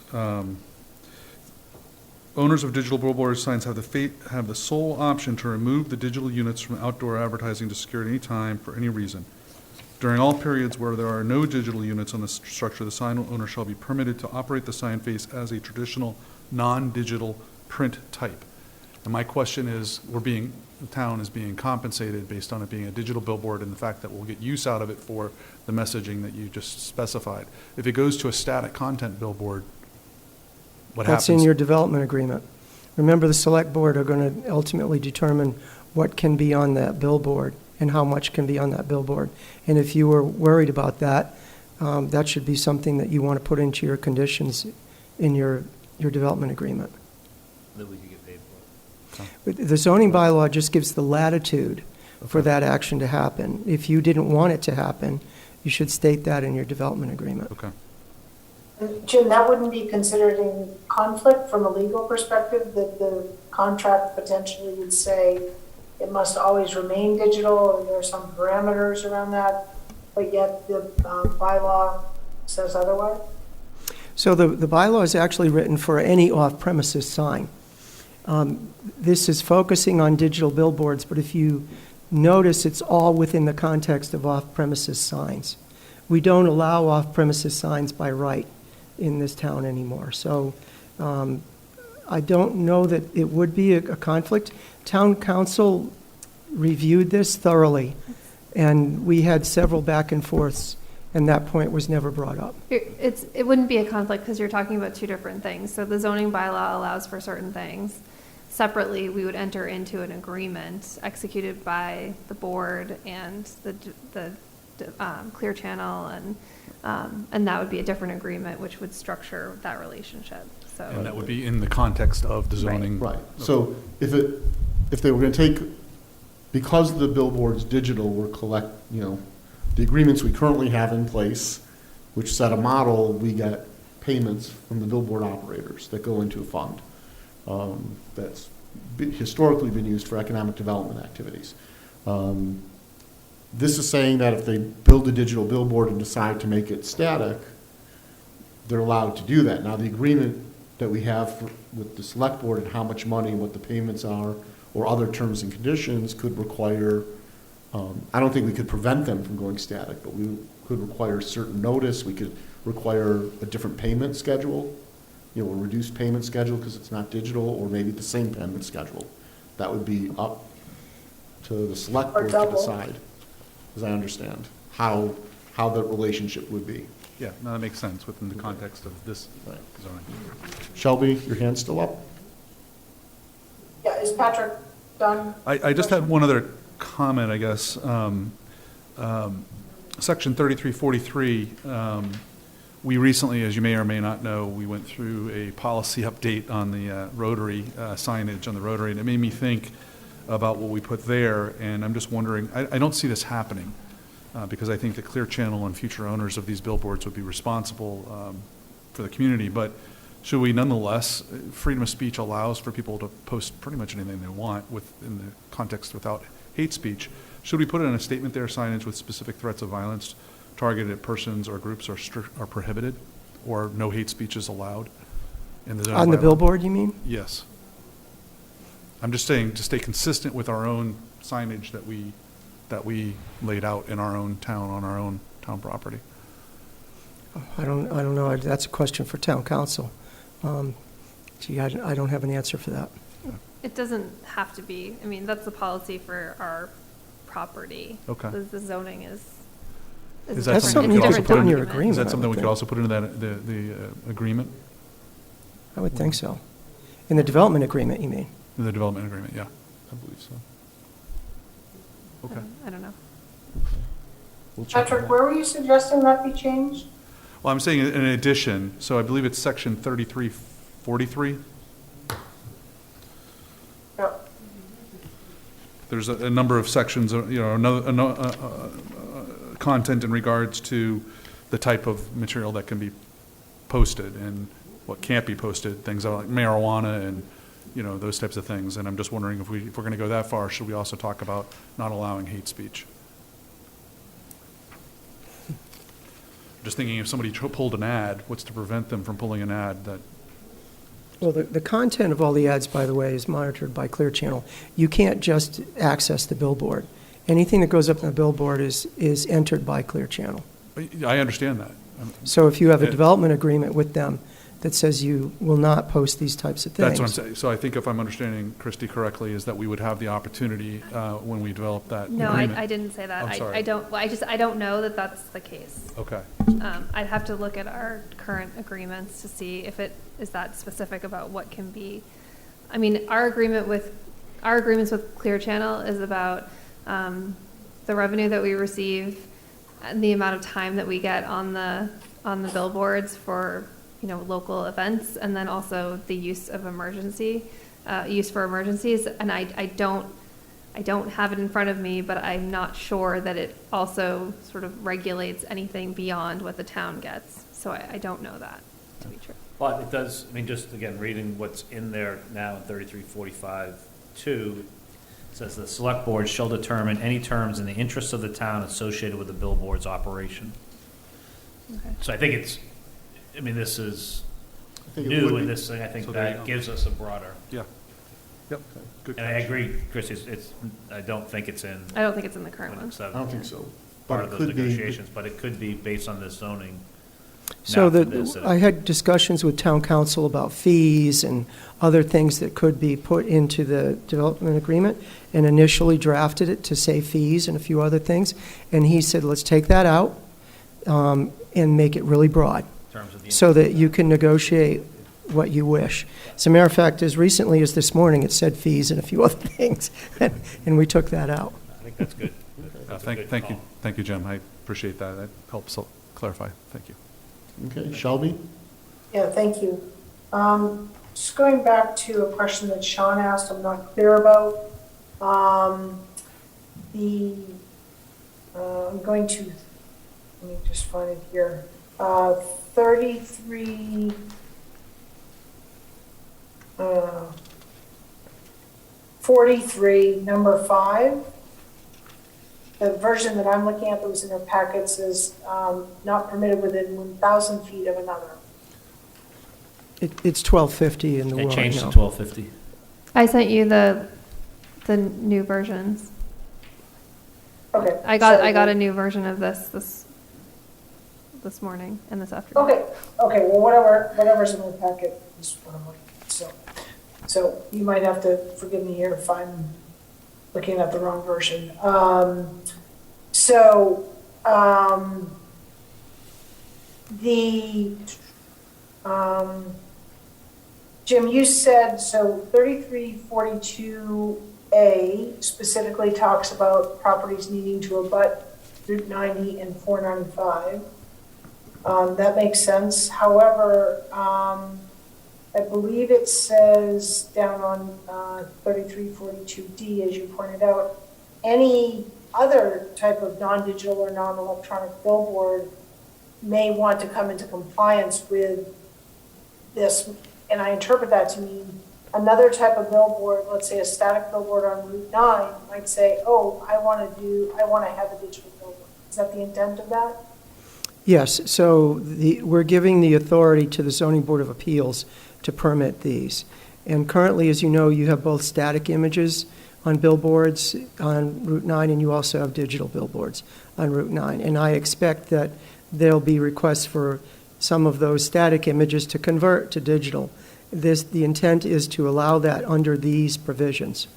owners of digital billboard signs have the sole option to remove the digital units from outdoor advertising to secure at any time for any reason. During all periods where there are no digital units on the structure, the sign owner shall be permitted to operate the sign face as a traditional, non-digital print type. And my question is, the town is being compensated based on it being a digital billboard and the fact that we'll get use out of it for the messaging that you just specified. If it goes to a static content billboard, what happens? That's in your development agreement. Remember, the select board are going to ultimately determine what can be on that billboard and how much can be on that billboard. And if you were worried about that, that should be something that you want to put into your conditions in your development agreement. That we could get paid for. But the zoning bylaw just gives the latitude for that action to happen. If you didn't want it to happen, you should state that in your development agreement. Okay. Jim, that wouldn't be considered in conflict from a legal perspective, that the contract potentially would say it must always remain digital, and there are some parameters around that, but yet the bylaw says otherwise? So the bylaw is actually written for any off-premises sign. This is focusing on digital billboards, but if you notice, it's all within the context of off-premises signs. We don't allow off-premises signs by right in this town anymore. So I don't know that it would be a conflict. Town council reviewed this thoroughly, and we had several back and forths, and that point was never brought up. It wouldn't be a conflict because you're talking about two different things. So the zoning bylaw allows for certain things. Separately, we would enter into an agreement executed by the board and the Clear Channel, and that would be a different agreement, which would structure that relationship. So And that would be in the context of the zoning. Right, so if they were gonna take, because the billboard's digital, we're the agreements we currently have in place, which set a model, we get payments from the billboard operators that go into a fund. That's historically been used for economic development activities. This is saying that if they build a digital billboard and decide to make it static, they're allowed to do that. Now, the agreement that we have with the select board and how much money and what the payments are, or other terms and conditions could require, I don't think we could prevent them from going static, but we could require certain notice, we could require a different payment schedule, a reduced payment schedule because it's not digital, or maybe the same payment schedule. That would be up to the select Or board to double. decide, as I understand, how the relationship would be. Yeah, no, that makes sense within the context of this Right. zoning. Shelby, your hand's still up? Yeah, is Patrick done? I just had one other comment, I guess. Section 3343, we recently, as you may or may not know, we went through a policy update on the Rotary signage on the Rotary, and it made me think about what we put there, and I'm just wondering, I don't see this happening, because I think the Clear Channel and future owners of these billboards would be responsible for the community, but should we nonetheless, freedom of speech allows for people to post pretty much anything they want in the context without hate speech. Should we put in a statement there, signage with specific threats of violence targeted at persons or groups are prohibited, or no hate speech is allowed in the zoning On the bylaw? billboard, you mean? Yes. I'm just saying, to stay consistent with our own signage that we that we laid out in our own town, on our own town property. I don't know. That's a question for town council. Gee, I don't have an answer for that. It doesn't have to be, I mean, that's the policy for our property. Okay. The zoning is. Is that That's something something we you could can also put in your document. agreement. Is that I something would we could think. also put into that, the agreement, I would think so. In the development agreement, you mean? in the development agreement? Yeah, I believe so. Okay. I don't know. We'll check on Patrick, that. where were you suggesting that be changed? Well, I'm saying in addition, so I believe it's section 3343. Yep. There's a number of sections, content in regards to the type of material that can be posted and what can't be posted, things like marijuana and, those types of things. And I'm just wondering if we're going to go that far, should we also talk about not allowing hate speech? Just thinking if somebody pulled an ad, what's to prevent them from pulling an ad that, Well, the content of all the ads, by the way, is monitored by Clear Channel. You can't just access the billboard. Anything that goes up on the billboard is entered by Clear Channel. I understand that. So if you have a Yeah. development agreement with them that says you will not post these types of things. That's what I'm saying. So I think if I'm understanding Christie correctly, is that we would have the opportunity when we develop that No, agreement. I didn't say that. I'm sorry. I don't, well, I don't know that that's the case. Okay. I'd have to look at our current agreements to see if it is that specific about what can be. I mean, our agreements with Clear Channel is about the revenue that we receive and the amount of time that we get on the billboards for, local events, and then also the use for emergencies. And I don't have it in front of me, but I'm not sure that it also sort of regulates anything beyond what the town gets. So I don't know that to be true. But it does, just again, reading what's in there now in 3345-2, it says the select board shall determine any terms in the interests of the town associated with the billboard's operation. Okay. So I think this is I think it new would in be- this thing. I think So there you that go. gives us a broader, Yep. Good and I catch. agree, Chris, I don't think it's in I don't think it's in the current one. ordinance I don't think so. part But of it those could be, negotiations, but it could be based on this zoning. So Now for this, I had discussions with town council about fees and other things that could be put into the development agreement, and initially drafted it to say fees and a few other things. And he said, let's take that out and make it really broad, in terms of the. so that you can negotiate what you wish. As a matter of fact, as recently as this morning, it said fees and a few other things, and we took that out. I think that's good. That's a good Thank you, call. thank you, Jim. I appreciate that. That helps clarify. Thank you. Okay, Shelby? Yeah, thank you. Just going back to a question that Sean asked, I'm not clear about. I'm going to, let me just find it here. 33, 43, number 5. The version that I'm looking at that was in our packet says, not permitted within 1,000 feet of another. It's 1250 in the They world changed to now. 1250. I sent you the new versions. Okay. I got a new version of this this morning and this afternoon. Okay, well, whatever's in the packet is what I'm looking at, so you might have to forgive me here if I'm looking at the wrong version. Jim, you said, so 3342A specifically talks about properties needing to abut Route 90 and 495. That makes sense. However, I believe it says down on 3342D, as you pointed out, any other type of non-digital or non-electronic billboard may want to come into compliance with this. And I interpret that to mean another type of billboard, let's say a static billboard on Route 9, might say, oh, I want to have a digital billboard. Is that the intent of that? Yes, so we're giving the authority to the Zoning Board of Appeals to permit these. And currently, as you know, you have both static images on billboards on Route 9, and you also have digital billboards on Route 9. And I expect that there'll be requests for some of those static images to convert to digital. The intent is to allow that under these provisions.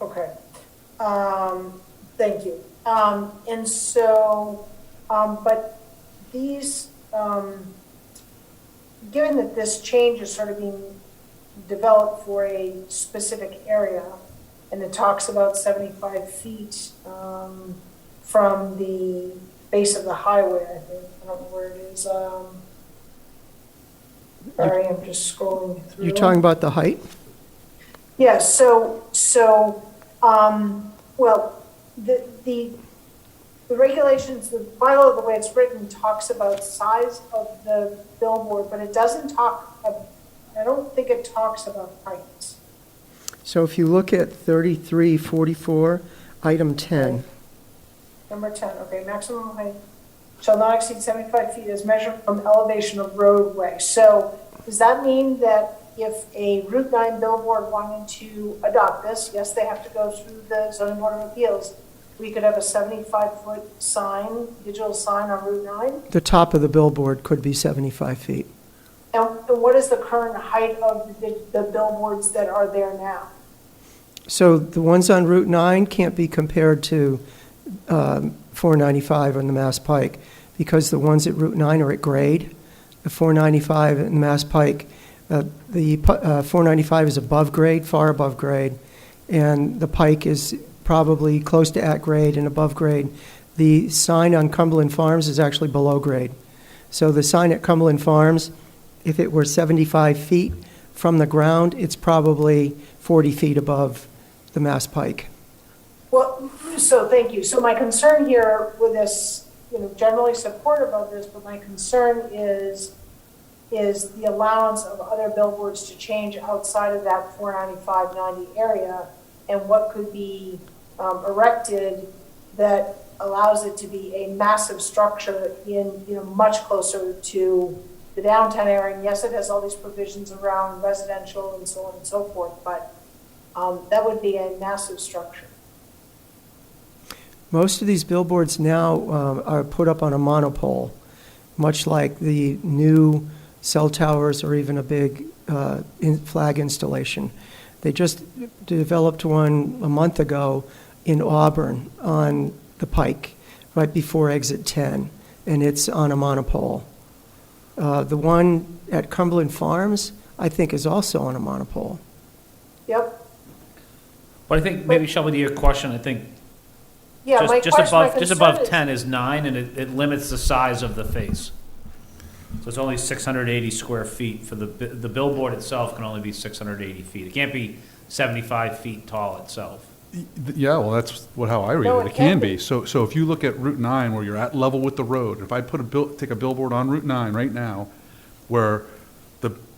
Okay. Thank you. And so, but these, given that this change is sort of being developed for a specific area, and it talks about 75 feet from the base of the highway, I think. I don't know where it is. Sorry, I'm just scrolling through. You're talking about the height? Yeah, well, the regulations, the bylaw, the way it's written, talks about size of the billboard, but it doesn't talk, I don't think it talks about heights. So if you look at 3344, item 10, Number 10, okay, maximum height shall not exceed 75 feet as measured from elevation of roadway. So does that mean that if a Route 9 billboard wanted to adopt this, yes, they have to go through the zoning board of appeals, we could have a 75-foot sign, digital sign on Route 9? the top of the billboard could be 75 feet. And what is the current height of the billboards that are there now? So the ones on Route 9 can't be compared to 495 on the Mass Pike, because the ones at Route 9 are at grade. The 495 and the Mass Pike, the 495 is above grade, far above grade, and the Pike is probably close to at grade and above grade. The sign on Cumberland Farms is actually below grade. So the sign at Cumberland Farms, if it were 75 feet from the ground, it's probably 40 feet above the Mass Pike. Well, so thank you. So my concern here with this, generally supportive of this, but my concern is the allowance of other billboards to change outside of that 495-90 area, and what could be erected that allows it to be a massive structure in, much closer to the downtown area. And yes, it has all these provisions around residential and so on and so forth, but that would be a massive structure. Most of these billboards now are put up on a monopole, much like the new cell towers or even a big flag installation. They just developed one a month ago in Auburn on the Pike, right before exit 10, and it's on a monopole. The one at Cumberland Farms, I think, is also on a monopole. Yep. But I think maybe, Shelby, to your question, I think Yeah, my just question, my above, just concern above is- 10 is 9, and it limits the size of the face. So it's only 680 square feet for the billboard itself can only be 680 feet. It can't be 75 feet tall itself. Yeah, well, that's how I read No, it. it It can can be. be. So if you look at Route 9, where you're at level with the road, if I take a billboard on Route 9 right now, where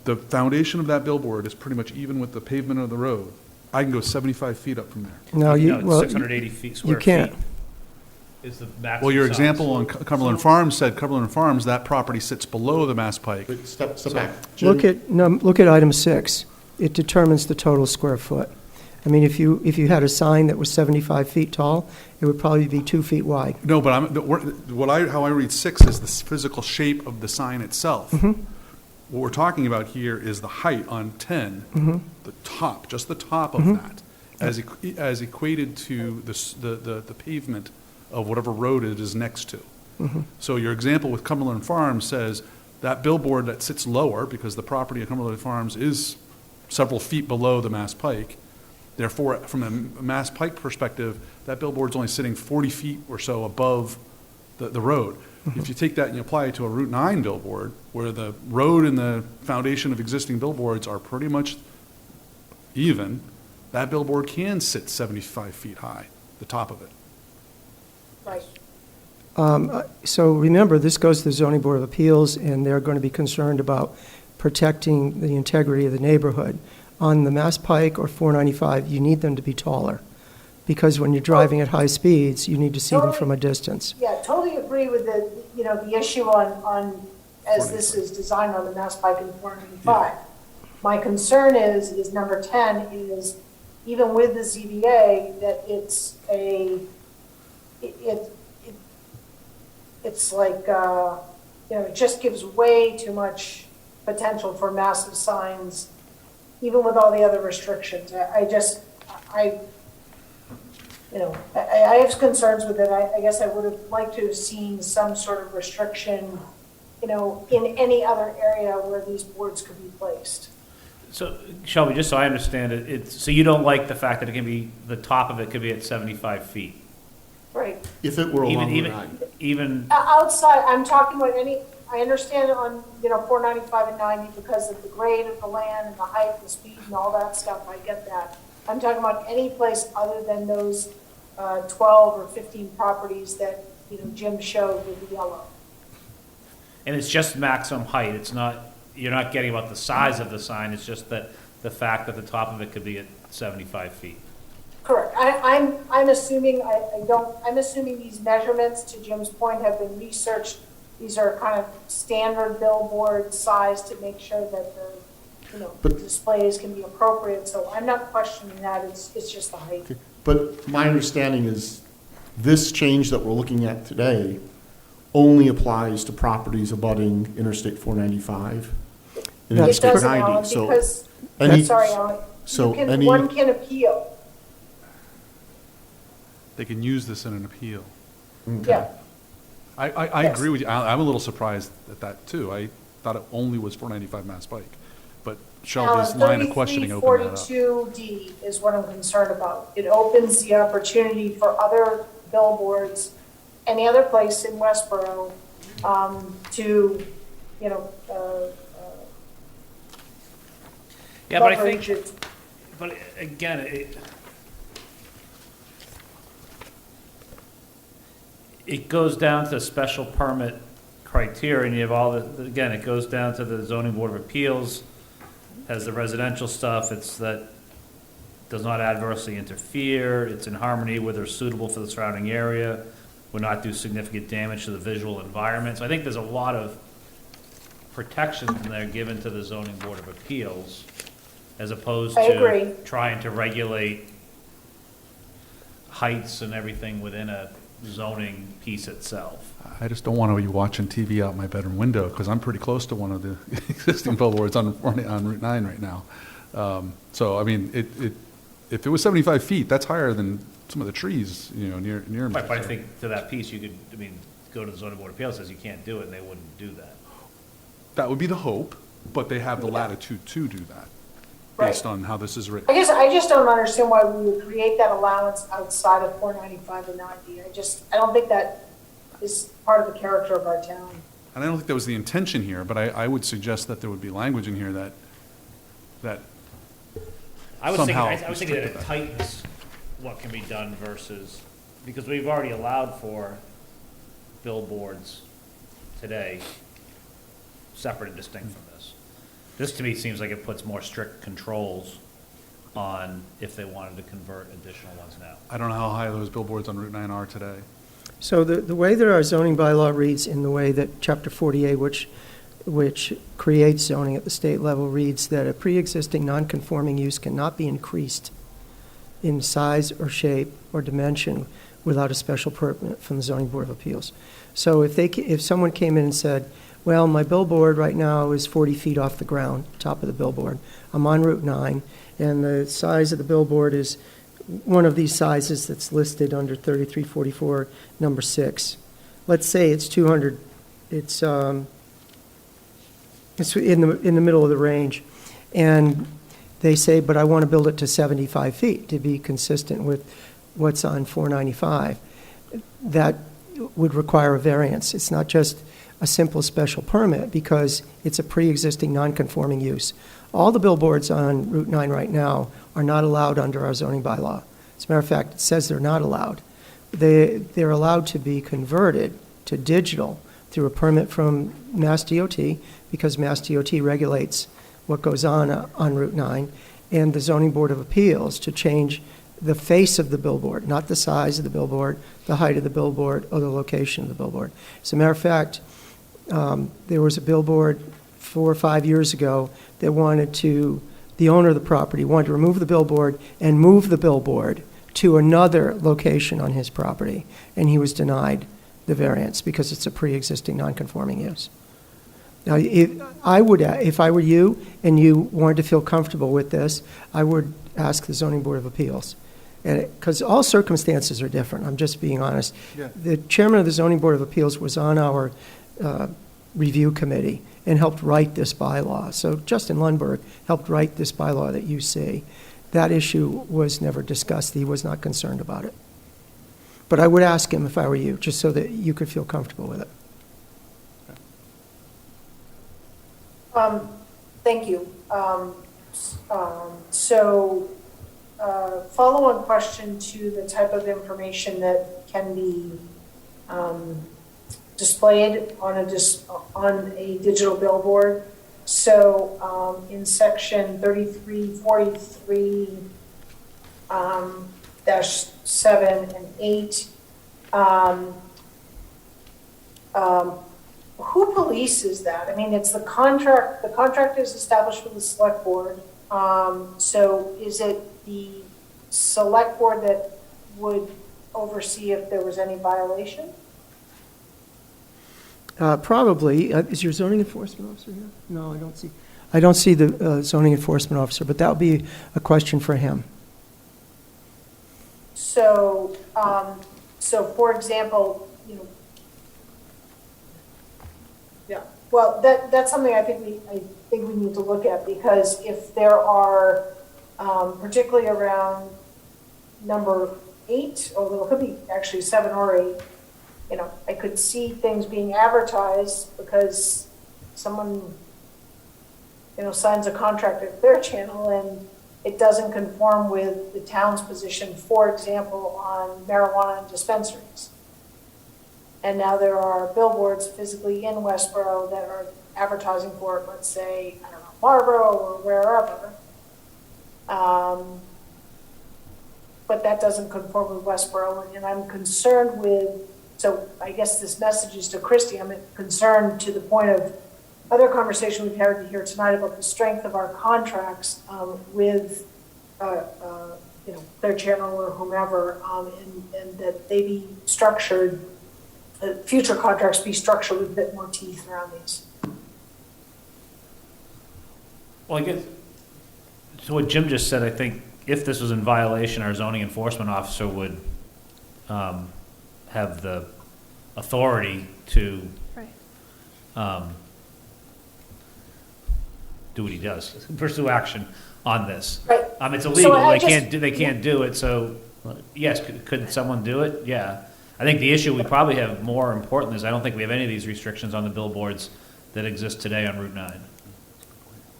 the foundation of that billboard is pretty much even with the pavement of the road, I can go 75 feet up from there. No, No, 680 feet, square feet. can't. Is the maximum Well, your size. example on Cumberland Farms said Cumberland Farms, that property sits below the Mass Pike. Wait, step So- back. Look Jim? at item 6. It determines the total square foot. I mean, if you had a sign that was 75 feet tall, it would probably be 2 feet wide. No, but how I read 6 is the physical shape of the sign itself. What we're talking about here is the height on 10, the top, just the top of that, as equated to the pavement of whatever road it is next to. So your example with Cumberland Farms says that billboard that sits lower, because the property of Cumberland Farms is several feet below the Mass Pike, therefore, from a Mass Pike perspective, that billboard's only sitting 40 feet or so above the road. If you take that and you apply it to a Route 9 billboard, where the road and the foundation of existing billboards are pretty much even, that billboard can sit 75 feet high, the top of it. Right. So remember, this goes to the zoning board of appeals, and they're going to be concerned about protecting the integrity of the neighborhood. On the Mass Pike or 495, you need them to be taller, because when you're driving at high speeds, you need to see them from a distance. Yeah, totally agree with the issue on, as this is designed on the Mass Pike in 495. My concern is number 10 is, even with the ZBA, that it's it's like, it just gives way too much potential for massive signs, even with all the other restrictions. I have concerns with it. I guess I would have liked to have seen some sort of restriction, in any other area where these boards could be placed. So Shelby, just so I understand it, so you don't like the fact that it can be, the top of it could be at 75 feet? Right. If it were along Even, Route 9. even, Outside, I'm talking about I understand on, 495 and 90 because of the grade of the land and the height and the speed and all that stuff, I get that. I'm talking about any place other than those 12 or 15 properties that, Jim showed with the yellow. and it's just maximum height, it's not, you're not getting about the size of the sign, it's just that the fact that the top of it could be at 75 feet. Correct. I'm assuming, I'm assuming these measurements, to Jim's point, have been researched. These are kind of standard billboard size to make sure that the displays can be appropriate. So I'm not questioning that, it's just the height. Okay. But my understanding is this change that we're looking at today only applies to properties abutting Interstate 495. And That's It does, Interstate 90. Alan, So because, any- sorry, Alan, so any- one can appeal, They can use this in an appeal. Okay. yeah. I Yes. agree with you. I'm a little surprised at that, too. I thought it only was 495 Mass Pike. But Shelby's line of questioning opened that up. 3342D is what I'm concerned about. It opens the opportunity for other billboards, any other place in Westborough, to, Yeah, but I leverage think, it. but again, it goes down to special permit criteria, and you have all the, again, it goes down to the zoning board of appeals, has the residential stuff, it's that does not adversely interfere, it's in harmony with or suitable for the surrounding area, would not do significant damage to the visual environment. So I think there's a lot of protections in there given to the zoning board of appeals, as opposed I agree. to trying to regulate heights and everything within a zoning piece itself. I just don't want to be watching TV out my bedroom window, because I'm pretty close to one of the existing billboards on Route 9 right now. So, I mean, if it was 75 feet, that's higher than some of the trees, near me. But I think to that piece, you could, go to the zoning board of appeals, says you can't do it, and they wouldn't do that. That would be the hope, but they have the latitude to do that, based on how this is written. I just don't understand why we would create that allowance outside of 495 and 90. I don't think that is part of the character of our town. And I don't think that was the intention here, but I would suggest that there would be language in here that I was thinking, somehow I was thinking that it restricted that. tightens what can be done versus, because we've already allowed for billboards today, separate and distinct from this. This to me seems like it puts more strict controls on if they wanted to convert additional ones now. I don't know how high those billboards on Route 9 are today. So the way that our zoning bylaw reads, in the way that Chapter 48, which creates zoning at the state level, reads that a pre-existing non-conforming use cannot be increased in size or shape or dimension without a special permit from the zoning board of appeals. So if someone came in and said, well, my billboard right now is 40 feet off the ground, top of the billboard, I'm on Route 9, and the size of the billboard is one of these sizes that's listed under 3344, number 6. Let's say it's 200, it's in the middle of the range. And they say, but I want to build it to 75 feet to be consistent with what's on 495. That would require a variance. It's not just a simple special permit, because it's a pre-existing non-conforming use. All the billboards on Route 9 right now are not allowed under our zoning bylaw. As a matter of fact, it says they're not allowed. They're allowed to be converted to digital through a permit from Mass DOT, because Mass DOT regulates what goes on Route 9, and the Zoning Board of Appeals to change the face of the billboard, not the size of the billboard, the height of the billboard, or the location of the billboard. As a matter of fact, there was a billboard 4 or 5 years ago that wanted to the owner of the property, wanted to remove the billboard and move the billboard to another location on his property, and he was denied the variance because it's a pre-existing non-conforming use. Now, if I were you and you wanted to feel comfortable with this, I would ask the Zoning Board of Appeals. Because all circumstances are different, I'm just being honest. Yeah. The chairman of the Zoning Board of Appeals was on our review committee and helped write this bylaw. So Justin Lundberg helped write this bylaw that you see. That issue was never discussed. He was not concerned about it. But I would ask him if I were you, just so that you could feel comfortable with it. Thank you. Follow-on question to the type of information that can be displayed on a digital billboard. So in section 3343 -7 and 8, who polices that? I mean, it's the contract. The contract is established with the select board. So is it the select board that would oversee if there was any violation? Probably. Is your zoning enforcement officer here? No, I don't see the zoning enforcement officer, but that would be a question for him. So, for example, yeah. Well, that's something I think we need to look at, because if there are, particularly around number 8, although it could be actually 7 or 8, I could see things being advertised because someone, signs a contract at their channel and it doesn't conform with the town's position, for example, on marijuana dispensaries. And now there are billboards physically in Westborough that are advertising for it, let's say, I don't know, Marlboro or wherever. But that doesn't conform with Westborough, and I'm concerned with, so I guess this message is to Christie, I'm concerned to the point of other conversation we've had here tonight about the strength of our contracts with, Clear Channel or whomever, and that they be structured, future contracts be structured with a bit more teeth around these. Well, I guess, so what Jim just said, I think if this was in violation, our zoning enforcement officer would have the authority to Right. Do what he does, pursue action on this. Right. It's illegal, So they can't do it, so, yes, could someone do it? Yeah. I think the issue we probably have more important is I don't think we have any of these restrictions on the billboards that exist today on Route 9.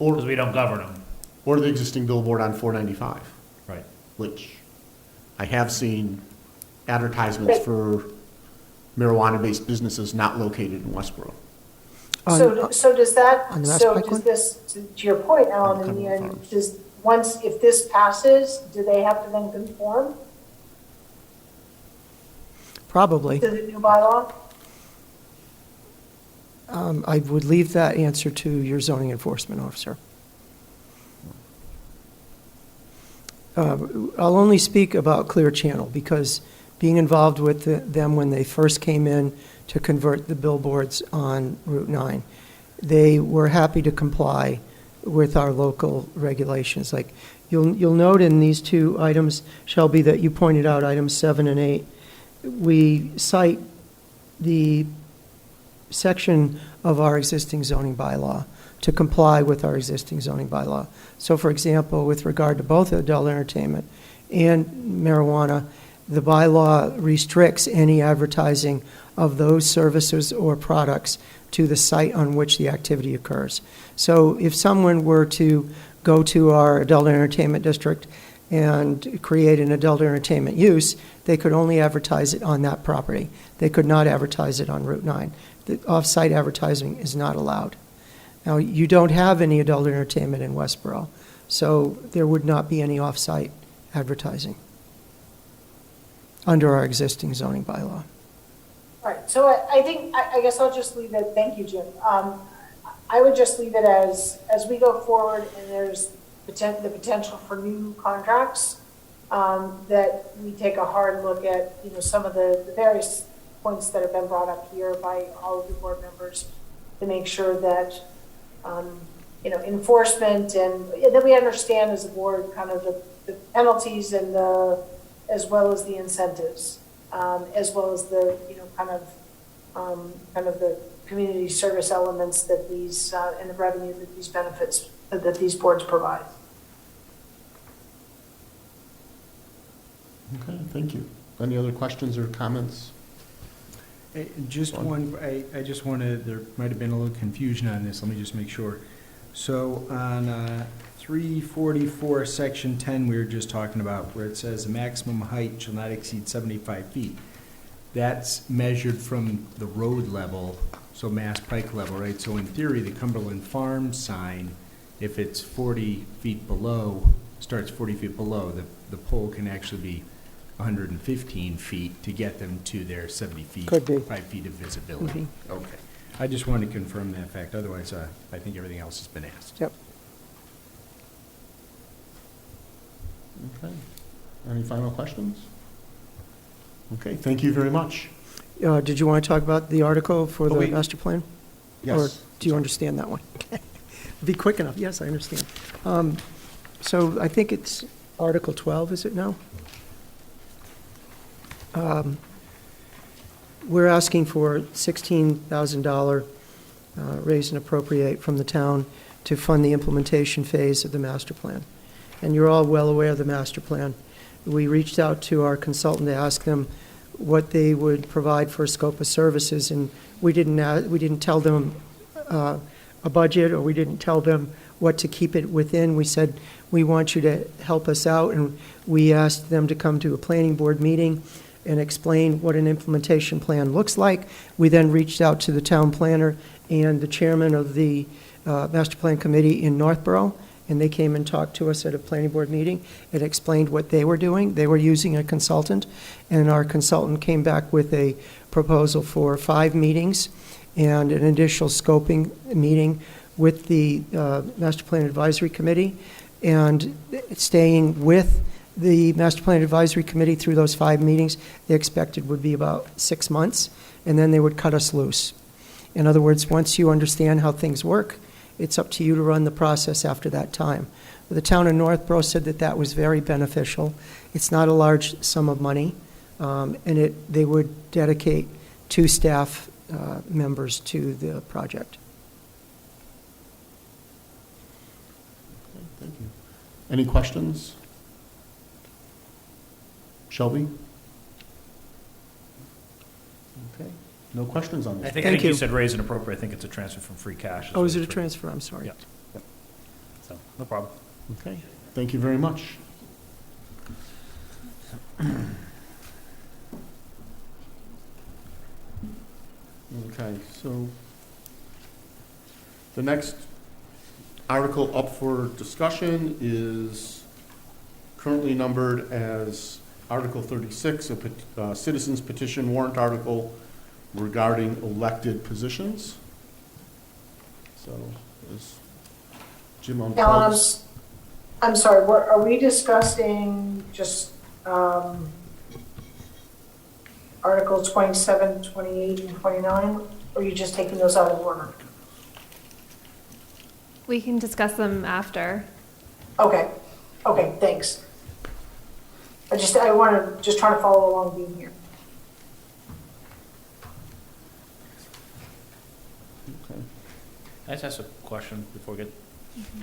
Because we don't govern them. Or the existing billboard on 495. Right. Which I have seen advertisements for marijuana-based businesses not located in Westborough. So does that, on the so Mass does Pike this, to your point, Alan, in the Cumberland end, Farms. if this passes, do they have to then conform Probably. to the new bylaw? I would leave that answer to your zoning enforcement officer. I'll only speak about Clear Channel because being involved with them when they first came in to convert the billboards on Route 9, they were happy to comply with our local regulations. Like you'll note in these 2 items, Shelby, that you pointed out, items 7 and 8, we cite the section of our existing zoning bylaw to comply with our existing zoning bylaw. So for example, with regard to both adult entertainment and marijuana, the bylaw restricts any advertising of those services or products to the site on which the activity occurs. So if someone were to go to our adult entertainment district and create an adult entertainment use, they could only advertise it on that property. They could not advertise it on Route 9. The off-site advertising is not allowed. Now, you don't have any adult entertainment in Westborough, so there would not be any off-site advertising under our existing zoning bylaw. All right, so I think, I guess I'll just leave it, thank you, Jim. I would just leave it as we go forward and there's the potential for new contracts, that we take a hard look at, some of the various points that have been brought up here by all of the board members to make sure that, enforcement and that we understand as a board kind of the penalties and as well as the incentives, as well as the, kind of the community service elements that these, and the revenue that these benefits, that these boards provide. Okay, thank you. Any other questions or comments? Just one, I just wanted, there might have been a little confusion on this, let me just make sure. So on 344, section 10, we were just talking about, where it says the maximum height shall not exceed 75 feet. That's measured from the road level, so Mass Pike level, right? So in theory, the Cumberland Farms sign, if it's 40 feet below, starts 40 feet below, the pole can actually be 115 feet to get them to their 70 feet. Could be. 5 feet of visibility. Okay. I just wanted to confirm that fact, otherwise I think everything else has been asked. Yep. Okay. Any final questions? Okay, thank you very much. Did you want to talk about the article for the wait. master plan? Yes. Or do you understand that one? Be quick enough. Yes, I understand. So I think it's Article 12, is it now? We're asking for $16,000 raise and appropriate from the town to fund the implementation phase of the master plan. And you're all well aware of the master plan. We reached out to our consultant to ask them what they would provide for a scope of services, and we didn't tell them a budget, or we didn't tell them what to keep it within. We said, we want you to help us out, and we asked them to come to a planning board meeting and explain what an implementation plan looks like. We then reached out to the town planner and the chairman of the master plan committee in Northborough, and they came and talked to us at a planning board meeting and explained what they were doing. They were using a consultant, and our consultant came back with a proposal for 5 meetings and an additional scoping meeting with the Master Plan Advisory Committee, and staying with the Master Plan Advisory Committee through those 5 meetings, they expected would be about 6 months, and then they would cut us loose. In other words, once you understand how things work, it's up to you to run the process after that time. The town of Northborough said that that was very beneficial. It's not a large sum of money, and they would dedicate 2 staff members to the project. Thank you. Any questions? Shelby? Okay, no questions on I this. think Thank you you. said raise and appropriate, I think it's a transfer from free cash. Oh, is it a transfer? I'm sorry. Yeah. So, no problem. Okay, thank you very much. Okay, so the next article up for discussion is currently numbered as Article 36, a citizens petition warrant article regarding elected positions. So, is Jim on Alan, pause? I'm sorry, are we discussing just Articles 27, 28, and 29? Or are you just taking those out of order? We can discuss them after. Okay, thanks. I want to just try to follow along being here. Okay. I just ask a question before we get,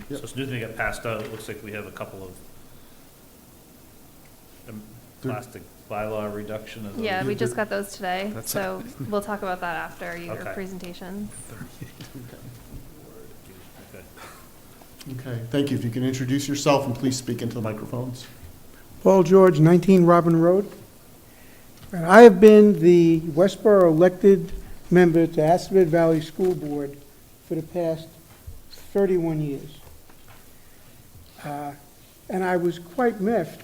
Yep. so as soon as we get passed out, it looks like we have a couple of plastic bylaw reduction. Of Yeah, we just got those today, That's so we'll talk about that after your Okay. presentation. Okay. Okay, thank you. If you can introduce yourself and please speak into the microphones. Paul George, 19 Robin Road. And I have been the Westborough elected member to Assabet Valley School Board for the past 31 years. And I was quite miffed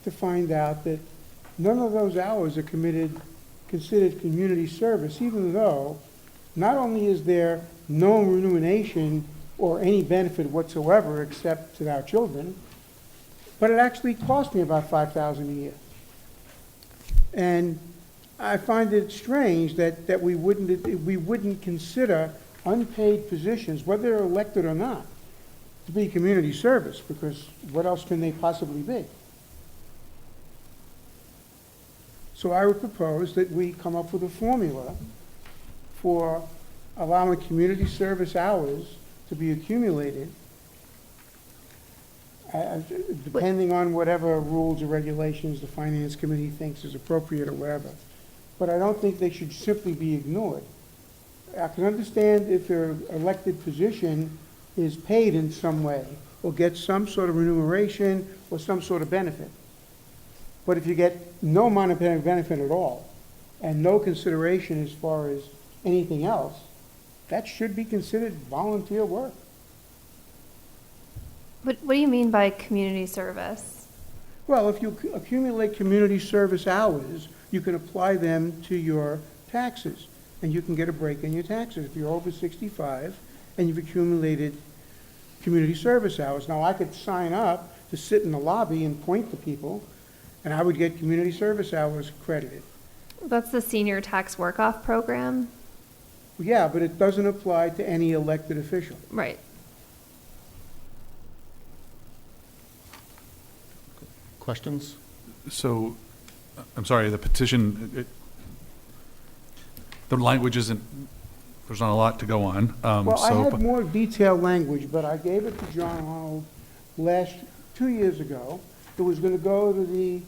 to find out that none of those hours are considered community service, even though not only is there no remuneration or any benefit whatsoever except to our children, but it actually cost me about $5,000 a year. And I find it strange that we wouldn't consider unpaid positions, whether they're elected or not, to be community service, because what else can they possibly be? So I would propose that we come up with a formula for allowing community service hours to be accumulated, depending on whatever rules or regulations the Finance Committee thinks is appropriate or whatever. But I don't think they should simply be ignored. I can understand if their elected position is paid in some way, or gets some sort of remuneration or some sort of benefit. But if you get no monetary benefit at all, and no consideration as far as anything else, that should be considered volunteer work. What do you mean by community service? Well, if you accumulate community service hours, you can apply them to your taxes, and you can get a break in your taxes if you're over 65 and you've accumulated community service hours. Now, I could sign up to sit in the lobby and point to people, and I would get community service hours credited. That's the senior tax work-off program? Yeah, but it doesn't apply to any elected official. Right. Questions? So, I'm sorry, the petition, the language isn't, there's not a lot to go on. Well, I so- had more detailed language, but I gave it to John Arnold 2 years ago. It was going to go to the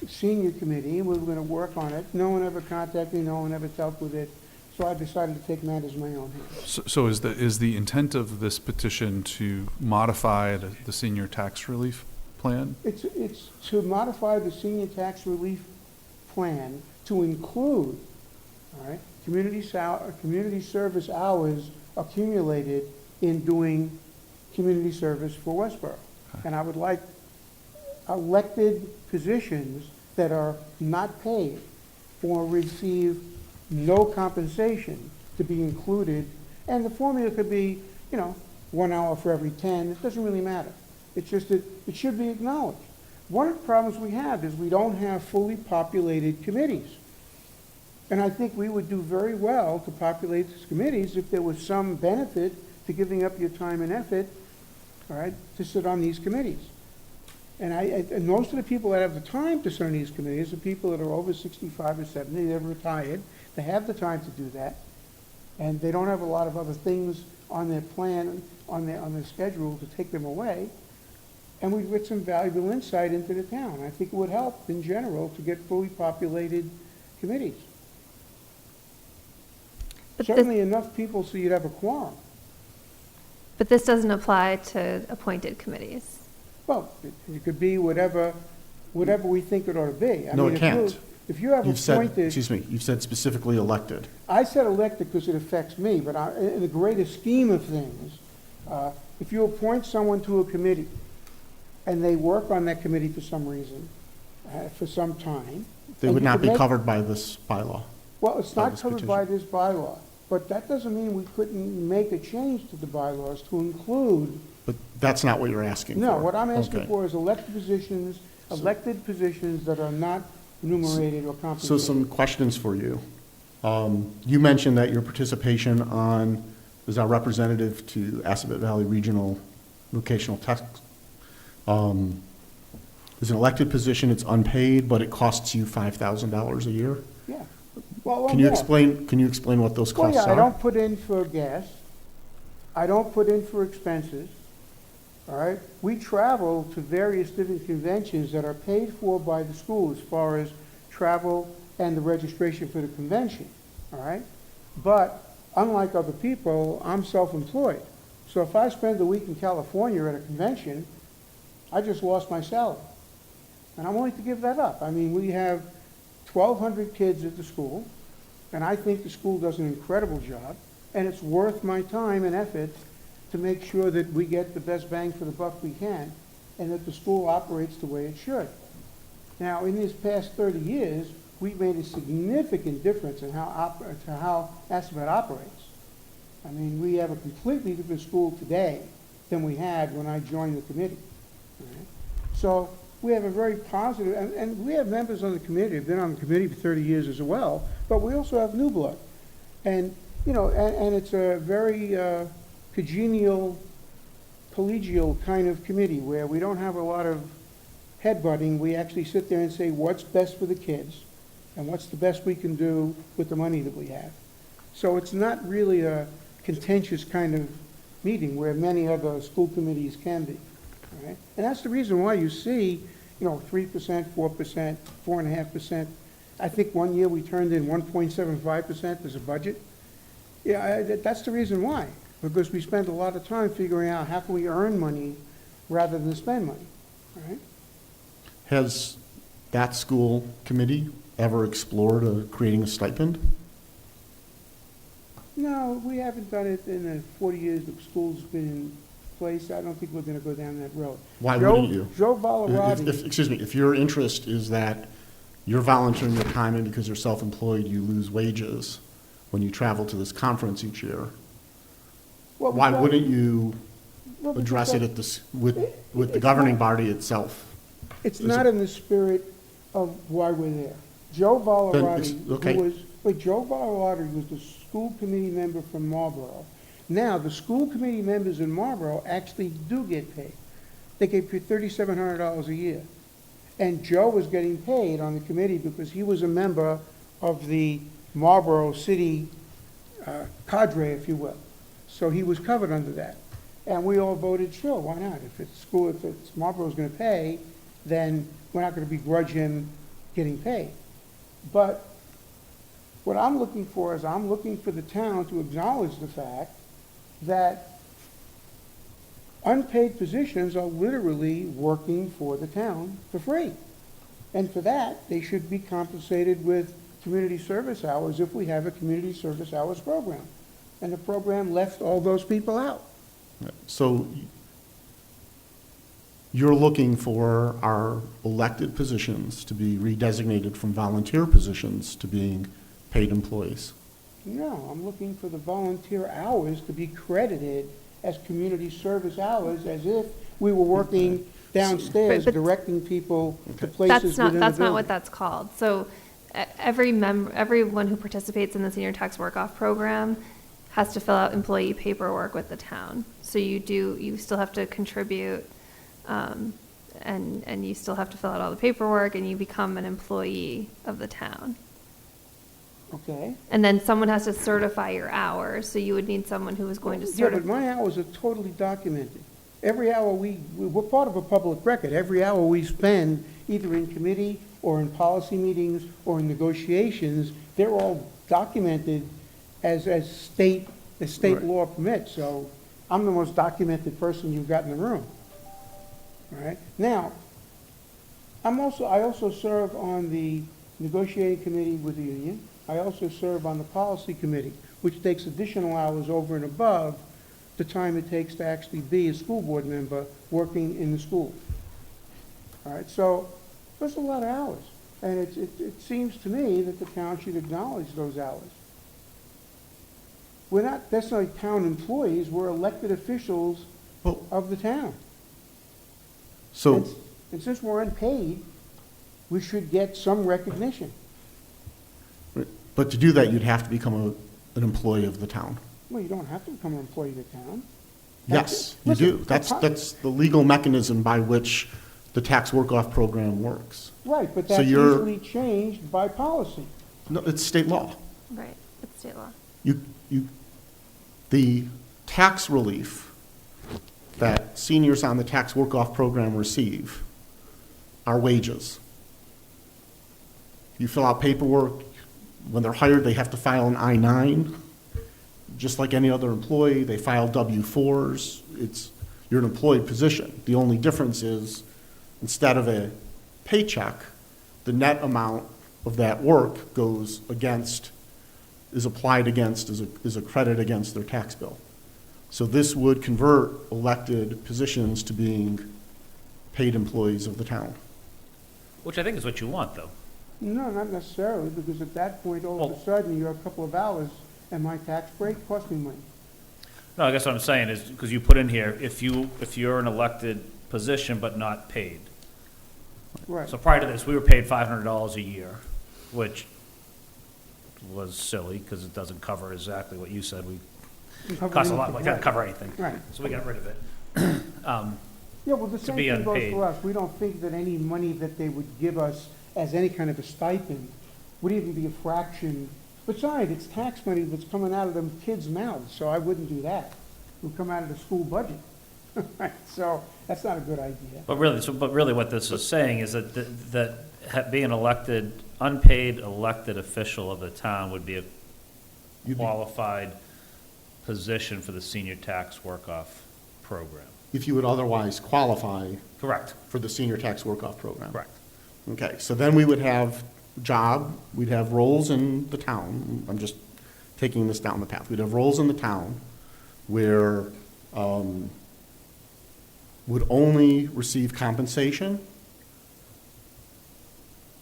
senior committee, and we were going to work on it. No one ever contacted me, no one ever dealt with it, so I decided to take matters in my own hands. So is the intent of this petition to modify the senior tax relief plan? It's to modify the senior tax relief plan to include, all right, community service hours accumulated in doing community service for Westborough. And I would like elected positions that are not paid or receive no compensation to be included. And the formula could be, 1 hour for every 10. It doesn't really matter. It's just that it should be acknowledged. One of the problems we have is we don't have fully populated committees. And I think we would do very well to populate these committees if there was some benefit to giving up your time and effort, all right, to sit on these committees. And most of the people that have the time to sit on these committees are people that are over 65 or 70, they're retired, they have the time to do that, and they don't have a lot of other things on their plan, on their schedule to take them away, and we'd get some valuable insight into the town. I think it would help in general to get fully populated committees. But Certainly enough people so you'd have a quorum. But this doesn't apply to appointed committees. Well, it could be whatever we think it ought to be. No, it can't. If you have You've said, appointed, excuse me, you've said specifically elected. I said elected because it affects me, but in the greater scheme of things, if you appoint someone to a committee and they work on that committee for some reason, for some time. They and would you not could be make- covered by this bylaw. Well, it's by not this covered by this bylaw, but that doesn't mean we couldn't make a change to the bylaws to include. But that's not what you're asking for. No, what I'm asking Okay. for is elected positions that are not enumerated or So compensated. some questions for you. You mentioned that your participation on, is our representative to Assabet Valley Regional Vocational Tech, is an elected position, it's unpaid, but it costs you $5,000 a year? Yeah. Well, Can you more. explain what those Well, costs yeah, I are? don't put in for gas. I don't put in for expenses. All right? We travel to various different conventions that are paid for by the school as far as travel and the registration for the convention. All right? But unlike other people, I'm self-employed. So if I spend a week in California at a convention, I just lost my salary. And I'm willing to give that up. I mean, we have 1,200 kids at the school, and I think the school does an incredible job, and it's worth my time and effort to make sure that we get the best bang for the buck we can, and that the school operates the way it should. Now, in these past 30 years, we've made a significant difference in how Assabet operates. I mean, we have a completely different school today than we had when I joined the committee. All right? So we have a very positive, and we have members on the committee, who've been on the committee for 30 years as well, but we also have new blood. And, you know, and it's a very congenial, collegial kind of committee where we don't have a lot of headbutting. We actually sit there and say, what's best for the kids and what's the best we can do with the money that we have. So it's not really a contentious kind of meeting where many other school committees can be. All right? And that's the reason why you see, you know, 3%, 4%, 4.5%. I think one year we turned in 1.75% as a budget. Yeah, that's the reason why, because we spend a lot of time figuring out how can we earn money rather than spend money, all right? Has that school committee ever explored creating a stipend? No, we haven't done it in the 40 years the school's been in place. I don't think we're gonna go down that road. Why wouldn't you? Joe Valerati, Excuse me, if your interest is that you're volunteering your time and because you're self-employed, you lose wages when you travel to this conference each year, well, why because- wouldn't you well, because address it that- at this, with the It's governing not- body itself? It's Is not it- in the spirit of why we're there. Joe Valerati, okay. who was, wait, Joe Valerati was the school committee member from Marlborough. Now, the school committee members in Marlborough actually do get paid. They get paid $3,700 a year. And Joe was getting paid on the committee because he was a member of the Marlborough City cadre, if you will. So he was covered under that. And we all voted, sure, why not? If it's Marlborough's gonna pay, then we're not gonna begrudge him getting paid. But what I'm looking for is I'm looking for the town to acknowledge the fact that unpaid positions are literally working for the town for free. And for that, they should be compensated with community service hours if we have a community service hours program. And the program left all those people out. So you're looking for our elected positions to be redesignated from volunteer positions to being paid employees? No, I'm looking for the volunteer hours to be credited as community service hours, as if we were working downstairs But- directing people to places within the That's not what building. that's called. So everyone who participates in the senior tax work-off program has to fill out employee paperwork with the town. So you still have to contribute, and you still have to fill out all the paperwork, and you become an employee of the town. Okay. And then someone has to certify your hours, so you would need someone who is going to Yeah, but certify. my hours are totally documented. Every hour we're part of a public record. Every hour we spend either in committee or in policy meetings or in negotiations, they're all documented as state Right. law permits. So I'm the most documented person you've got in the room. All right? Now, I also serve on the negotiating committee with the union. I also serve on the policy committee, which takes additional hours over and above the time it takes to actually be a school board member working in the school. All right, so there's a lot of hours. And it seems to me that the town should acknowledge those hours. We're not necessarily town employees, we're elected officials Well, of the town. so, And since we're unpaid, we should get some recognition. but to do that, you'd have to become an employee of the town. Well, you don't have to become an employee of the town. Yes, you Listen, do. That's the legal mechanism by which the tax work-off program works. Right, but So that's you're- easily changed by policy. No, it's state law. Right, it's state law. The tax relief that seniors on the tax work-off program receive are wages. You fill out paperwork, when they're hired, they have to file an I-9, just like any other employee, they file W-4s, you're an employed position. The only difference is, instead of a paycheck, the net amount of that work is applied against, is a credit against their tax bill. So this would convert elected positions to being paid employees of the town. Which I think is what you want, though. No, not necessarily, because at that point, all of a Well- sudden, you're a couple of hours, and my tax break cost me money. No, I guess what I'm saying is, because you put in here, if you're an elected position but not paid. Right. So prior to this, we were paid $500 a year, which was silly, because it doesn't cover exactly what you said. We cost a lot, we can't cover anything. Right. So we got rid of it. Yeah, well, the same be thing goes unpaid. for us. We don't think that any money that they would give us as any kind of a stipend would even be a fraction. Besides, it's tax money that's coming out of them kids' mouths, so I wouldn't do that. It would come out of the school budget. Right, so that's not a good idea. But really what this is saying is that being elected, unpaid elected official of the town would be a You'd be- qualified position for the senior tax work-off program. If you would otherwise qualify Correct, for the senior tax work-off program. correct. Okay, so then we would have we'd have roles in the town, I'm just taking this down the path. We'd have roles in the town where would only receive compensation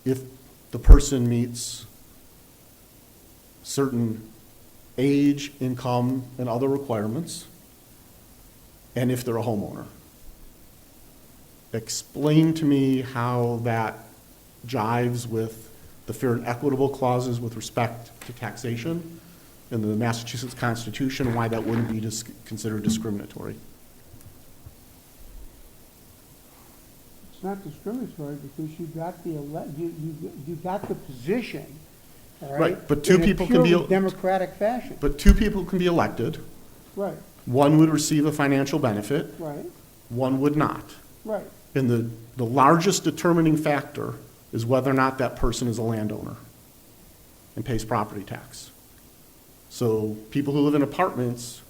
if the person meets certain age, income, and other requirements, and if they're a homeowner. Explain to me how that jives with the fair and equitable clauses with respect to taxation in the Massachusetts Constitution, and why that wouldn't be considered discriminatory. It's not discriminatory because you got you got the position, all right? Right, but two people can be- in a purely democratic fashion. But two people can be elected. Right, One would receive a financial benefit, right, one would not. right. And the largest determining factor is whether or not that person is a landowner and pays property tax. So people who live in apartments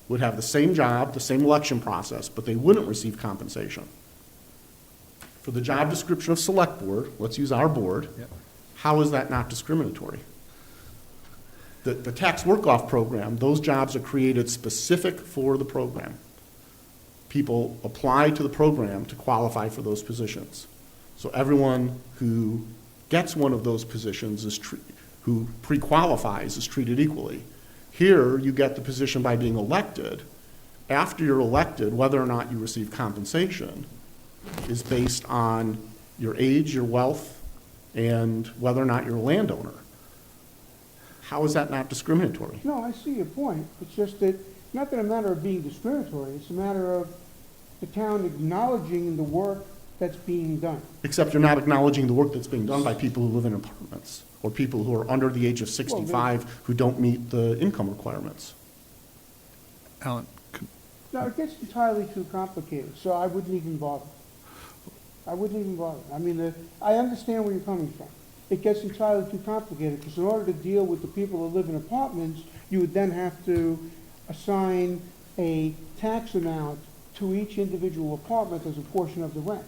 would have the same job, the same election process, but they wouldn't receive compensation. For the job description of select board, let's use our board, Yep. how is that not discriminatory? The tax work-off program, those jobs are created specific for the program. People apply to the program to qualify for those positions. So everyone who gets one of those positions who pre-qualifies is treated equally. Here, you get the position by being elected. After you're elected, whether or not you receive compensation is based on your age, your wealth, and whether or not you're a landowner. How is that not discriminatory? No, I see your point. It's just that, not that a matter of being discriminatory, it's a matter of the town acknowledging the work that's being done. Except you're not acknowledging the work that's being done by people who live in apartments, or people who are under the age of 65 who don't meet the income requirements. Alan, No, it gets entirely too complicated, so I wouldn't even bother. I wouldn't even bother. I mean, I understand where you're coming from. It gets entirely too complicated, because in order to deal with the people who live in apartments, you would then have to assign a tax amount to each individual apartment as a portion of the rent.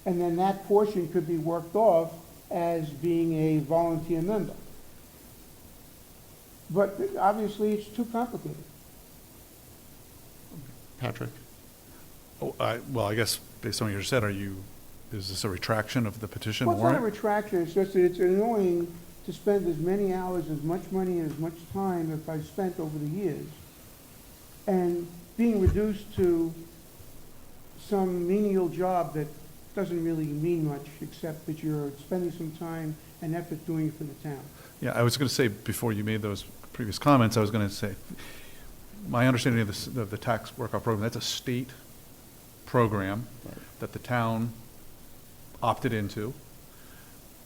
And then that portion could be worked off as being a volunteer member. But obviously, it's too complicated. Patrick? well, I guess based on what you just said, is this a retraction of the petition Well, it's not a warrant? retraction, it's just that it's annoying to spend as many hours, as much money, and as much time as I've spent over the years, and being reduced to some menial job that doesn't really mean much, except that you're spending some time and effort doing it for the town. Yeah, I was going to say, before you made those previous comments, I was going to say, my understanding of this, of the tax work-off program, that's a state program that the town opted into.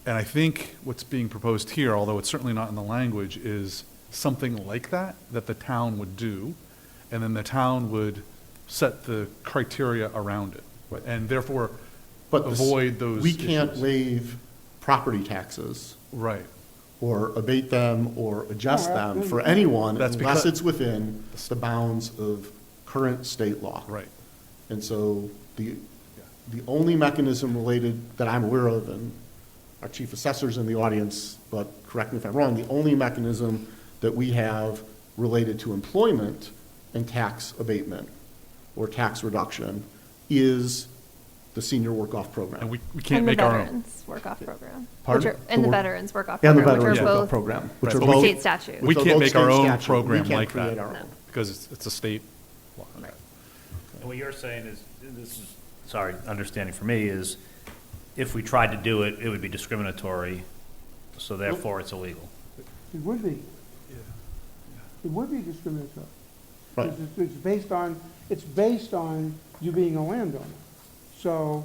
And I think what's being proposed here, although it's certainly not in the language, is something like that the town would do, and then the town would set the criteria around it, Right. and therefore But the s- avoid those We can't issues. waive property taxes Right. or abate them or adjust No, them for absolutely. anyone That's unless because- it's within the bounds of current state law. Right. And so the only mechanism related that I'm aware of, and our chief assessor's in the audience, but correct me if I'm wrong, the only mechanism that we have related to employment and tax abatement or tax reduction is the senior work-off program. And we can't And the make our own. Veterans Work-Off Program. Pardon? Which are, and The the work- Veterans Work-Off And the Program, Veterans which are Work-Off both Program, which Right, are but both. state statute. We which are can't both make our state own statute. program We can't like that. create our No. own. because it's a state law. And what you're saying is, this is, sorry, understanding for me is, if we tried to do it, it would be discriminatory, so therefore it's illegal. It would be. It would be discriminatory. Right. It's based on you being a landowner. So,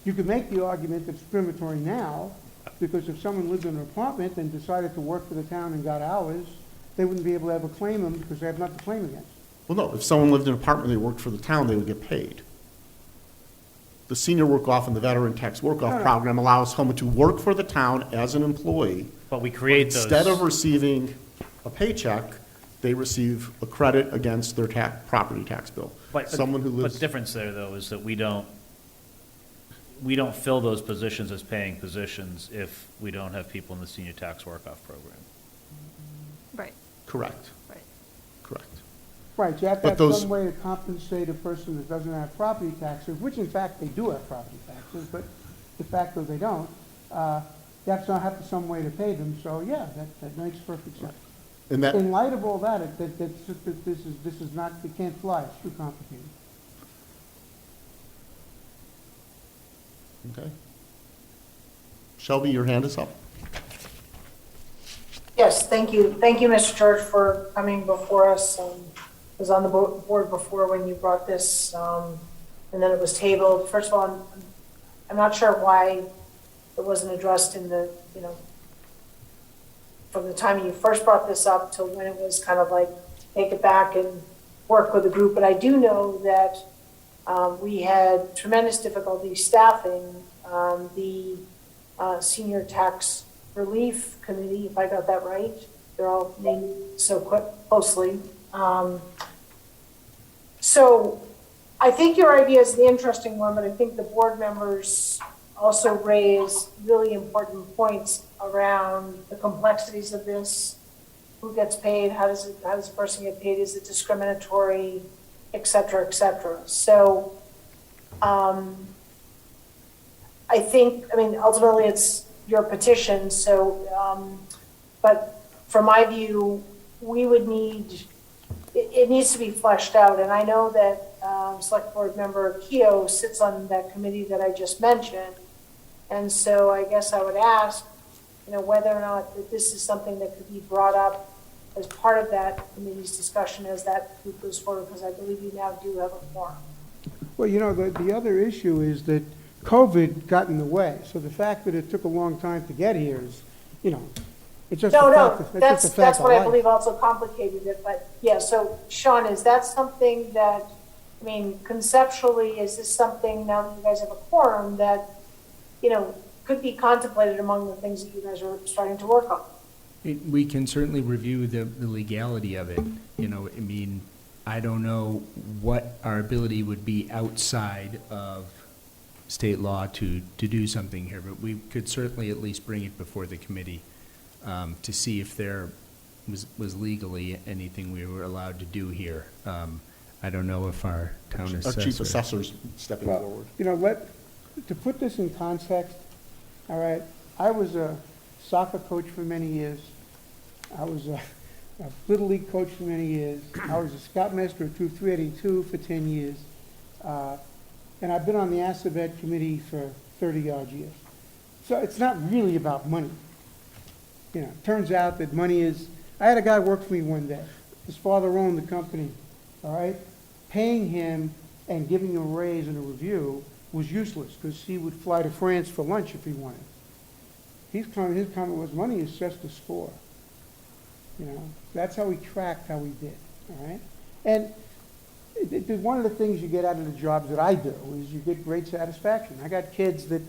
you could make the argument that's discriminatory now, because if someone lived in an apartment and decided to work for the town and got hours, they wouldn't be able to ever claim them because they have nothing to claim against. Well, no, if someone lived in an apartment, they worked for the town, they would get paid. The senior work-off and the veteran tax work-off program allows someone to work for the town as an employee. But we create those. Instead of receiving a paycheck, they receive a credit against their property tax bill. Someone who But lives. the difference there, though, is that we don't fill those positions as paying positions if we don't have people in the senior tax work-off program. Right, Correct, right. correct. Right, you have to But have those- some way to compensate a person that doesn't have property taxes, which in fact they do have property taxes, but de facto they don't. You have to have some way to pay them, so yeah, that makes perfect sense. And that, In light of all that, that's just that this is not, it can't fly, it's too complicated. okay. Shelby, your hand is up. Yes, thank you. Thank you, Mr. George, for coming before us. I was on the board before when you brought this, and then it was tabled. First of all, I'm not sure why it wasn't addressed in the, from the time you first brought this up till when it was kind of like, take it back and work with the group. But I do know that we had tremendous difficulty staffing the senior tax relief committee, if I got that right. They're all named so closely. So I think your idea is the interesting one, but I think the board members also raise really important points around the complexities of this. Who gets paid? How does the person get paid? Is it discriminatory, et cetera, et cetera. So I think, ultimately it's your petition, so, but from my view, we would need, it needs to be fleshed out, and I know that Select Board Member Keough sits on that committee that I just mentioned, and so I guess I would ask, whether or not that this is something that could be brought up as part of that committee's discussion as that group goes forward, because I believe you now do have a forum. Well, the other issue is that COVID got in the way, so the fact that it took a long time to get here is, it's just a fact. It's just a fact That's of what I life. believe also complicated it, but yeah, so Sean, is that something that, conceptually, is this something, now that you guys have a quorum, that, could be contemplated among the things that you guys are starting to work on? We can certainly review the legality of it, I don't know what our ability would be outside of state law to do something here, but we could certainly at least bring it before the committee to see if there was legally anything we were allowed to do here. I don't know if our town Our assessor. chief assessor's stepping Well, forward. to put this in context, all right, I was a soccer coach for many years. I was a Little League coach for many years. I was a scoutmaster at Troop 382 for 10 years. And I've been on the ASAVET committee for 30-odd years. So it's not really about money. It turns out that money is, I had a guy work for me one day. His father owned the company, all right? Paying him and giving him a raise and a review was useless because he would fly to France for lunch if he wanted. His comment was, money is just a score. That's how we tracked how we did, all right? And one of the things you get out of the jobs that I do is you get great satisfaction. I got kids that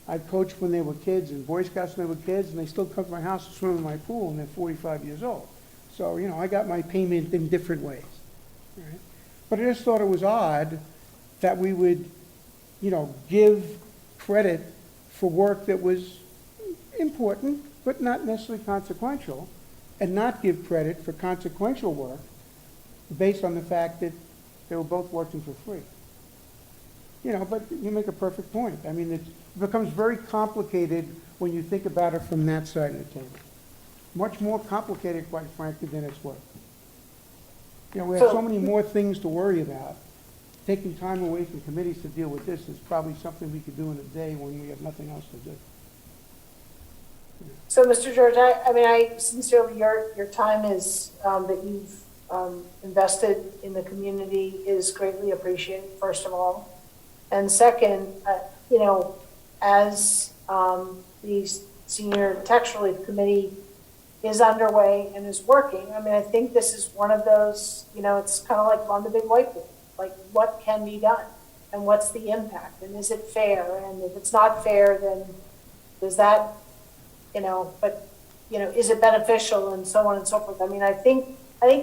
I coached when they were kids and Boy Scouts when they were kids, and they still come to my house to swim in my pool, and they're 45 years old. So, I got my payment in different ways, right? But I just thought it was odd that we would, give credit for work that was important, but not necessarily consequential, and not give credit for consequential work based on the fact that they were both working for free. But you make a perfect point. It becomes very complicated when you think about it from that side of the table. Much more complicated, quite frankly, than it's worth. You know, we have So- so many more things to worry about. Taking time away from committees to deal with this is probably something we could do in a day when we have nothing else to do. So, Mr. George, I mean, I sincerely, your time is, that you've invested in the community is greatly appreciated, first of all. And second, you know, as the Senior Tax Relief Committee is underway and is working, I mean, I think this is one of those, you know, it's kind of like on the big whiteboard. Like, what can be done? And what's the impact? And is it fair? And if it's not fair, then does that, you know, but, you know, is it beneficial and so on and so forth? I mean, I think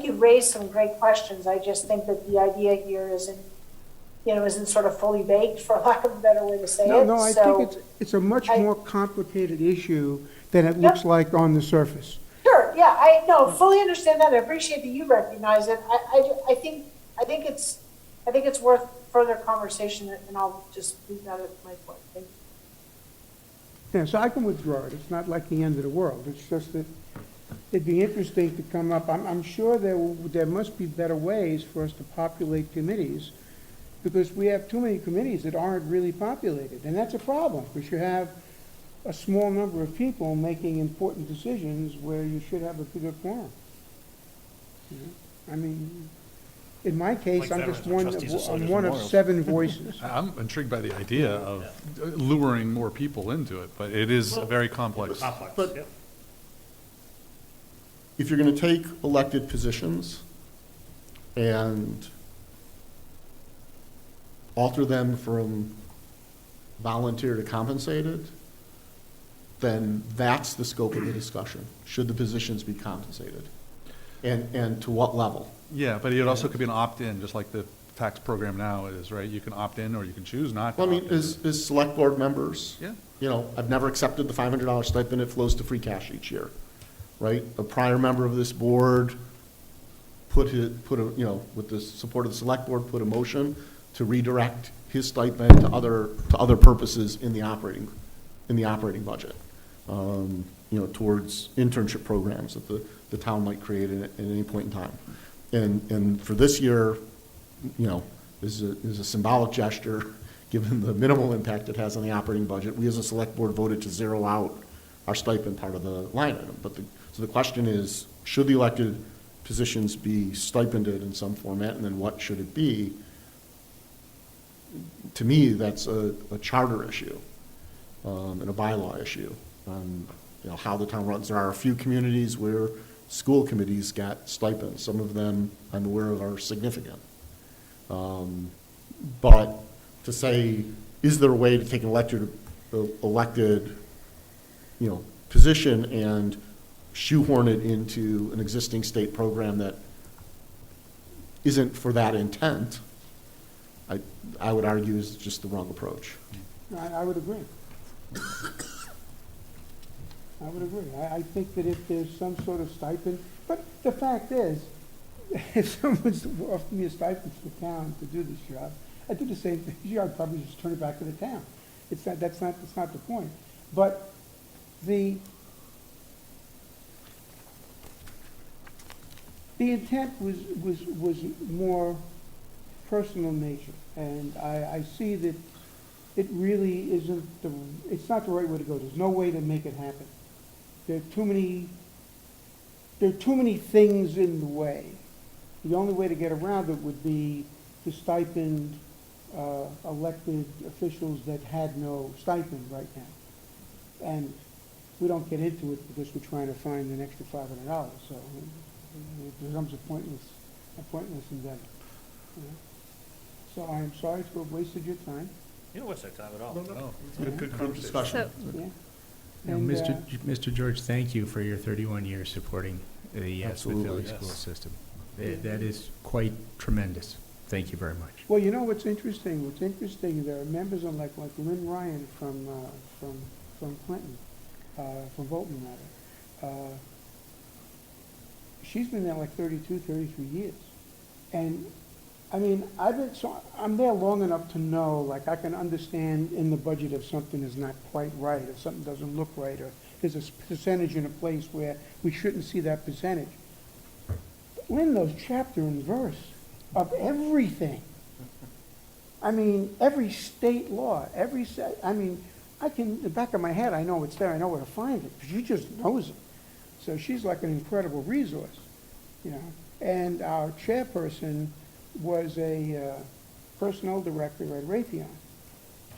you've raised some great questions. I just think that the idea here isn't sort of fully baked, for lack of a better way to say it. No, I think it's a much more complicated issue than it looks like on the surface. Sure, yeah, I fully understand that. I appreciate that you recognize it. I think it's worth further conversation, and I'll just leave that at my point. Thank you. Yeah, so I can withdraw it. It's not like the end of the world. It's just that it'd be interesting to come up. I'm sure there must be better ways for us to populate committees, because we have too many committees that aren't really populated, and that's a problem, because you have a small number of people making important decisions where you should have a bigger quorum. You know? I mean, in my case, Like I'm just Veterans or Trustees of Soldiers' one of Memorials. 7 voices. I'm intrigued by the idea of luring more people into it, but it is a very complex. Complex, But- yep. If you're going to take elected positions and alter them from volunteer to compensated, then that's the scope of the discussion. Should the positions be compensated? And to what level? Yeah, but it also could be an opt-in, just like the tax program now is, right? You can opt in or you can choose not to Well, I mean, opt in. as select board members, Yeah. you know, I've never accepted the $500 stipend. It flows to free cash each year, right? A prior member of this board you know, with the support of the select board, put a motion to redirect his stipend to other purposes in the operating budget. You know, towards internship programs that the town might create at any point in time. And for this year, you know, is a symbolic gesture, given the minimal impact it has on the operating budget. We as a select board voted to zero out our stipend part of the line item. So the question is, should the elected positions be stipended in some format, and then what should it be? To me, that's a charter issue, and a bylaw issue. You know, how the town runs. There are a few communities where school committees got stipends. Some of them, I'm aware of, are significant. But to say, is there a way to take an elected, you know, position and shoehorn it into an existing state program that isn't for that intent, I would argue is just the wrong approach. I would agree. I would agree. I think that if there's some sort of stipend, but the fact is, if someone's offering me a stipend for the town to do this job, I'd do the same thing. I'd probably just turn it back to the town. That's not the point. But the intent was more personal nature, and I see that it really isn't it's not the right way to go. There's no way to make it happen. There are too many things in the way. The only way to get around it would be to stipend elected officials that had no stipend right now. And we don't get into it because we're trying to find an extra $500, so it becomes a pointless endeavor. You know? So I am sorry to have wasted your time. You don't waste our time at all. No. Good group discussion. Yeah. Now, And, Mr. George, thank you for your 31 years supporting the Smith Absolutely, Valley yes. school system. That is quite tremendous. Thank you very much. Well, you know what's interesting? There are members on like Lynn Ryan from Clinton, from Bolton rather. She's been there like 32, 33 years. And I mean, I'm there long enough to know, like, I can understand in the budget if something is not quite right, if something doesn't look right, or there's a percentage in a place where we shouldn't see that percentage. Lynn knows chapter and verse of everything. I mean, every state law, I can, in the back of my head, I know it's there, I know where to find it, but she just knows it. So she's like an incredible resource, you know. And our chairperson was a personnel director at Raytheon.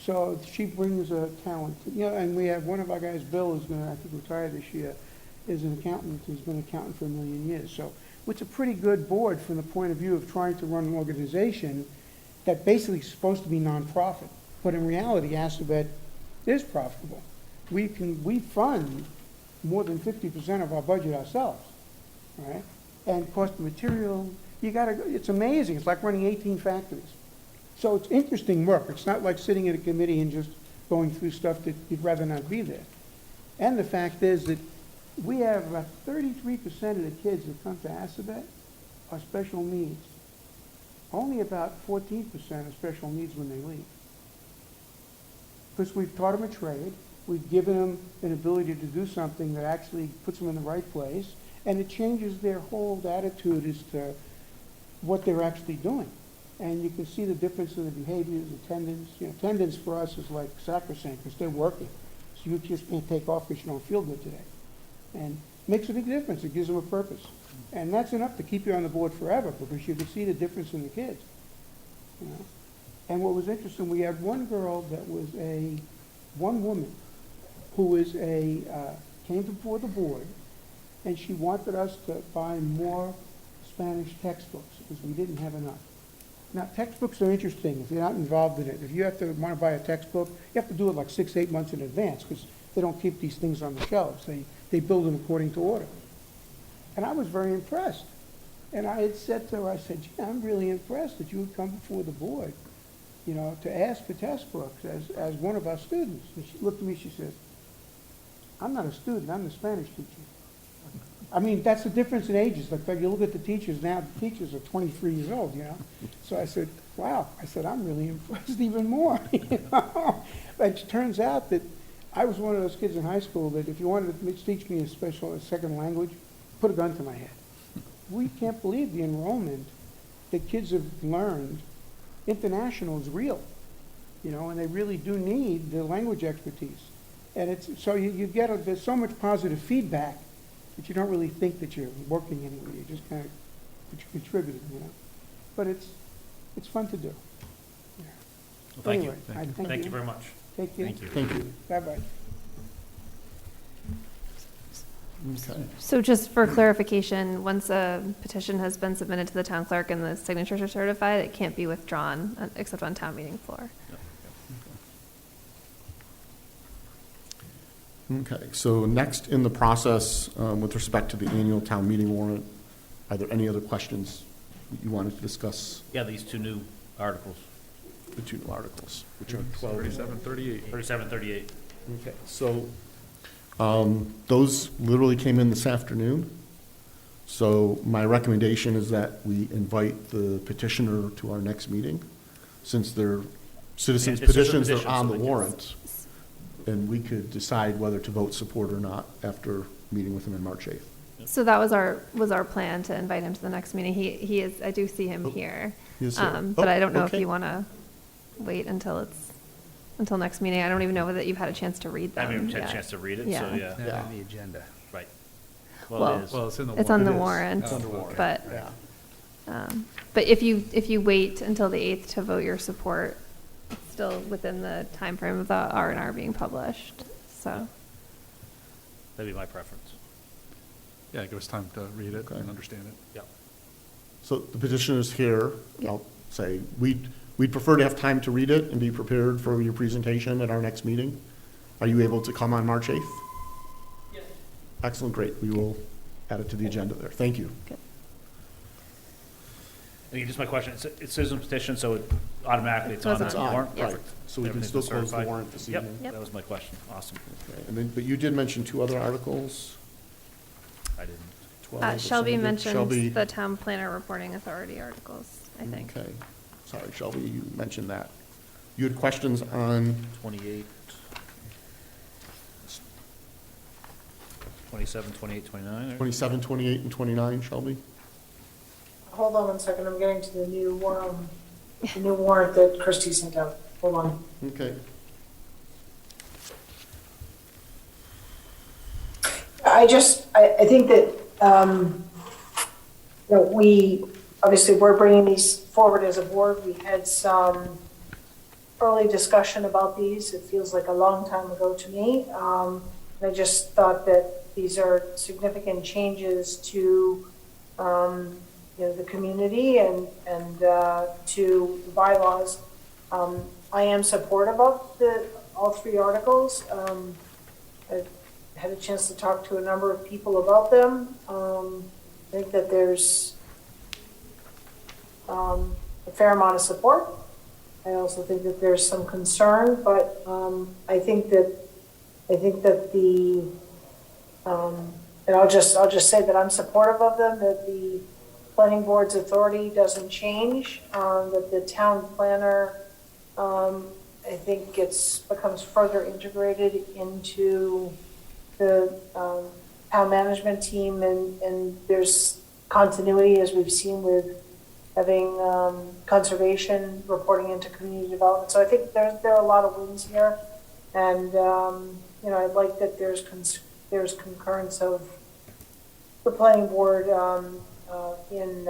So she brings a talent, you know, and we have one of our guys, Bill, who's gonna, I think, retire this year, is an accountant, he's been an accountant for 1 million years. So it's a pretty good board from the point of view of trying to run an organization that basically is supposed to be nonprofit, but in reality, Assabet is profitable. We fund more than 50% of our budget ourselves, right? And cost of material, it's amazing. It's like running 18 factories. So it's interesting work. It's not like sitting in a committee and just going through stuff that you'd rather not be there. And the fact is that we have about 33% of the kids that come to Assabet are special needs. Only about 14% are special needs when they leave. Because we've taught them a trade, we've given them an ability to do something that actually puts them in the right place, and it changes their whole attitude as to what they're actually doing. And you can see the difference in the behaviors, attendance. You know, attendance for us is like sacrosanct because they're working. So you just can't take off because you don't feel good today. And it makes a big difference. It gives them a purpose. And that's enough to keep you on the board forever because you can see the difference in the kids. You know? And what was interesting, we had one girl that was one woman who is came before the board, and she wanted us to buy more Spanish textbooks because we didn't have enough. Now, textbooks are interesting if you're not involved in it. If you want to buy a textbook, you have to do it like 6-8 months in advance because they don't keep these things on the shelves. They build them according to order. And I was very impressed. And I had said to her, I said, gee, I'm really impressed that you would come before the board, you know, to ask for textbooks as one of our students. And she looked at me, she said, I'm not a student, I'm the Spanish teacher. I mean, that's the difference in ages. Like, you look at the teachers now, the teachers are 23 years old, you know. So I said, wow. I said, I'm really impressed even more, you know. But it turns out that I was one of those kids in high school that if you wanted to teach me a second language, put a gun to my head. We can't believe the enrollment that kids have learned. International is real, you know, and they really do need the language expertise. And it's, so you get, there's so much positive feedback that you don't really think that you're working anywhere. You just kind of contributing, you know. But it's fun to do. Yeah. Well, thank Anyway, you. I Thank you very much. Take care. Thank you. Thank you. Bye-bye. Okay. So just for clarification, once a petition has been submitted to the town clerk and the signatures are certified, it can't be withdrawn except on town meeting floor. Okay, so next in the process, with respect to the annual town meeting warrant, are there any other questions you wanted to discuss? Yeah, these two new articles, The two new articles, which are 12. 3738. 3738. Okay, so those literally came in this afternoon. So my recommendation is that we invite the petitioner to our next meeting, since they're citizens' Yeah, it's just a petitions petition, are on so the they can- warrant. And we could decide whether to vote support or not after meeting with him in March 8th. So that was our plan to invite him to the next meeting. He is, I do see him Oh, here. he is here. But Oh, I don't know if okay. you want to wait until next meeting. I don't even know whether you've had a chance to read I them. haven't had a yet. chance to read it, so Yeah. yeah, Not Yeah. on the agenda. right. Well, Well, it is. Well, it's in the It's on the warrant. warrant, It's on the warrant. but, Yeah. but if you wait until the 8th to vote your support, it's still within the timeframe of the R&R being published, so. That'd be my preference. Yeah, give us time to read it Okay. and understand it. Yeah. So the petitioner's here. Yeah. I'll say, we'd prefer to have time to read it and be prepared for your presentation at our next meeting. Are you able to come on March 8th? Yes. Excellent, great. We will add it to the agenda there. Thank you. Good. And just my question, it's citizen petition, so it automatically it's Goes on the on. warrant? Yep. Perfect. So we can Everything's still been close the certified? warrant this Yep, evening? Yep. that was my question. Awesome. Okay, and then, but you did mention two other articles? I didn't. 12 Shelby Shelby. mentioned the town planner reporting authority articles, I think. Okay, sorry, Shelby, you mentioned that. You had questions on, 28, 27, 28, 29? 27, 28, and 29, Shelby? hold on one second, I'm getting to the new warrant that Christie sent out. Hold on. Okay. I think that, we're bringing these forward as a board. We had some early discussion about these. It feels like a long time ago to me. I just thought that these are significant changes to, the community and to the bylaws. I am supportive of all three articles. I had a chance to talk to a number of people about them. I think that there's a fair amount of support. I also think that there's some concern, but I think that the and I'll just say that I'm supportive of them. That the planning board's authority doesn't change. That the town planner, I think, becomes further integrated into the town management team, and there's continuity, as we've seen with having conservation reporting into community development. So I think there are a lot of wins here, and I like that there's concurrence of the planning board in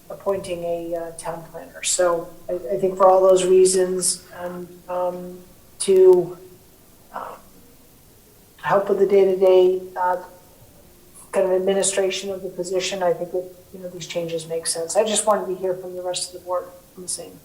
appointing a town planner. So I think for all those reasons, and to help with the day-to-day kind of administration of the position, I think that these changes make sense. I just wanted to hear from the rest of the board on the same.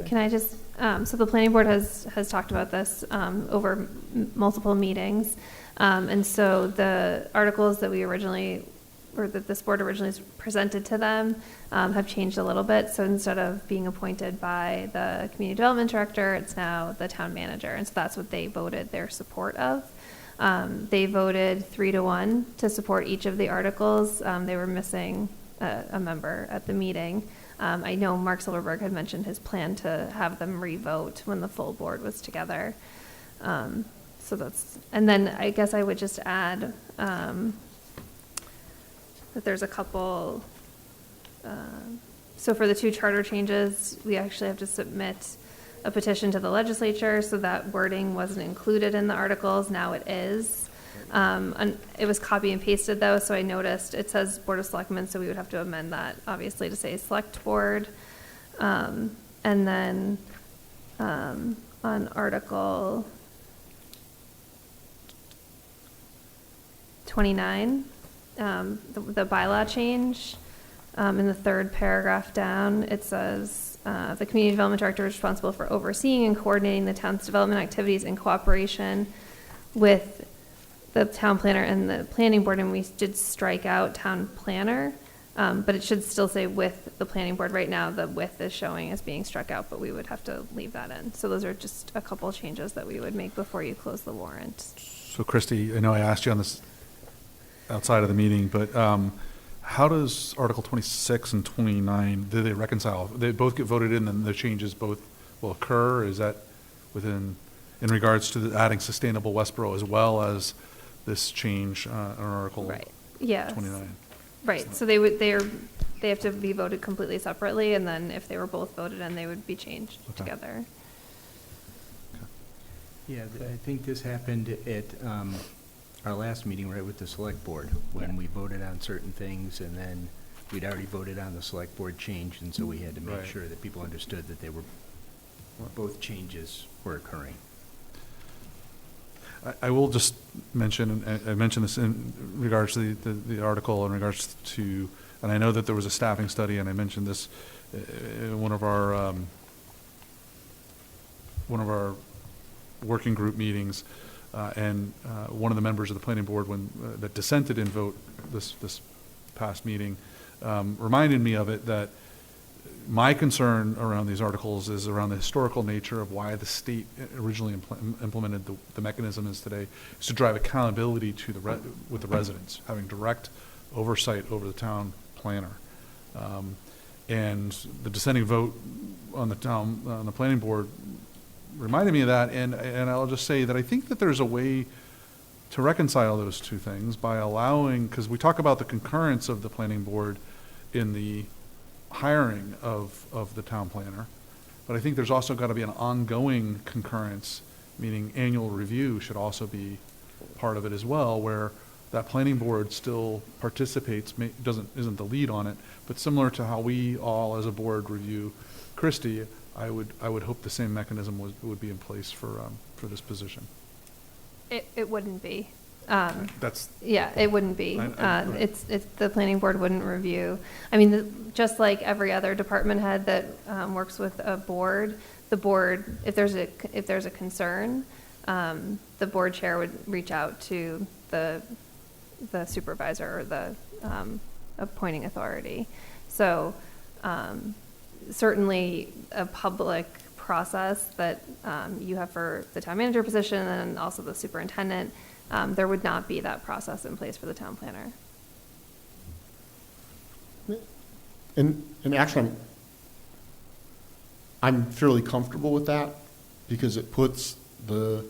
Can I just, so the planning board has talked about this over multiple meetings. And so the articles that that this board originally presented to them have changed a little bit. So instead of being appointed by the community development director, it's now the town manager. And so that's what they voted their support of. They voted 3-1 to support each of the articles. They were missing a member at the meeting. I know Mark Silverberg had mentioned his plan to have them re-vote when the full board was together. So that's, and then I guess I would just add that there's a couple, so for the 2 charter changes, we actually have to submit a petition to the legislature, so that wording wasn't included in the articles. Now it is. And it was copy and pasted though, so I noticed it says Board of Selectmen, so we would have to amend that obviously to say Select Board. And then on Article 29, the bylaw change, in the 3rd paragraph down, it says, the Community Development Director is responsible for overseeing and coordinating the town's development activities in cooperation with the town planner and the planning board, and we did strike out town planner, but it should still say with the planning board. Right now, the with is showing as being struck out, but we would have to leave that in. So those are just a couple changes that we would make before you close the warrant. So Christie, I know I asked you on this outside of the meeting, but how does Article 26 and 29, do they reconcile? They both get voted in, and the changes both will occur? Is that in regards to adding sustainable Westborough as well as this change on Article Right. Yes. 29? Right. So they have to be voted completely separately, and then if they were both voted in, they would be changed together. Yeah, I think this happened at our last meeting, right, with the select board, when we voted on certain things, and then we'd already voted on the select board change, and so we had to make sure that people understood that they were, both changes were occurring. I will just mention, and I mentioned this in regards to the article, in regards to, and I know that there was a staffing study, and I mentioned this in one of our working group meetings, and one of the members of the planning board that dissented in vote this past meeting reminded me of it, that my concern around these articles is around the historical nature of why the state originally implemented the mechanism is today, is to drive accountability to with the residents, having direct oversight over the town planner. And the dissenting vote on the planning board reminded me of that, and I'll just say that I think that there's a way to reconcile those two things by allowing, because we talk about the concurrence of the planning board in the hiring of the town planner. But I think there's also got to be an ongoing concurrence, meaning annual review should also be part of it as well, where that planning board still participates, isn't the lead on it, but similar to how we all as a board review Christie, I would hope the same mechanism would be in place for this position. It wouldn't be. That's, Yeah, it wouldn't be. Right. It's the planning board wouldn't review. I mean, just like every other department head that works with a board, the board, if there's a concern, the board chair would reach out to the supervisor or the appointing authority. So certainly a public process that you have for the town manager position and also the superintendent, there would not be that process in place for the town planner. And actually, I'm fairly comfortable with that, because it puts the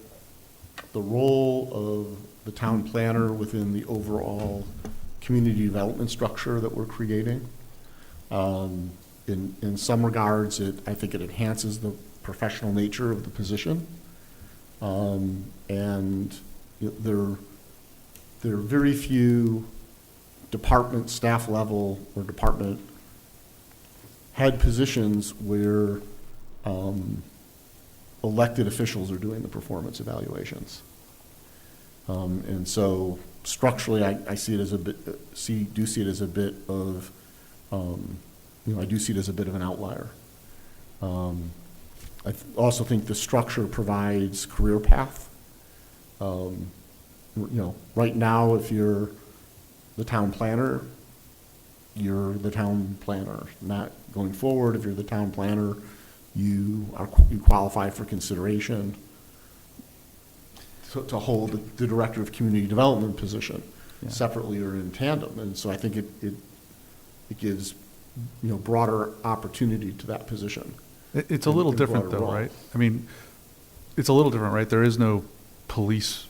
role of the town planner within the overall community development structure that we're creating. In some regards, I think it enhances the professional nature of the position. And there are very few department staff level or department head positions where elected officials are doing the performance evaluations. And so structurally, I see it as a bit, do see it as a bit of, I do see it as a bit of an outlier. I also think the structure provides career path. Right now, if you're the town planner, you're the town planner. Not going forward, if you're the town planner, you qualify for consideration to hold the director of community development position separately or in tandem. And so I think it gives broader opportunity to that position. it's a little different though, right? I mean, it's a little different, right? There is no police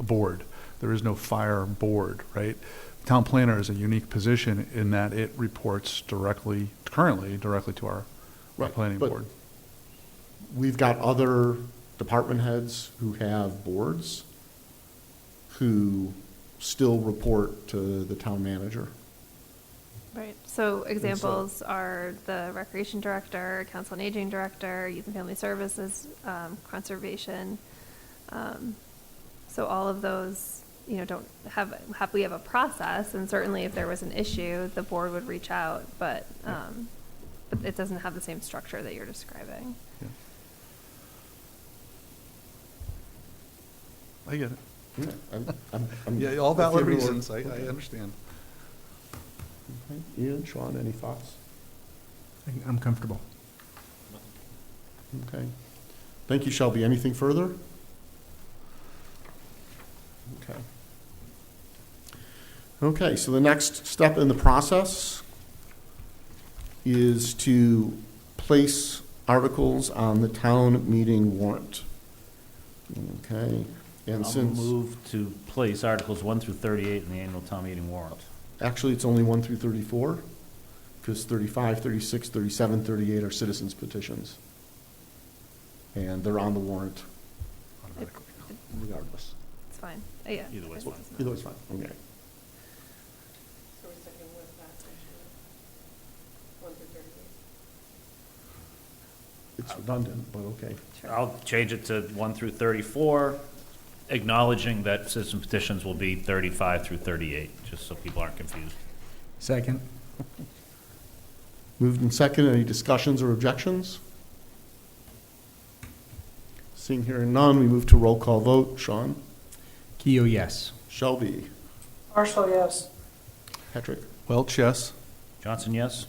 board. There is no fire board, right? Town planner is a unique position in that it reports currently directly to our planning board. We've got other department heads who have boards who still report to the town manager. Right, so examples are the Recreation Director, Council on Aging Director, Youth and Family Services, Conservation. So all of those, don't we have a process, and certainly if there was an issue, the board would reach out, but it doesn't have the same structure that you're describing. I get it. Yeah, Yeah, all valid everyone- reasons, I understand. Okay. Ian, Sean, any thoughts? I'm comfortable. Okay. Thank you, Shelby. Anything further? Okay. Okay, so the next step in the process is to place articles on the town meeting warrant. Okay, and I'll since, move to place Articles 1 through 38 in the annual town meeting warrant. actually, it's only 1 through 34, because 35, 36, 37, 38 are citizens petitions. And they're on the warrant Automatically. regardless. It's fine. Yeah. Either way, it's fine. Either way's fine, okay. So we're sticking with that issue, 1 through 38. It's redundant, but okay. Sure. I'll change it to 1 through 34, acknowledging that citizen petitions will be 35 through 38, just so people aren't confused. Second? Moved and seconded. Any discussions or objections? Seeing here and none, we move to roll call vote. Sean? Keo, yes. Shelby? Marshall, yes. Patrick? Welch, yes. Johnson, yes?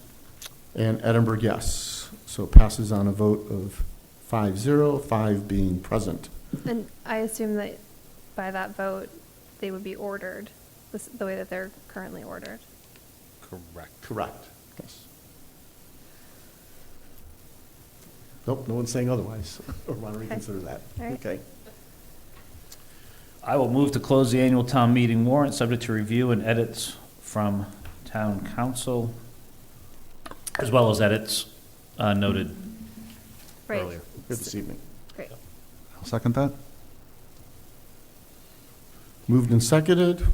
And Edinburgh, yes. So it passes on a vote of 5-0, 5 being present. And I assume that by that vote, they would be ordered the way that they're currently ordered. Correct. Correct. Yes. Nope, no one's saying otherwise, or want to reconsider that. All right. Okay. I will move to close the annual town meeting warrant, subject to review and edits from town council. as well as edits noted Right. earlier. Good this evening. Great. I'll second that. Moved and seconded.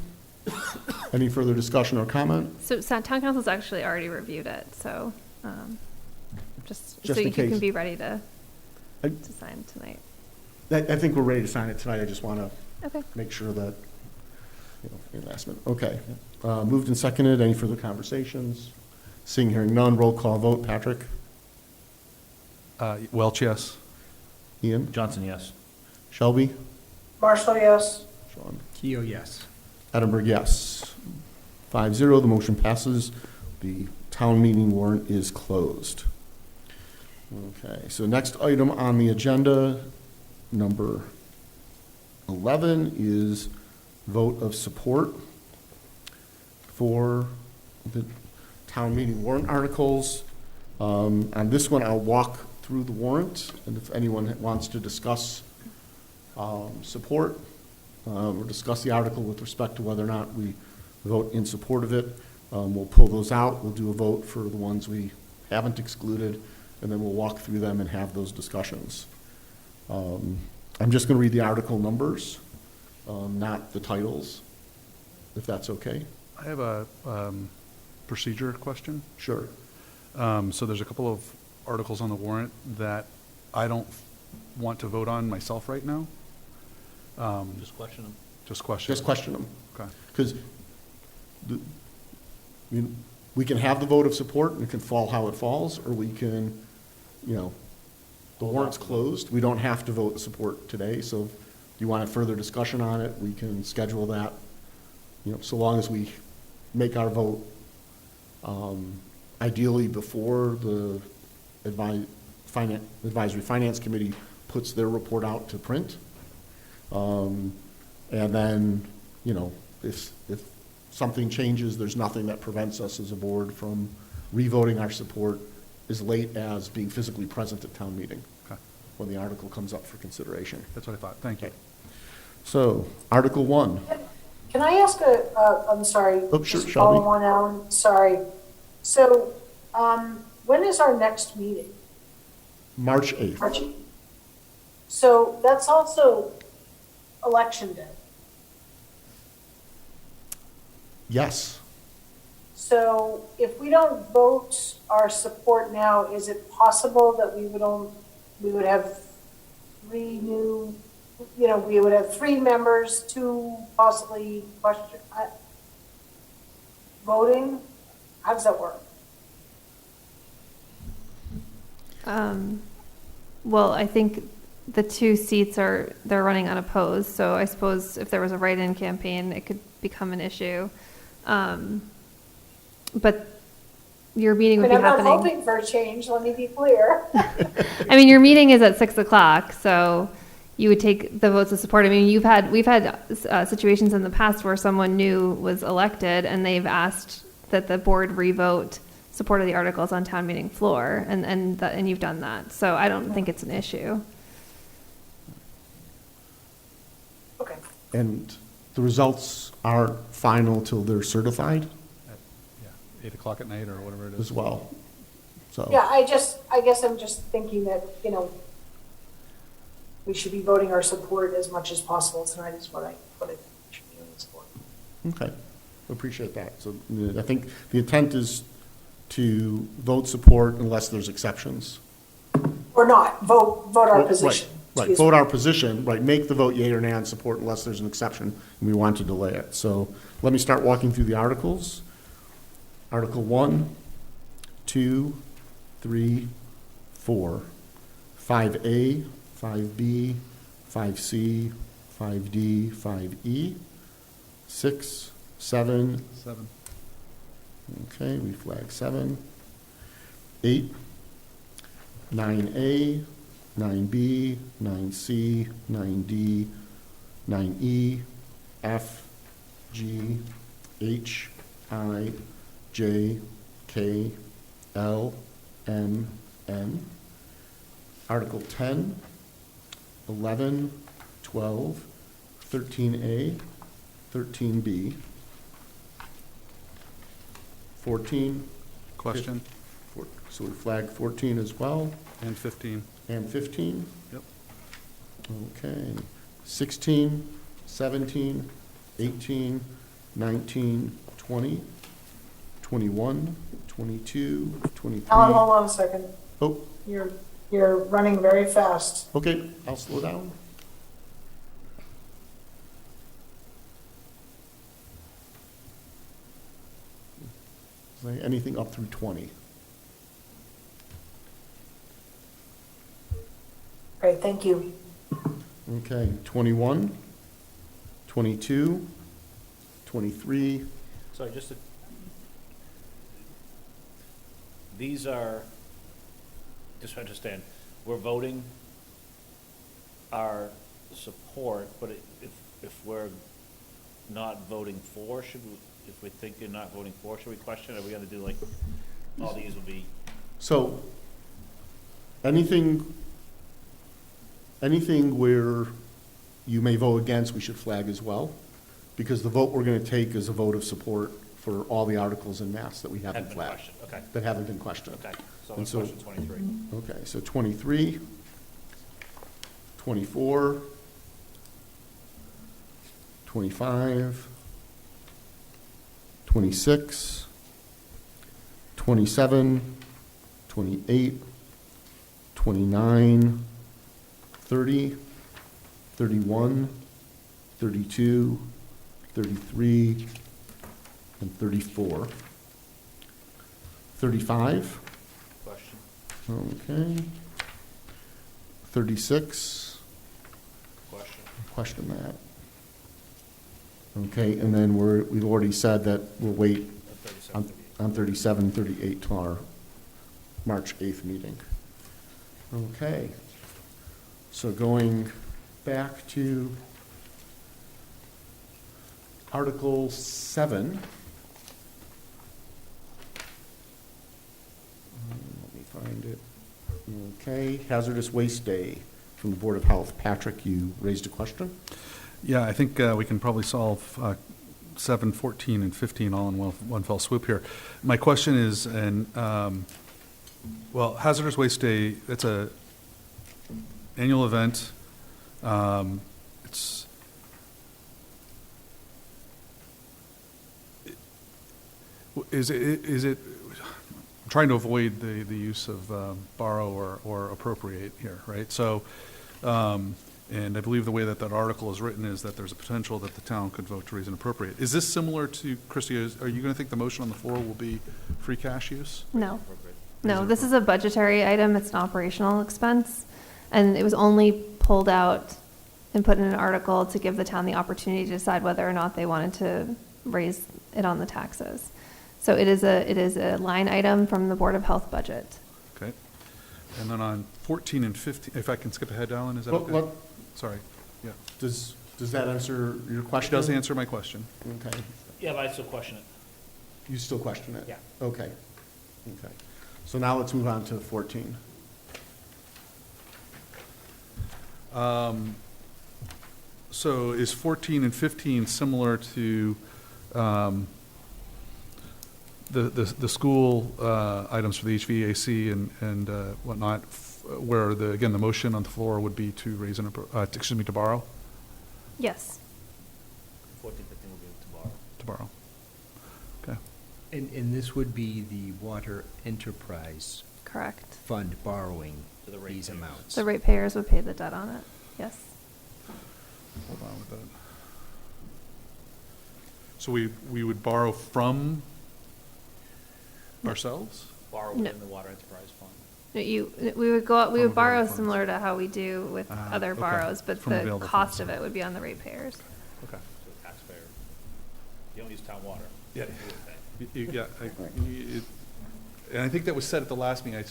Any further discussion or comment? So town council's actually already reviewed it, so, just so Just in you can case. be ready to I- sign tonight. I think we're ready to sign it tonight. I just want to Okay. make sure that, any last minute. Okay. Moved and seconded. Any further conversations? Seeing, hearing none. Roll call vote. Patrick? Welch, yes. Ian? Johnson, yes. Shelby? Marshall, yes. Sean? Keo, yes. Edinburgh, yes. 5-0, the motion passes. The town meeting warrant is closed. Okay, so next item on the agenda, number 11, is vote of support for the town meeting warrant articles. On this one, I'll walk through the warrant, and if anyone wants to discuss support, or discuss the article with respect to whether or not we vote in support of it, we'll pull those out. We'll do a vote for the ones we haven't excluded, and then we'll walk through them and have those discussions. I'm just going to read the article numbers, not the titles, if that's okay. I have a procedure question. Sure. So there's a couple of articles on the warrant that I don't want to vote on myself right now. Just question them. Just question. Just question them. Okay. Because we can have the vote of support, and it can fall how it falls, or we can, the warrant's closed. We don't have to vote support today, so if you want a further discussion on it, we can schedule that, so long as we make our vote ideally before the Advisory Finance Committee puts their report out to print. And then, if something changes, there's nothing that prevents us as a board from revoting our support as late as being physically present at town meeting Okay. when the article comes up for consideration. That's what I thought. Thank you. So, Article 1. Can I ask I'm sorry. Oh, sure, just Shelby. follow on, Alan, sorry. So, when is our next meeting? March 8th. March. So that's also election day. Yes. So if we don't vote our support now, is it possible that we would have three new, we would have three members, two possibly voting? How does that work? Well, I think the two seats they're running unopposed, so I suppose if there was a write-in campaign, it could become an issue. But your meeting would be I'm not happening. hoping for a change, let me be clear. I mean, your meeting is at 6:00, so you would take the votes of support. I mean, we've had situations in the past where someone new was elected and they've asked that the board revote support of the articles on town meeting floor, and you've done that. So I don't think it's an issue. Okay. And the results aren't final till they're certified Yeah, 8 o'clock at night or whatever it is. as well. So, Yeah, I guess I'm just thinking that, we should be voting our support as much as possible tonight is what I think we should be doing support. okay, appreciate that. So I think the intent is to vote support unless there's exceptions. Or not, vote our Right, position. Right, Excuse vote me. our position, right, make the vote yea or nay on support unless there's an exception, and we want to delay it. So let me start walking through the articles. Article 1, 2, 3, 4, 5A, 5B, 5C, 5D, 5E, 6, 7, 7. okay, we flag 7, 8, 9A, 9B, 9C, 9D, 9E, F, G, H, I, J, K, L, M, N. Article 10, 11, 12, 13A, 13B, 14, Question? So we flag 14 as well, And 15. and 15? Yep. Okay. 16, 17, 18, 19, 20, 21, 22, 23. Alan, hold on a second. Oh, You're running very fast. okay, I'll slow down. Say anything up through 20. Great, thank you. Okay, 21, 22, 23, Sorry, these are, just to understand, we're voting our support, but if we're not voting for, if we think you're not voting for, should we question? Are we gonna do like, all these will be, so anything where you may vote against, we should flag as well, because the vote we're gonna take is a vote of support for all the articles in mass that we haven't haven't been flagged, questioned? Okay, that haven't been questioned. okay. So And let's so- question 23. Okay, so 23, 24, 25, 26, 27, 28, 29, 30, 31, 32, 33, and 34. 35. Question, Okay. 36, question. question that. Okay, and then we've already said that we'll wait 37, 38. on 37, 38 till our March 8th meeting. Okay. So going back to Article 7. Let me find it. Okay, Hazardous Waste Day from the Board of Health. Patrick, you raised a question? Yeah, I think we can probably solve 7, 14, and 15 all in one fell swoop here. My question is, well, Hazardous Waste Day, it's a annual event. It's is it I'm trying to avoid the use of borrow or appropriate here, right? So, and I believe the way that article is written is that there's a potential that the town could vote to raise and appropriate. Is this similar to, Christie, are you going to think the motion on the floor will be free cash use? No. No, this is a budgetary item, it's an operational expense, and it was only pulled out and put in an article to give the town the opportunity to decide whether or not they wanted to raise it on the taxes. So it is a line item from the Board of Health budget. Okay. And then on 14 and 15, if I can skip ahead, Alan, is that Well, okay? what- Sorry, yeah. Does that answer your It question? does answer my question. Okay. Yeah, but I still question it. You still question it? Yeah. Okay. Okay. So now let's move on to 14. So is 14 and 15 similar to the school items for the HVAC and whatnot, where again, the motion on the floor would be to raise to borrow? Yes. 14, 15 will be tomorrow. To borrow. Okay. And this would be the water enterprise Correct. fund borrowing To the these ratepayers. amounts. The ratepayers would pay the debt on it, yes. Hold on with that. So we would borrow from ourselves? Borrow No. within the water enterprise fund. We would go, we From would borrow available funds. similar to how we do with other okay. borrows, but From the available cost funds. of it would be on the ratepayers. Okay. So the taxpayer, you don't use town water. Yeah. You would pay. Yeah, and I think that was said at the last meeting,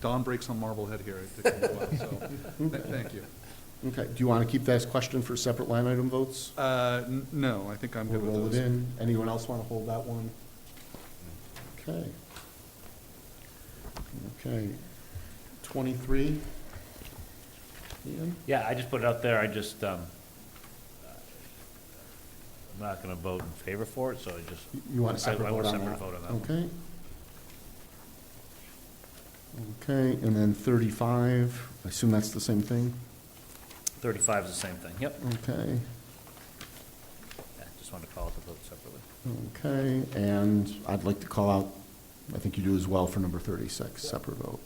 dawn breaks on Marblehead here. So, thank you. Okay. Do you want to keep that as question for separate line item votes? No, I think I'm We'll good with roll it those. in. Anyone else want to hold that one? Okay. Okay. 23. Ian? Yeah, I just put it out there, I'm not gonna vote in favor for it, so I just. You want a separate I vote want a on separate that? vote on that one. Okay. Okay, and then 35, I assume that's the same thing? 35 is the same thing, yep. Okay, Yeah, just wanted to call it the vote separately. okay, and I'd like to call out, I think you do as well for number 36, separate vote.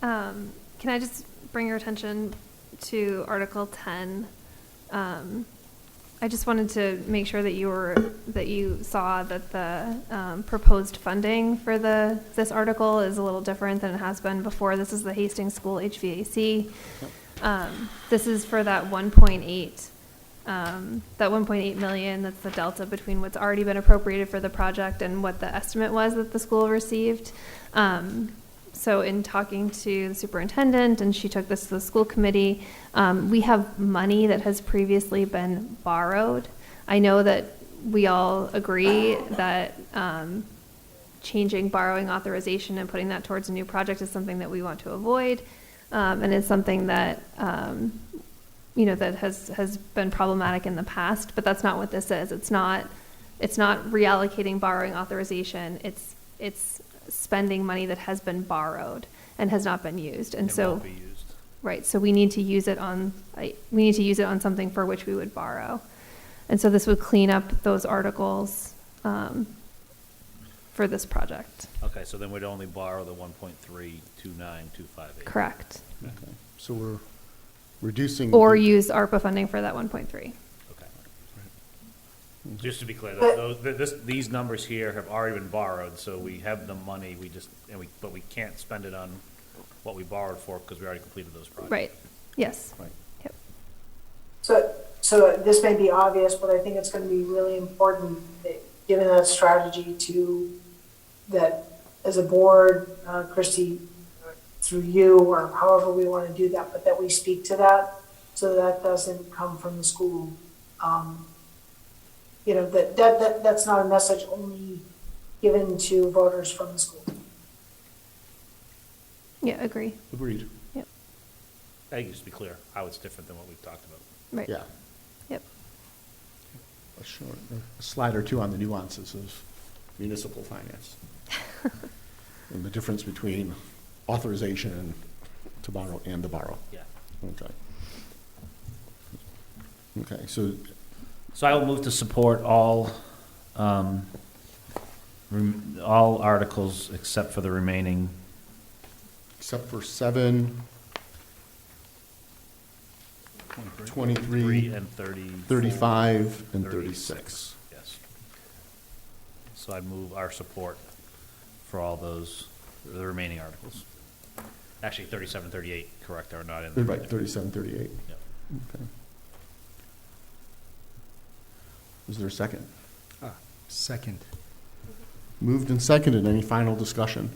Can I just bring your attention to Article 10? I just wanted to make sure that you saw that the proposed funding for this article is a little different than it has been before. This is the Hastings School HVAC. This is for that 1.8 million. That's the delta between what's already been appropriated for the project and what the estimate was that the school received. So in talking to the superintendent, and she took this to the school committee, we have money that has previously been borrowed. I know that we all agree that changing borrowing authorization and putting that towards a new project is something that we want to avoid, and it's something that that has been problematic in the past. But that's not what this is. It's not reallocating borrowing authorization. It's spending money that has been borrowed and has not been used, and It so won't be used. right. So we need to use it on something for which we would borrow, and so this would clean up those articles for this project. Okay, so then we'd only borrow the 1.329258. Correct. Okay, so we're reducing. Or use ARPA funding for that 1.3. Okay. Just to be clear, these numbers here have already been borrowed, so we have the money, but we can't spend it on what we borrowed for because we already completed those projects. Right. Yes. Right. Yep. So this may be obvious, but I think it's going to be really important, given that strategy, that as a board, Christy, through you or however we want to do that, but that we speak to that so that doesn't come from the school. That's not a message only given to voters from the school. Yeah. Agree. Agreed, Yep. I think just to be clear, how it's different than what we've talked about. Right. yeah. Yep. A slide or two on the nuances of municipal finance. And the difference between authorization and to borrow. Yeah. Okay. Okay, so, So I will move to support all articles except for the remaining. except for 7, 23, 3 and 30. 35, and 36. Yes. So I move our support for all those, the remaining articles. Actually, 37, 38, correct, are not in there. Right, 37, 38. Yep. Okay. Is there a second? Second. Moved and seconded. Any final discussion?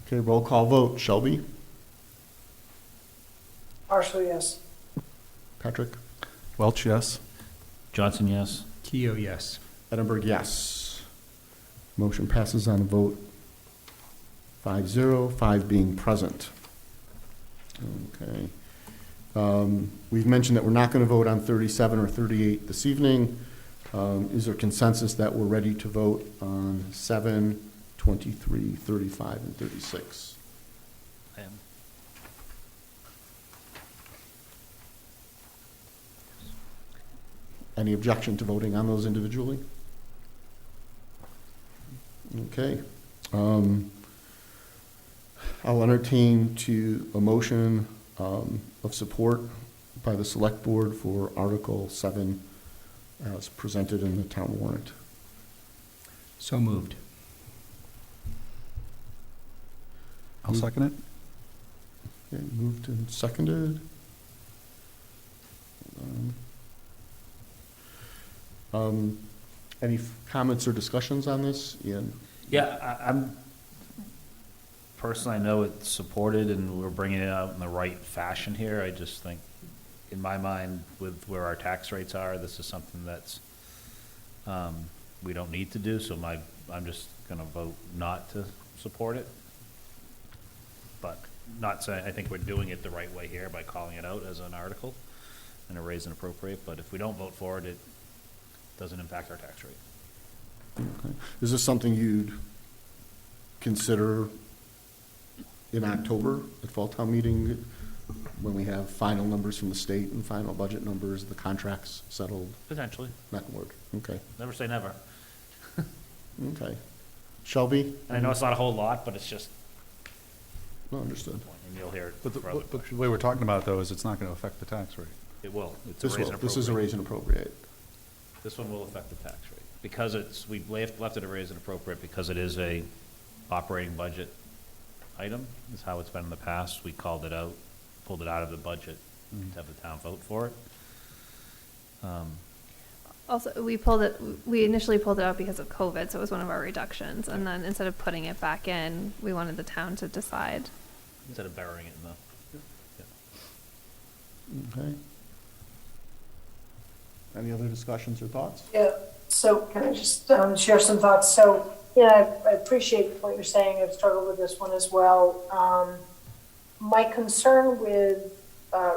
Okay, roll call vote. Shelby? Partially, yes. Patrick? Welch, yes. Johnson, yes. Keo, yes. Edinburgh, yes. Motion passes on a vote 5-0, 5 being present. Okay. We've mentioned that we're not going to vote on 37 or 38 this evening. Is there consensus that we're ready to vote on 7, 23, 35, and 36? I am. Any objection to voting on those individually? Okay. I'll entertain a motion of support by the Select Board for Article 7 as presented in the town warrant. So moved. I'll second it. Okay, moved and seconded. Any comments or discussions on this, Ian? Yeah, I'm, personally, I know it's supported and we're bringing it out in the right fashion here. I just think, in my mind, with where our tax rates are, this is something that's, we don't need to do, so I'm just gonna vote not to support it. But not saying, I think we're doing it the right way here by calling it out as an article and a raise and appropriate, but if we don't vote for it, it doesn't impact our tax rate. Okay. Is this something you'd consider in October at fall town meeting, when we have final numbers from the state and final budget numbers, the contracts settled? Potentially. Not gonna work. Okay, Never say never. okay. Shelby? And I know it's not a whole lot, but it's just, No, understood. and you'll hear it But the, for other but the questions. way we're talking about it, though, is it's not going to affect the tax rate. It will. It's a This raise will, and this is a appropriate. raise and appropriate. This one will affect the tax rate, because we left it a raise and appropriate because it is a operating budget item, is how it's been in the past. We called it out, pulled it out of the budget to have the town vote for it. Also, we initially pulled it out because of COVID, so it was one of our reductions. And then instead of putting it back in, we wanted the town to decide. Instead of burying it in the, Okay. Any other discussions or thoughts? Yeah, so can I just share some thoughts? So, I appreciate what you're saying. I've struggled with this one as well. My concern with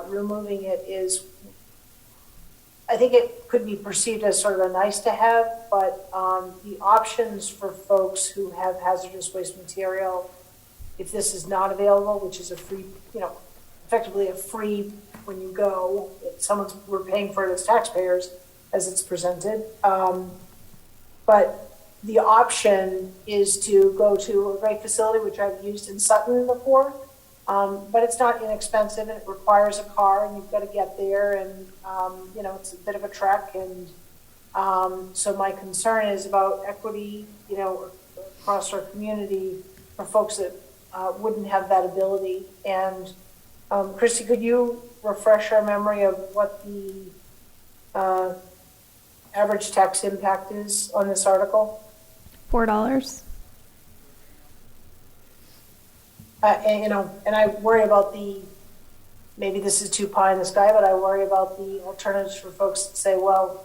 removing it is, I think it could be perceived as sort of a nice to have, but the options for folks who have hazardous waste material, if this is not available, which is a free, effectively a free when you go, we're paying for it as taxpayers as it's presented. But the option is to go to a great facility, which I've used in Sutton before. But it's not inexpensive, and it requires a car, and you've got to get there, and, it's a bit of a trek. And so my concern is about equity, across our community for folks that wouldn't have that ability. And Christy, could you refresh our memory of what the average tax impact is on this article? $4. And I worry about maybe this is too pie in the sky, but I worry about the alternatives for folks that say, well,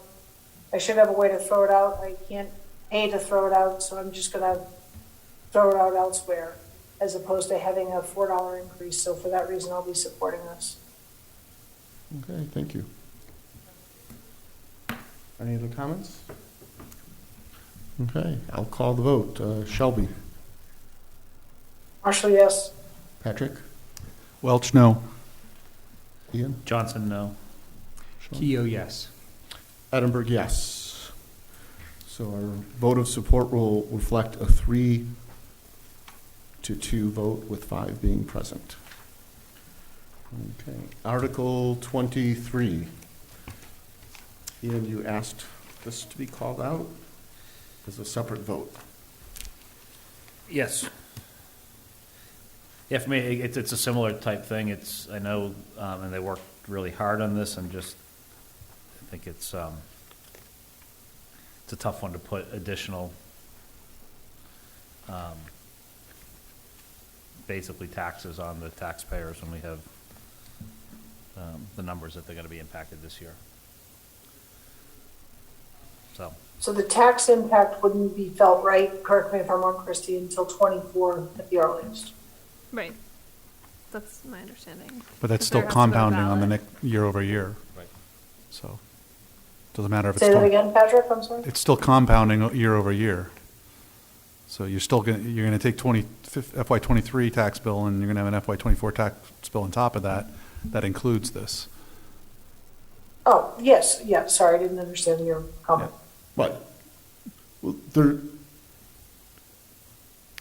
I should have a way to throw it out. I can't pay to throw it out, so I'm just gonna throw it out elsewhere, as opposed to having a $4 increase. So for that reason, I'll be supporting this. Okay, thank you. Any other comments? Okay, I'll call the vote. Shelby? Marshall, yes. Patrick? Welch, no. Ian? Johnson, no. Sean? Keo, yes. Edinburgh, yes. So our vote of support will reflect a 3-2 vote with 5 being present. Okay, Article 23. Ian, you asked this to be called out as a separate vote. Yes. Yeah, for me, it's a similar type thing. I know, and they worked really hard on this, and just, I think it's a tough one to put additional, basically taxes on the taxpayers when we have the numbers that they're gonna be impacted this year. So the tax impact wouldn't be felt, right, correct me if I'm wrong, Christy, until 24 at the earliest. Right. That's my understanding. But that's But still there has to go to compounding on the ballot. next year over year. Right. So, doesn't matter if it's Say that 20 again, Patrick, I'm sorry? it's still compounding year over year. So you're gonna take FY '23 tax bill, and you're gonna have an FY '24 tax bill on top of that. That includes this. Oh, yes, yeah, sorry, I didn't understand your comment. But, well, there,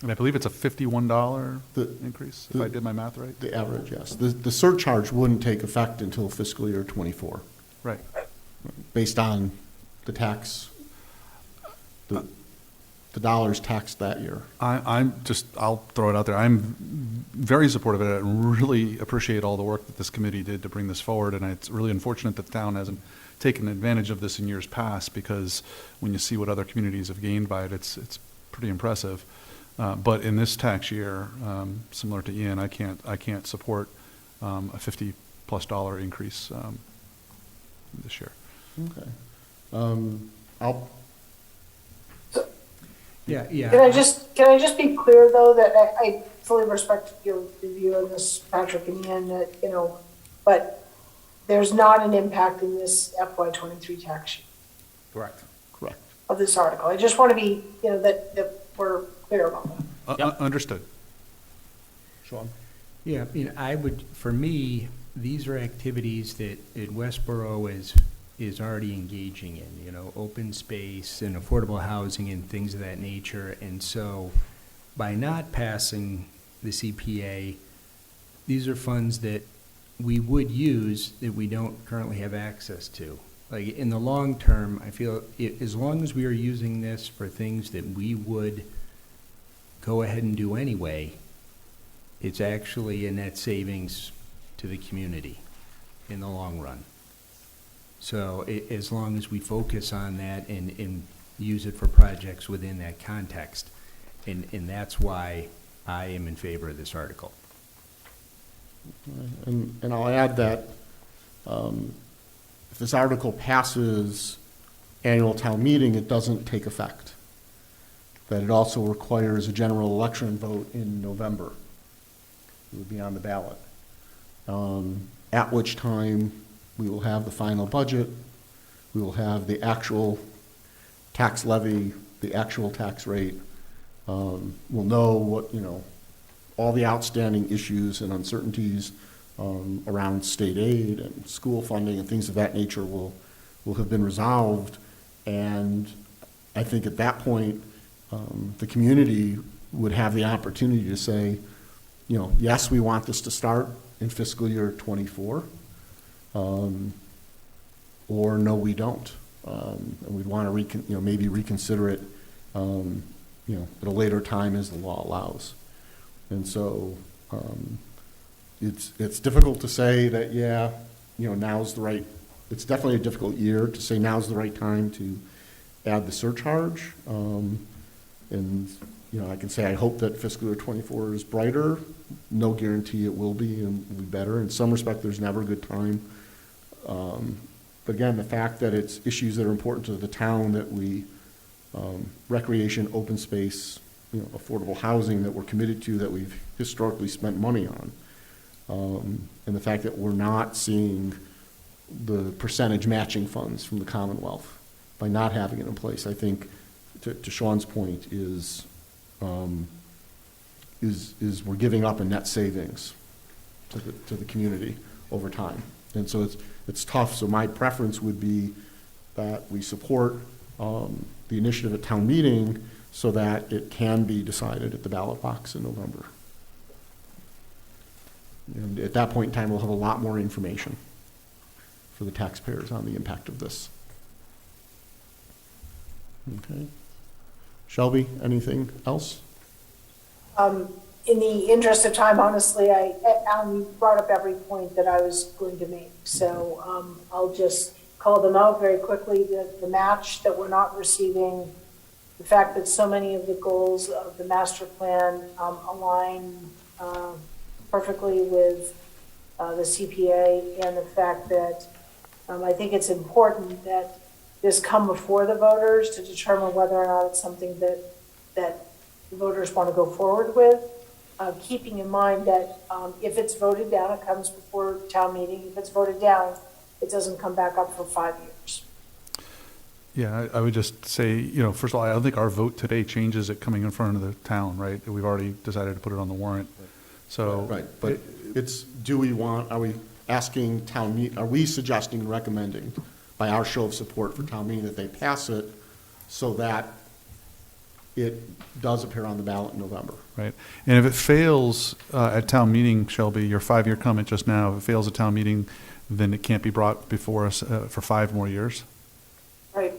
And I believe it's a $51 The- increase, if the- I did my math right. the average, yes. The surcharge wouldn't take effect until fiscal year '24, Right. based on the tax, the dollars taxed that year. I'll throw it out there. I'm very supportive of it. I really appreciate all the work that this committee did to bring this forward, and it's really unfortunate that the town hasn't taken advantage of this in years past, because when you see what other communities have gained by it, it's pretty impressive. But in this tax year, similar to Ian, I can't support a $50+ increase this year. Okay. I'll, Yeah, yeah. Can I just be clear, though, that I fully respect your view on this, Patrick and Ian, that, but there's not an impact in this FY '23 tax sheet. Correct. correct. of this article. I just want to be, that we're clear about that. Yep. Understood. Sean? Yeah, for me, these are activities that Westborough is already engaging in, open space and affordable housing and things of that nature. And so by not passing the CPA, these are funds that we would use that we don't currently have access to. Like, in the long term, I feel as long as we are using this for things that we would go ahead and do anyway, it's actually a net savings to the community in the long run. So as long as we focus on that and use it for projects within that context, and that's why I am in favor of this article. And I'll add that if this article passes annual town meeting, it doesn't take effect. That it also requires a general election vote in November. It would be on the ballot. At which time we will have the final budget, we will have the actual tax levy, the actual tax rate. We'll know what, all the outstanding issues and uncertainties around state aid and school funding and things of that nature will have been resolved. And I think at that point, the community would have the opportunity to say, yes, we want this to start in fiscal year '24, or no, we don't. And we'd want to maybe reconsider it, at a later time as the law allows. And so it's difficult to say that, now's the right, it's definitely a difficult year to say now's the right time to add the surcharge. And, I can say I hope that fiscal year '24 is brighter. No guarantee it will be and will be better. In some respect, there's never a good time. But again, the fact that it's issues that are important to the town, that we, recreation, open space, affordable housing that we're committed to, that we've historically spent money on. And the fact that we're not seeing the percentage matching funds from the Commonwealth by not having it in place, I think, to Sean's point, is we're giving up a net savings to the community over time. And so it's tough. So my preference would be that we support the initiative at town meeting so that it can be decided at the ballot box in November. And at that point in time, we'll have a lot more information for the taxpayers on the impact of this. Okay. Shelby, anything else? In the interest of time, honestly, Alan brought up every point that I was going to make. So I'll just call them out very quickly. The match that we're not receiving, the fact that so many of the goals of the master plan align perfectly with the CPA, and the fact that I think it's important that this come before the voters to determine whether or not it's something that the voters want to go forward with. Keeping in mind that if it's voted down, it comes before town meeting. If it's voted down, it doesn't come back up for 5 years. Yeah, I would just say, first of all, I don't think our vote today changes it coming in front of the town, right? We've already decided to put it on the warrant. So. Right, but are we asking town meeting, are we suggesting and recommending by our show of support for town meeting that they pass it so that it does appear on the ballot in November? Right. And if it fails at town meeting, Shelby, your 5-year comment just now, if it fails at town meeting, then it can't be brought before us for 5 more years? Right.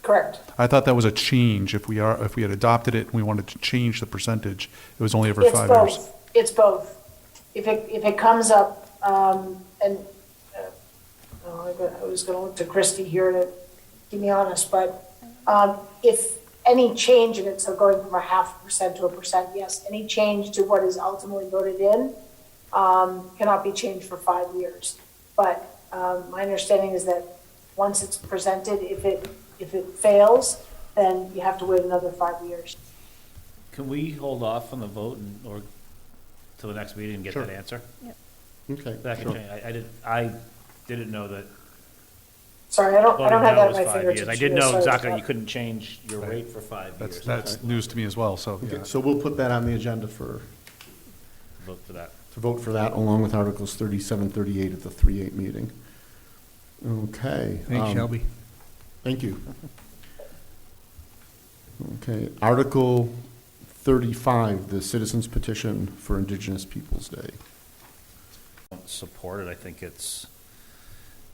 Correct. I thought that was a change. If we had adopted it and we wanted to change the percentage, it was only every It's 5 both. years. It's both. If it comes up, and I was going to look to Christie here to keep me honest, but if any change in it, so going from 0.5% to 1%, yes, any change to what is ultimately voted in cannot be changed for 5 years. But my understanding is that once it's presented, if it fails, then you have to wait another 5 years. Can we hold off on the vote or till the next meeting and get Sure. that answer? Okay, That could sure. change. I didn't know that Sorry, I don't Voted have no that at was my 5 fingertips. years. I didn't here, know sorry exactly, about you couldn't change your Right. rate for 5 years. That's news to me as well, so, Okay, yeah. so we'll put that on the agenda for, Vote for that. to vote for that along with Articles 37, 38 at the 3/8 meeting. Okay. Thanks, Shelby. Thank you. Okay, Article 35, the citizens petition for Indigenous Peoples' Day. Don't support it. I think it's,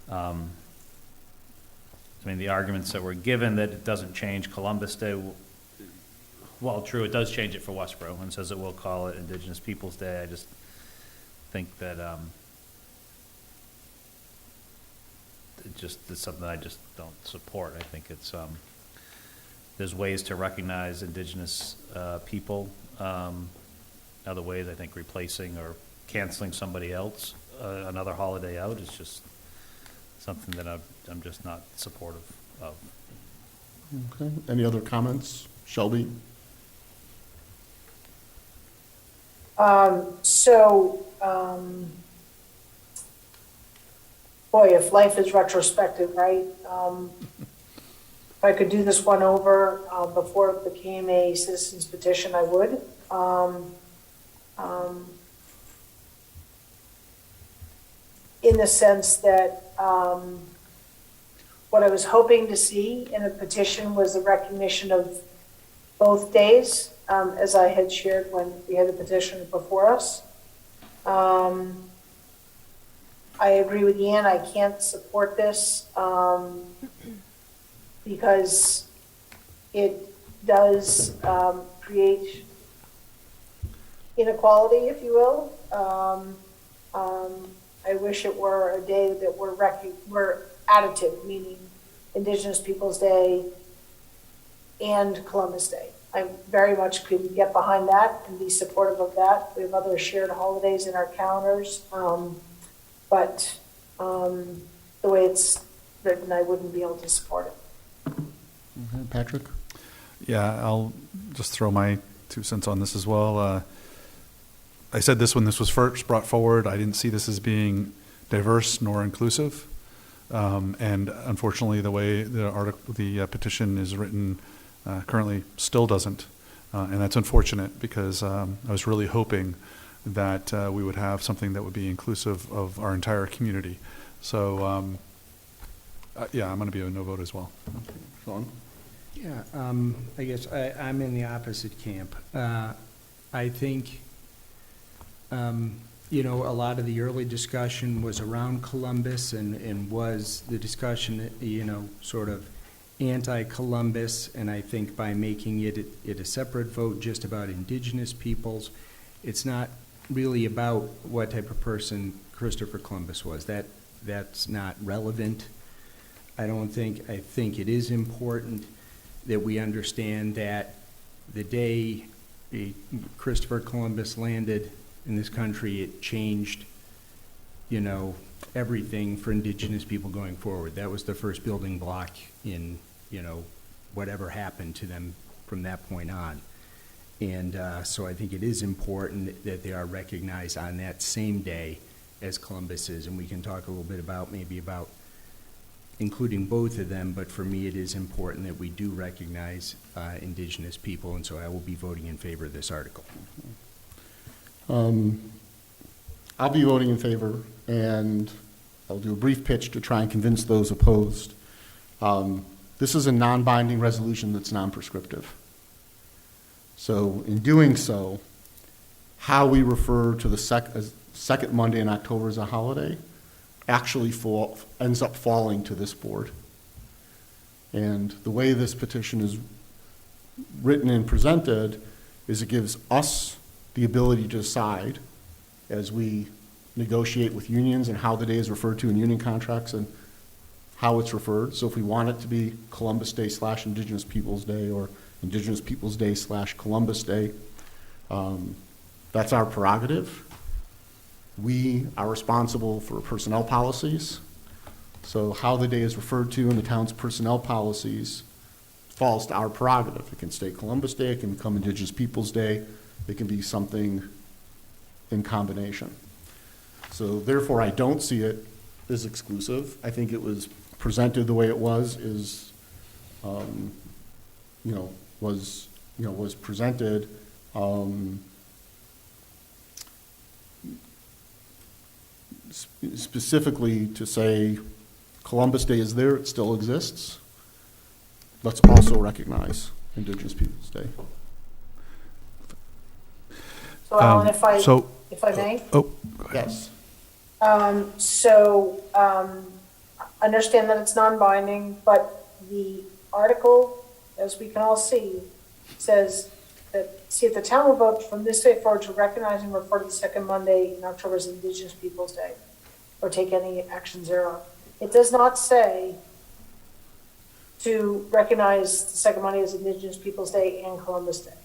I mean, the arguments that were given that it doesn't change Columbus Day, well, true, it does change it for Westborough and says it will call it Indigenous Peoples' Day. I just think that, it's something I just don't support. I think it's, there's ways to recognize Indigenous, people. Other ways, I think replacing or canceling somebody else, another holiday out is just something that I'm just not supportive of. Okay, any other comments? Shelby? Boy, if life is retrospective, right? If I could do this one over before it became a citizen's petition, I would. In the sense that what I was hoping to see in a petition was the recognition of both days, as I had shared when we had the petition before us. I agree with Ian, I can't support this because it does create inequality, if you will. I wish it were a day that were additive, meaning Indigenous Peoples' Day and Columbus Day. I very much could get behind that and be supportive of that. We have other shared holidays in our calendars, but the way it's written, I wouldn't be able to support it. Okay, Patrick? Yeah, I'll just throw my 2 cents on this as well. I said this when this was first brought forward. I didn't see this as being diverse nor inclusive. And unfortunately, the way the petition is written currently still doesn't. And that's unfortunate because I was really hoping that we would have something that would be inclusive of our entire community. So, yeah, I'm going to be a no vote as well. Sean? Yeah, I guess I'm in the opposite camp. I think, you know, a lot of the early discussion was around Columbus and was the discussion, you know, sort of anti-Columbus. And I think by making it a separate vote just about Indigenous peoples, it's not really about what type of person Christopher Columbus was. That's not relevant. I think it is important that we understand that the day Christopher Columbus landed in this country, it changed, you know, everything for Indigenous people going forward. That was the first building block in, you know, whatever happened to them from that point on. And so I think it is important that they are recognized on that same day as Columbus is. And we can talk a little bit about maybe about including both of them, but for me it is important that we do recognize Indigenous people, and so I will be voting in favor of this article. I'll be voting in favor, and I'll do a brief pitch to try and convince those opposed. This is a non-binding resolution that's non-prescriptive. So in doing so, how we refer to the second Monday in October as a holiday actually ends up falling to this board. And the way this petition is written and presented is it gives us the ability to decide as we negotiate with unions and how the day is referred to in union contracts and how it's referred. So if we want it to be Columbus Day / Indigenous Peoples Day or Indigenous Peoples Day / Columbus Day, that's our prerogative. We are responsible for personnel policies. So how the day is referred to in the town's personnel policies falls to our prerogative. It can stay Columbus Day, it can become Indigenous Peoples Day, it can be something in combination. So therefore, I don't see it as exclusive. I think it was presented the way it was is, was presented. Specifically to say Columbus Day is there, it still exists. Let's also recognize Indigenous Peoples' Day. So Alan, if I So, may? oh, go ahead. Yes. Understand that it's non-binding, but the article, as we can all see, says that, if the town will vote from this day forward to recognize and refer to the second Monday in October as Indigenous Peoples' Day, or take any actions thereof. It does not say to recognize the second Monday as Indigenous Peoples' Day and Columbus Day.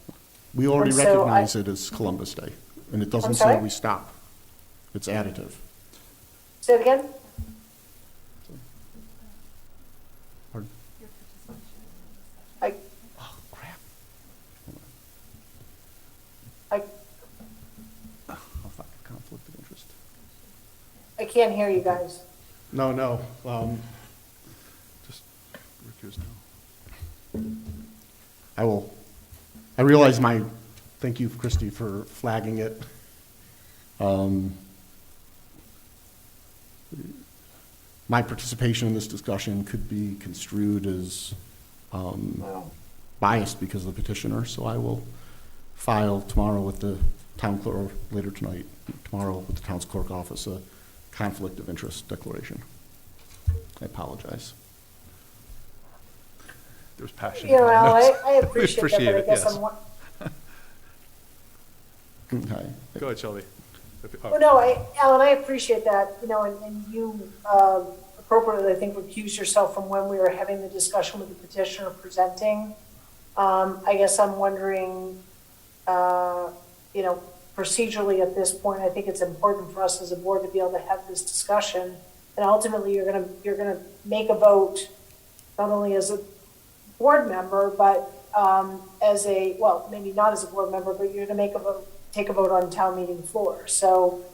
We already And so recognize it as Columbus Day, and it doesn't I'm say sorry? we stop. It's additive. Say it again? Pardon? I, Oh, crap. I, Oh, fuck, conflict of interest. I can't hear you guys. No. Just recuse now. I realize thank you, Christie, for flagging it. My participation in this discussion could be construed as Wow. biased because of the petitioner, so I will file tomorrow with the town clerk, or later tonight, tomorrow with the town's clerk office, a conflict of interest declaration. I apologize. There's passion. You know, Al, behind I this. appreciate that, but I Appreciate it, guess yes. Okay. Go ahead, Shelby. Well, no, Alan, I appreciate that, and you appropriately, I think, recused yourself from when we were having the discussion with the petitioner presenting. I guess I'm wondering, procedurally at this point, I think it's important for us as a board to be able to have this discussion. And ultimately, you're gonna make a vote, not only as a board member, but maybe not as a board member, but you're gonna take a vote on town meeting floor. So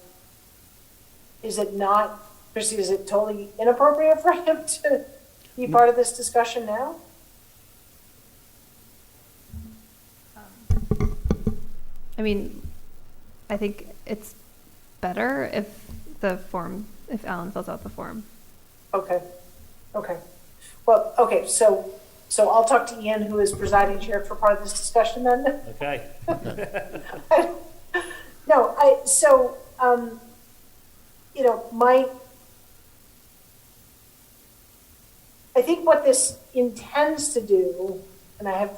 is it not, Christie, is it totally inappropriate for him to be part of this discussion now? I mean, I think it's better if Alan fills out the form. Okay. Well, okay, so I'll talk to Ian, who is presiding chair for part of this discussion then. Okay. No, I think what this intends to do, and I've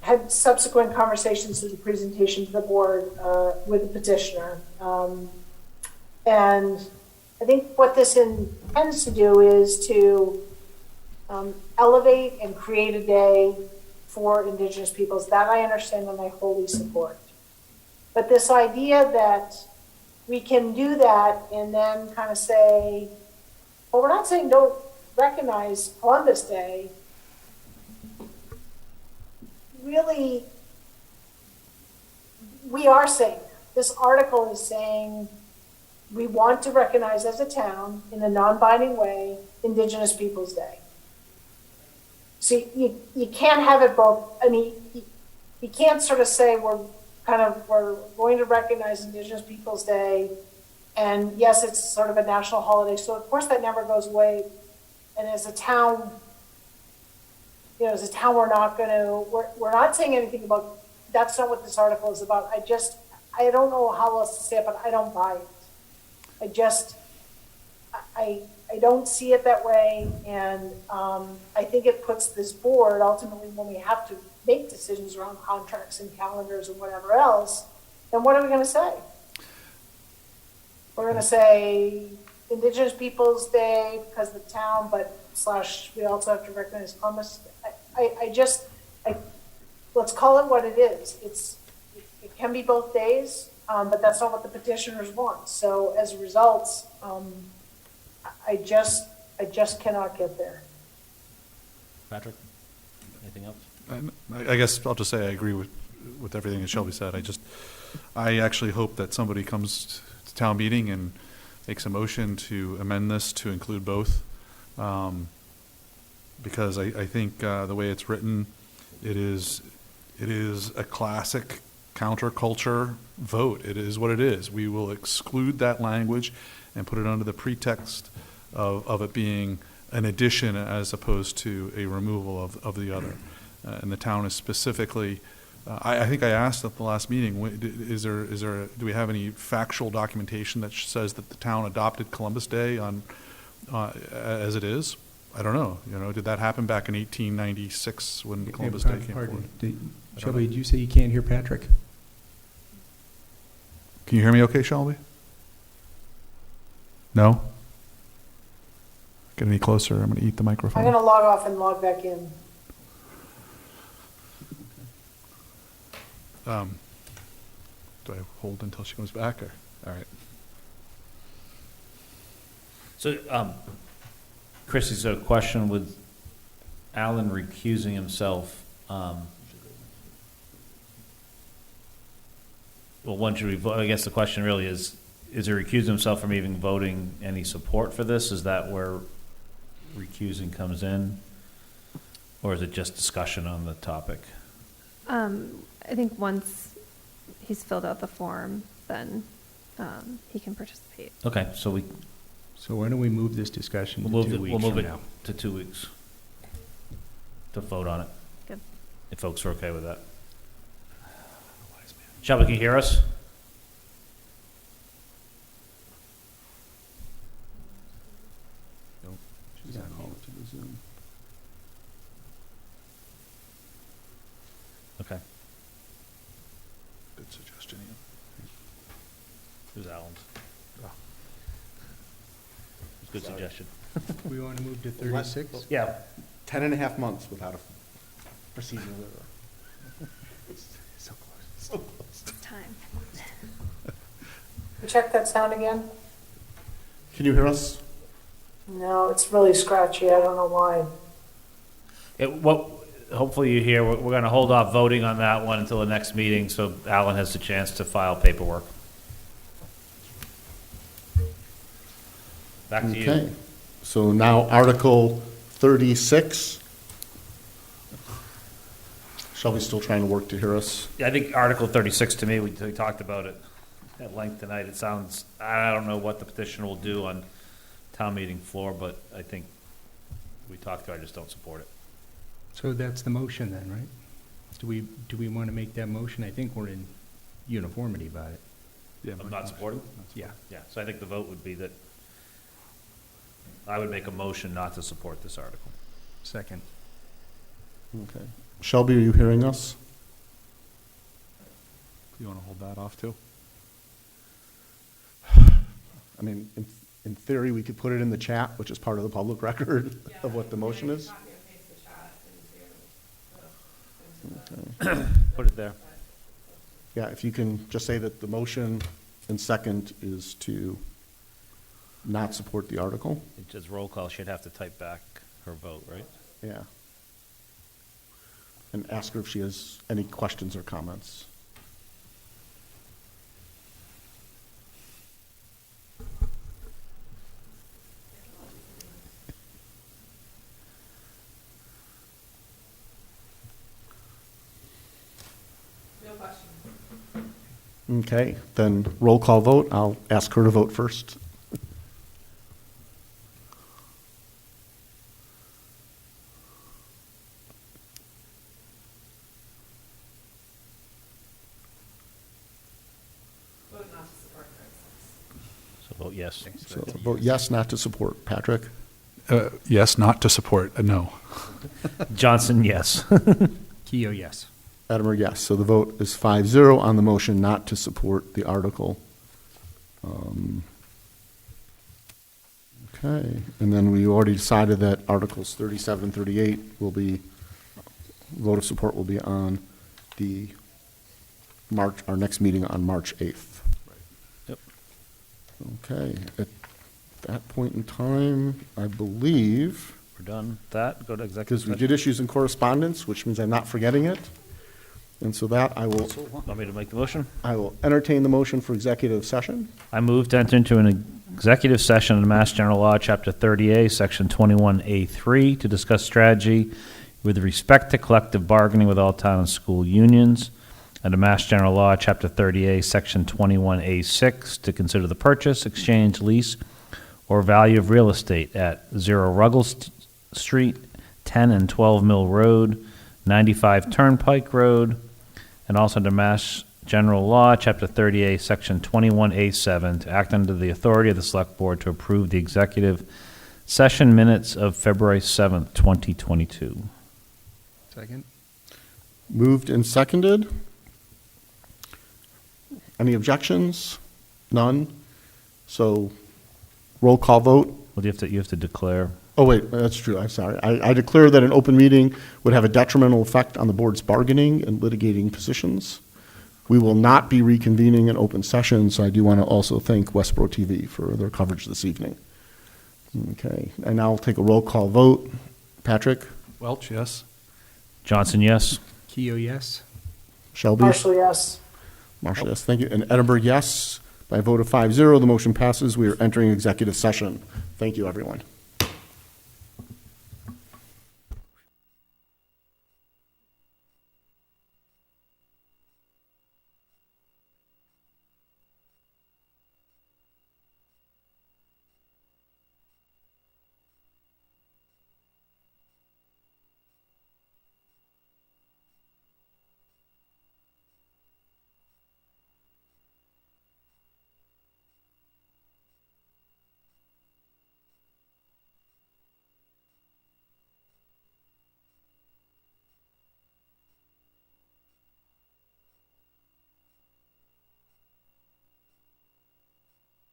had subsequent conversations to the presentation to the board with the petitioner, and I think what this intends to do is to elevate and create a day for Indigenous peoples. That I understand and I wholly support. But this idea that we can do that and then kind of say, well, we're not saying don't recognize Columbus Day. Really, we are saying that. This article is saying we want to recognize as a town, in a non-binding way, Indigenous Peoples' Day. So you can't have it both. I mean, you can't sort of say we're going to recognize Indigenous Peoples' Day, and yes, it's sort of a national holiday, so of course that never goes away. And as a town, we're not saying anything about, that's not what this article is about. I don't know how else to say it, but I don't buy it. I don't see it that way, and I think it puts this board, ultimately, when we have to make decisions around contracts and calendars and whatever else, then what are we going to say? We're going to say Indigenous Peoples' Day because the town, / we also have to recognize Columbus. Let's call it what it is. It can be both days, but that's not what the petitioners want. So as a result, I just cannot get there. Patrick, anything else? I guess I'll just say I agree with everything that Shelby said. I actually hope that somebody comes to town meeting and makes a motion to amend this to include both Because I think the way it's written, it is a classic counterculture vote. It is what it is. We will exclude that language and put it under the pretext of it being an addition as opposed to a removal of the other. And the town is specifically, I think I asked at the last meeting, do we have any factual documentation that says that the town adopted Columbus Day as it is? I don't know. Did that happen back in 1896 when Columbus Day came forward? Shelby, did you say you can't hear Patrick? Can you hear me okay, Shelby? No? Get any closer? I'm going to eat the microphone. I'm gonna log off and log back in. Do I hold until she comes back, or? All right. So, Chrissy's a question with Alan recusing himself. Well, when should we vote? I guess the question really is he recusing himself from even voting any support for this? Is that where recusing comes in? Or is it just discussion on the topic? I think once he's filled out the form, then he can participate. Okay, so So why don't we move this discussion we'll to 2 move weeks from it now? to 2 weeks to vote on it. Good. If folks are okay with that. Shelby, can you hear us? She's on hold to the Zoom. Okay. Good suggestion, Ian. Who's Alan's? Good Sorry. suggestion. We want to move to 36? Yeah. 10 and a half months without a procedural error. So close. So close. Time. Check that sound again? Can you hear us? No, it's really scratchy, I don't know why. Hopefully you hear, we're going to hold off voting on that one until the next meeting, so Alan has the chance to file paperwork. Back to Okay. you. So now Article 36. Shelby's still trying to work to hear us. Yeah, I think Article 36, to me, we talked about it at length tonight. It sounds, I don't know what the petitioner will do on town meeting floor, but I think we talked to it, I just don't support it. So that's the motion then, right? Do we want to make that motion? I think we're in uniformity about it. Yeah, I'm not supporting? Yeah. Yeah, so I think the vote would be that I would make a motion not to support this article. Second. Okay. Shelby, are you hearing us? You want to hold that off too? I mean, in theory, we could put it in the chat, which is part of the public record of what the motion is. Put it there. Yeah, if you can just say that the motion and second is to not support the article. It just roll call, she'd have to type back her vote, right? Yeah. And ask her if she has any questions or comments. Okay, then roll call vote. I'll ask her to vote first. So vote yes. So vote yes, not to support. Patrick? Yes, not to support, no. Johnson, yes. Keo, yes. Adamer, yes. So the vote is 5-0 on the motion not to support the article. Okay, and then we already decided that Articles 37 and 38 will be, vote of support will be on the our next meeting on March 8th. Yep. Okay, at that point in time, I believe, We're done with that, go to executive because we session. did issues and correspondence, which means I'm not forgetting it. And so that I will Want me to make the motion? entertain the motion for executive session. I move to enter into an executive session of Mass General Law, Chapter 30A, Section 21A3, to discuss strategy with respect to collective bargaining with all town and school unions. Under Mass General Law, Chapter 30A, Section 21A6, to consider the purchase, exchange, lease, or value of real estate at 0 Ruggles Street, 10 and 12 Mill Road, 95 Turnpike Road, and also under Mass General Law, Chapter 30A, Section 21A7, to act under the authority of the Select Board to approve the executive session minutes of February 7th, 2022. Second? Moved and seconded. Any objections? None? So, roll call vote. Well, you have to declare. Oh, wait, that's true, I'm sorry. I declare that an open meeting would have a detrimental effect on the board's bargaining and litigating positions. We will not be reconvening an open session, so I do want to also thank Westborough TV for their coverage this evening. Okay, and now I'll take a roll call vote. Patrick? Welch, yes? Johnson, yes? Keo, yes? Shelby? Marshall, yes. Marshall, yes, thank you. And Edinburgh, yes. By a vote of 5-0, the motion passes. We are entering executive session. Thank you, everyone.